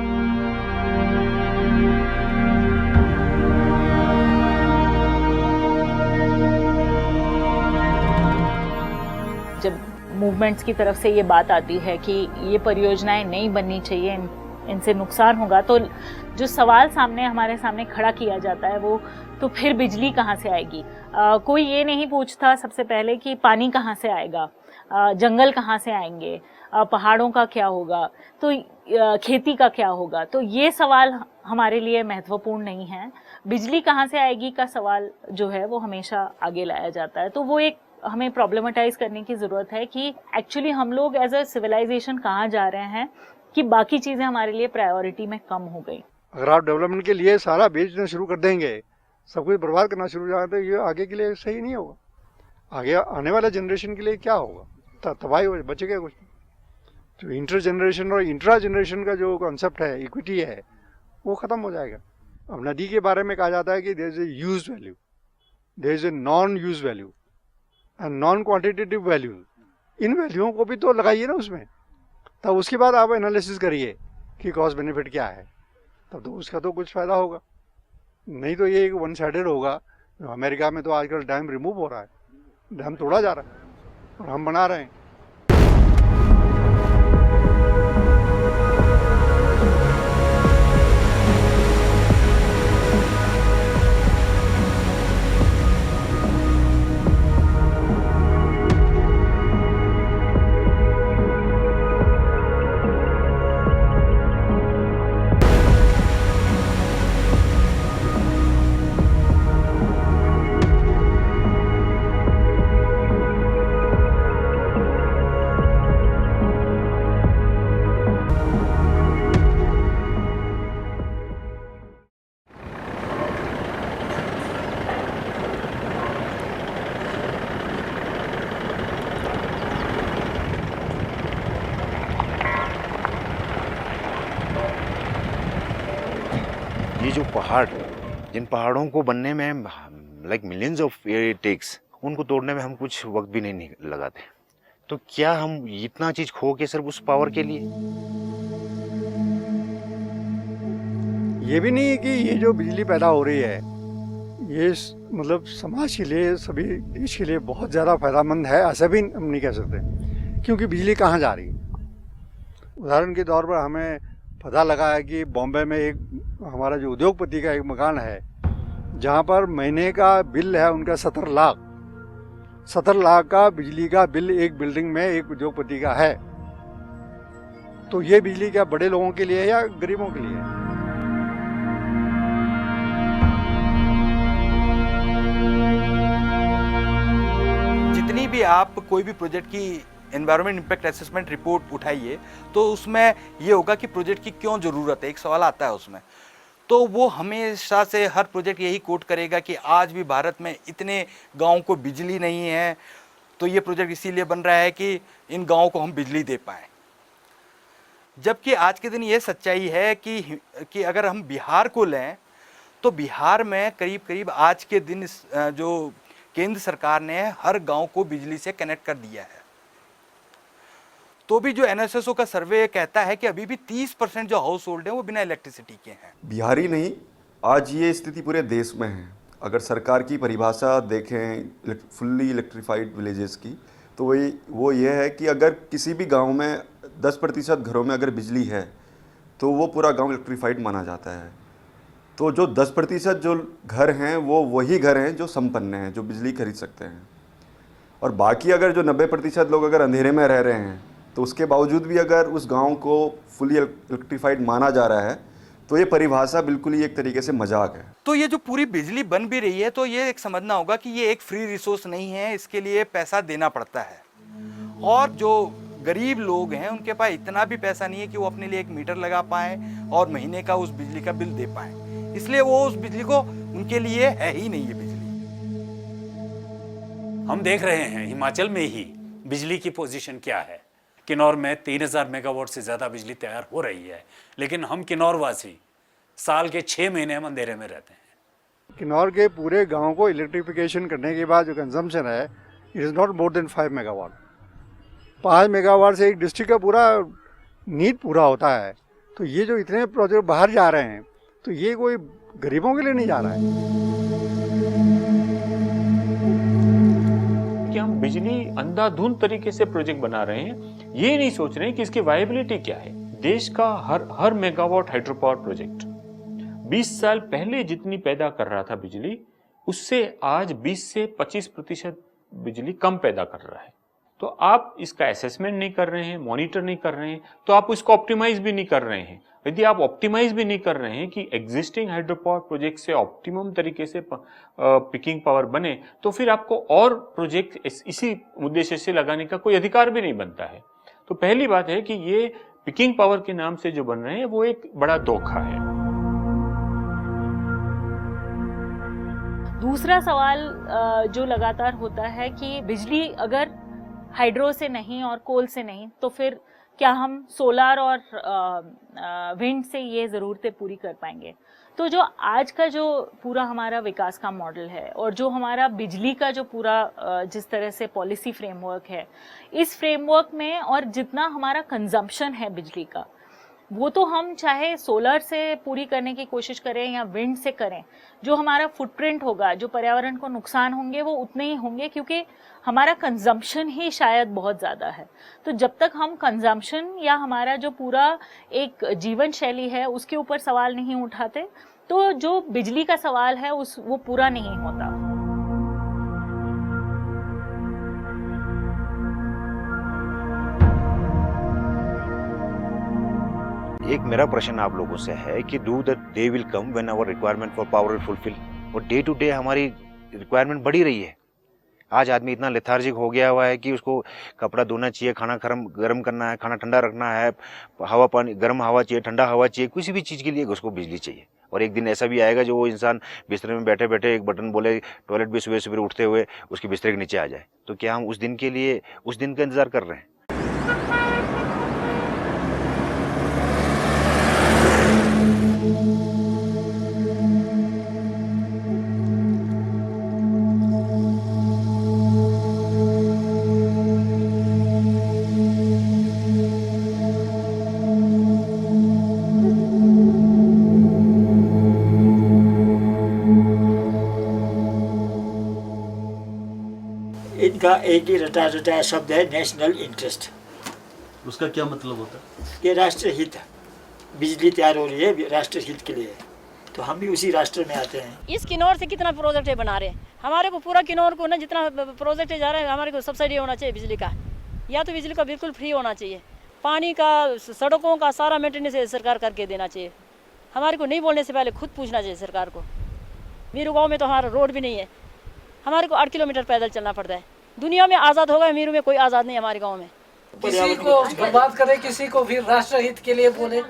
जब मूवमेंट्स की तरफ से ये बात आती है कि ये परियोजनाएं नहीं बननी चाहिए, इनसे नुकसान होगा, तो जो सवाल सामने हमारे सामने खड़ा किया जाता है वो तो फिर बिजली कहाँ से आएगी? कोई ये नहीं पूछता सबसे पहले कि पानी कहाँ से आएगा, जंगल कहाँ से आएंगे, पहाड़ों का क्या होगा, तो खेती का क्या होगा। तो ये सवाल हमारे लिए महत्वपूर्ण नहीं है। बिजली कहाँ से आएगी का सवाल जो है वो हमेशा आगे लाया जाता है। तो वो एक हमें प्रॉब्लमेटाइज करने की ज़रूरत है कि एक्चुअली हम लोग एज अ सिविलाइजेशन कहाँ जा रहे हैं कि बाकी चीज़ें हमारे लिए प्रायोरिटी में कम हो गई। अगर आप डेवलपमेंट के लिए सारा बेचना शुरू कर देंगे, सब कुछ बर्बाद करना शुरू हो जाए तो ये आगे के लिए सही नहीं होगा। आगे आने वाले जनरेशन के लिए क्या होगा? तबाही हो, बचेगा कुछ। जो इंटर जनरेशन और इंट्रा जनरेशन का जो कॉन्सेप्ट है, इक्विटी है, वो ख़त्म हो जाएगा। अब नदी के बारे में कहा जाता है कि there is a use value, there is a non use value and non quantitative value. इन वैल्यूओं को भी तो लगाइए ना उसमें, तब उसके बाद आप एनालिसिस करिए कि कॉस्ट बेनिफिट क्या है, तब तो उसका तो कुछ फ़ायदा होगा। नहीं तो ये एक वन साइडेड होगा। अमेरिका में तो आजकल डैम रिमूव हो रहा है, डैम तोड़ा जा रहा है और हम बना रहे हैं। ये जो पहाड़, जिन पहाड़ों को बनने में like millions of year takes, उनको तोड़ने में हम कुछ वक्त भी नहीं लगाते, तो क्या हम इतना चीज खो के सिर्फ उस पावर के लिए? ये भी नहीं है कि ये जो बिजली पैदा हो रही है ये मतलब समाज के लिए, सभी देश के लिए बहुत ज़्यादा फायदेमंद है, ऐसा भी हम नहीं कह सकते। क्योंकि बिजली कहाँ जा रही है? उदाहरण के तौर पर हमें पता लगा है कि बॉम्बे में एक हमारा जो उद्योगपति का एक मकान है, जहाँ पर महीने का बिल है उनका 17 लाख। 17 लाख का बिजली का बिल एक बिल्डिंग में एक उद्योगपति का है। तो ये बिजली क्या बड़े लोगों के लिए है या गरीबों के लिए है? जितनी भी आप कोई भी प्रोजेक्ट की एनवायरनमेंट इम्पैक्ट असेसमेंट रिपोर्ट उठाइए तो उसमें ये होगा कि प्रोजेक्ट की क्यों ज़रूरत है, एक सवाल आता है उसमें। तो वो हमेशा से हर प्रोजेक्ट यही कोट करेगा कि आज भी भारत में इतने गाँव को बिजली नहीं है, तो ये प्रोजेक्ट इसीलिए बन रहा है कि इन गाँवों को हम बिजली दे पाएँ। जबकि आज के दिन ये सच्चाई है कि अगर हम बिहार को लें तो बिहार में करीब करीब आज के दिन जो केंद्र सरकार ने हर गांव को बिजली से कनेक्ट कर दिया है। तो भी जो एनएसएसओ का सर्वे कहता है कि अभी भी 30% जो हाउस होल्ड है वो बिना इलेक्ट्रिसिटी के हैं। बिहार ही नहीं, आज ये स्थिति पूरे देश में है। अगर सरकार की परिभाषा देखें फुल्ली इलेक्ट्रीफाइड विलेजेस की, तो वो ये है कि अगर किसी भी गांव में 10% घरों में अगर बिजली है तो वो पूरा गांव इलेक्ट्रीफाइड माना जाता है। तो जो 10% जो घर हैं वो वही घर हैं जो संपन्न हैं, जो बिजली खरीद सकते हैं। और बाकी अगर जो 90% लोग अगर अंधेरे में रह रहे हैं, तो उसके बावजूद भी अगर उस गांव को फुली इलेक्ट्रीफाइड माना जा रहा है, तो ये परिभाषा बिल्कुल ही एक तरीके से मजाक है। तो ये जो पूरी बिजली बन भी रही है, तो ये एक समझना होगा कि ये एक फ्री रिसोर्स नहीं है, इसके लिए पैसा देना पड़ता है। और जो गरीब लोग हैं उनके पास इतना भी पैसा नहीं है कि वो अपने लिए एक मीटर लगा पाएँ और महीने का उस बिजली का बिल दे पाएँ, इसलिए वो उस बिजली को उनके लिए है ही नहीं है बिजली। हम देख रहे हैं हिमाचल में ही बिजली की पोजीशन क्या है। किन्नौर में 3000 मेगावाट से ज़्यादा बिजली तैयार हो रही है, लेकिन हम किन्नौर वासी साल के 6 महीने हम अंधेरे में रहते हैं। किन्नौर के पूरे गांव को इलेक्ट्रिफिकेशन करने के बाद जो कंजम्पशन है, it is not more than 5 megawatt. 5 megawatt से एक डिस्ट्रिक्ट का पूरा नीड पूरा होता है। तो ये जो इतने प्रोजेक्ट बाहर जा रहे हैं, तो ये कोई गरीबों के लिए नहीं जा रहा है कि हम बिजली अंधाधुंध तरीके से प्रोजेक्ट बना रहे हैं, ये नहीं सोच रहे हैं कि इसकी वायबिलिटी क्या है। देश का हर मेगावाट हाइड्रो पावर प्रोजेक्ट 20 साल पहले जितनी पैदा कर रहा था बिजली, उससे आज 20 से 25% बिजली कम पैदा कर रहा है। तो आप इसका असेसमेंट नहीं कर रहे हैं, मॉनिटर नहीं कर रहे हैं, तो आप इसको ऑप्टिमाइज भी नहीं कर रहे हैं। यदि आप ऑप्टिमाइज भी नहीं कर रहे हैं कि एग्जिस्टिंग हाइड्रो पावर प्रोजेक्ट से ऑप्टिमम तरीके से पिकिंग पावर बने, तो फिर आपको और प्रोजेक्ट इसी उद्देश्य से लगाने का कोई अधिकार भी नहीं बनता है। तो पहली बात है कि ये पिकिंग पावर के नाम से जो बन रहे हैं वो एक बड़ा धोखा है। दूसरा सवाल जो लगातार होता है कि बिजली अगर हाइड्रो से नहीं और कोल से नहीं, तो फिर क्या हम सोलार और विंड से ये ज़रूरतें पूरी कर पाएंगे। तो जो आज का जो पूरा हमारा विकास का मॉडल है और जो हमारा बिजली का जो पूरा जिस तरह से पॉलिसी फ्रेमवर्क है, इस फ्रेमवर्क में और जितना हमारा कंजम्पशन है बिजली का, वो तो हम चाहे सोलर से पूरी करने की कोशिश करें या विंड से करें, जो हमारा फुटप्रिंट होगा, जो पर्यावरण को नुकसान होंगे वो उतने ही होंगे, क्योंकि हमारा कंजम्पशन ही शायद बहुत ज़्यादा है। तो जब तक हम कंजम्पशन या हमारा जो पूरा एक जीवन शैली है उसके ऊपर सवाल नहीं उठाते, तो जो बिजली का सवाल है वो पूरा नहीं होता। एक मेरा प्रश्न आप लोगों से है कि do the day will come when our requirement for power will fulfil. और डे टू डे हमारी रिक्वायरमेंट बढ़ी रही है। आज आदमी इतना लेथार्जिक हो गया हुआ है कि उसको कपड़ा धोना चाहिए, खाना गर्म करना है, खाना ठंडा रखना है, हवा पानी गर्म हवा चाहिए, ठंडा हवा चाहिए, किसी भी चीज़ के लिए उसको बिजली चाहिए। और एक दिन ऐसा भी आएगा जो वो इंसान बिस्तर में बैठे बैठे एक बटन बोले, टॉयलेट भी सुबह सुबह उठते हुए उसके बिस्तर के नीचे आ जाए। तो क्या हम उस दिन का इंतज़ार कर रहे हैं? इनका एक ही रटा शब्द है, नेशनल इंटरेस्ट। उसका क्या मतलब होता है? ये राष्ट्र हित, बिजली तैयार हो रही है राष्ट्र हित के लिए, तो हम भी उसी राष्ट्र में आते हैं। इस किन्नौर से कितना प्रोजेक्ट बना रहे हैं, हमारे को पूरा किन्नौर को ना जितना प्रोजेक्ट जा रहा है, हमारे को सब्सिडी होना चाहिए बिजली का, या तो बिजली का बिल्कुल फ्री होना चाहिए। पानी का, सड़कों का सारा मेंटेनेंस सरकार करके देना चाहिए। हमारे को नहीं बोलने से पहले खुद पूछना चाहिए सरकार को। मीरू गाँव में तो हमारा रोड भी नहीं है, हमारे को 8 किलोमीटर पैदल चलना पड़ता है। दुनिया में आज़ाद होगा, मीरू में कोई आज़ाद नहीं है हमारे गाँव में। किसी को बर्बाद करे, किसी को फिर राष्ट्र हित के लिए बोले,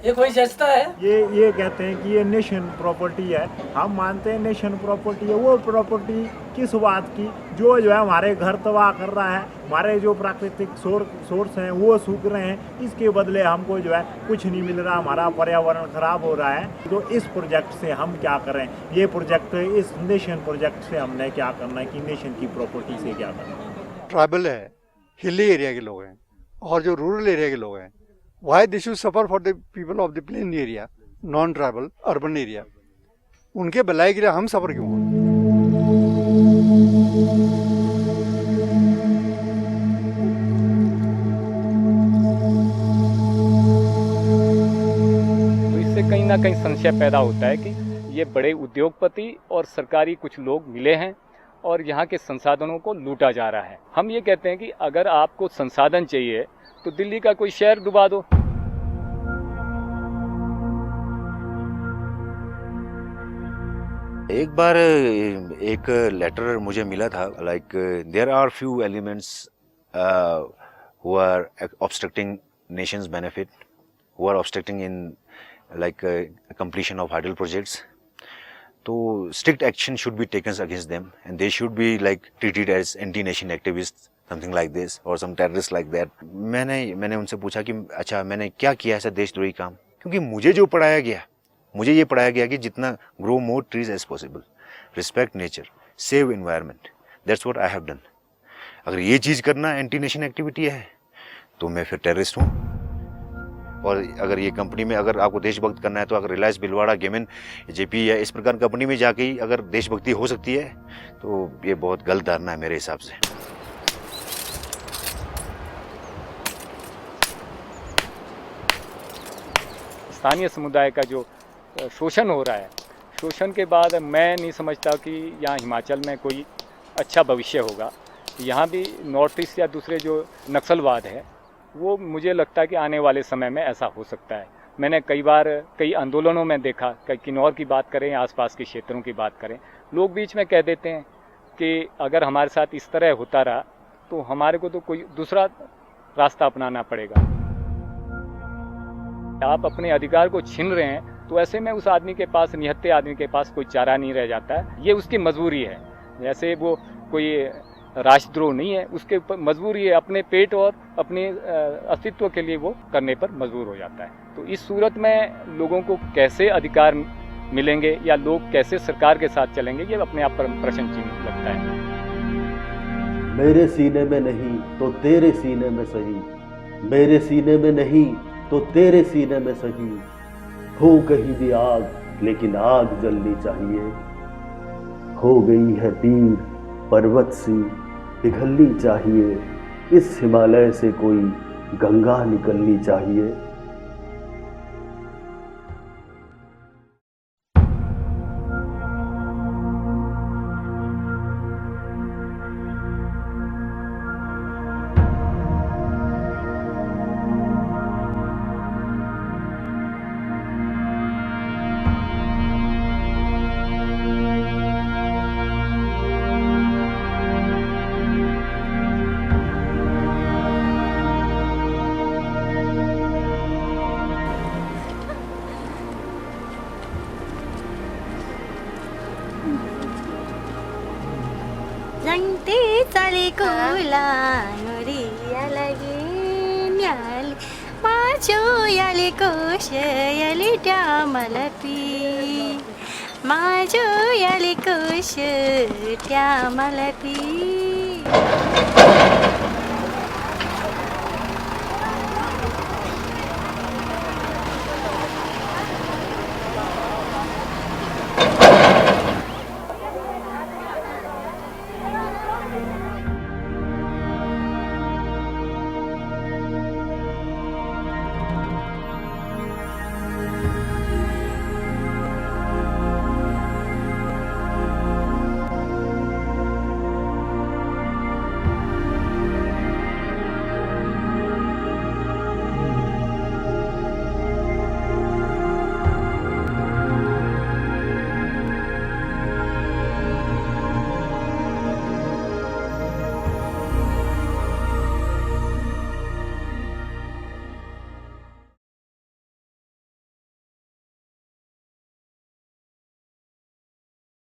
ये कोई जचता है? ये कहते हैं कि ये नेशन प्रॉपर्टी है। हम मानते हैं नेशन प्रॉपर्टी है। वो प्रॉपर्टी किस बात की जो है हमारे घर तबाह कर रहा है, हमारे जो प्राकृतिक सोर्स हैं वो सूख रहे हैं, इसके बदले हमको जो है कुछ नहीं मिल रहा, हमारा पर्यावरण खराब हो रहा है। तो इस प्रोजेक्ट से हम क्या करें? ये प्रोजेक्ट, इस नेशन प्रोजेक्ट से हमने क्या करना है कि नेशन की प्रॉपर्टी से क्या करना है। ट्राइबल है, हिली एरिया के लोग हैं और जो रूरल एरिया के लोग हैं, why this should suffer for the people of the plain area, non tribal urban area, उनके भलाई के लिए हम सफर क्यों हो? तो इससे कहीं ना कहीं संशय पैदा होता है कि ये बड़े उद्योगपति और सरकारी कुछ लोग मिले हैं और यहाँ के संसाधनों को लूटा जा रहा है। हम ये कहते हैं कि अगर आपको संसाधन चाहिए तो दिल्ली का कोई शहर डुबा दो। एक बार एक लेटर मुझे मिला था, like there are few elements who are obstructing nations benefit, who are obstructing in like completion of hydel projects. तो strict action should be taken against them and they should be like treated as anti-nation activists, something like this, or some terrorists like that. मैंने उनसे पूछा कि अच्छा मैंने क्या किया ऐसा देशद्रोही काम? क्योंकि मुझे ये पढ़ाया गया कि जितना grow more trees as possible, respect nature, save environment. That's what I have done. अगर ये चीज़ करना एंटी-नेशन एक्टिविटी है तो मैं फिर टेररिस्ट हूँ। और अगर ये कंपनी में अगर आपको देशभक्त करना है तो अगर रिलायंस, भिलवाड़ा, गेमिन, जेपी या इस प्रकार कंपनी में जाके ही अगर देशभक्ति हो सकती है तो ये बहुत गलत धारणा है मेरे हिसाब से। स्थानीय समुदाय का जो शोषण हो रहा है, शोषण के बाद मैं नहीं समझता कि यहाँ हिमाचल में कोई अच्छा भविष्य होगा। यहाँ भी नॉर्थ ईस्ट या दूसरे जो नक्सलवाद है वो मुझे लगता है कि आने वाले समय में ऐसा हो सकता है। मैंने कई बार कई आंदोलनों में देखा, किन्नौर की बात करें, आसपास के क्षेत्रों की बात करें, लोग बीच में कह देते हैं कि अगर हमारे साथ इस तरह होता रहा तो हमारे को तो कोई दूसरा रास्ता अपनाना पड़ेगा। आप अपने अधिकार को छीन रहे हैं तो ऐसे में उस आदमी के पास, निहत्थे आदमी के पास कोई चारा नहीं रह जाता है। ये उसकी मजबूरी है। जैसे वो कोई राष्ट्रद्रोह नहीं है, उसके ऊपर मजबूरी है, अपने पेट और अपने अस्तित्व के लिए वो करने पर मजबूर हो जाता है। तो इस सूरत में लोगों को कैसे अधिकार मिलेंगे या लोग कैसे सरकार के साथ चलेंगे, ये अपने आप पर प्रश्न चिन्ह लगता है। मेरे सीने में नहीं तो तेरे सीने में सही, मेरे सीने में नहीं तो तेरे सीने में सही, हो कहीं भी आग लेकिन आग जलनी चाहिए, हो गई है पीर पर्वत सी पिघलनी चाहिए, इस हिमालय से कोई गंगा निकलनी चाहिए। माजो याली कुश त्या मलपी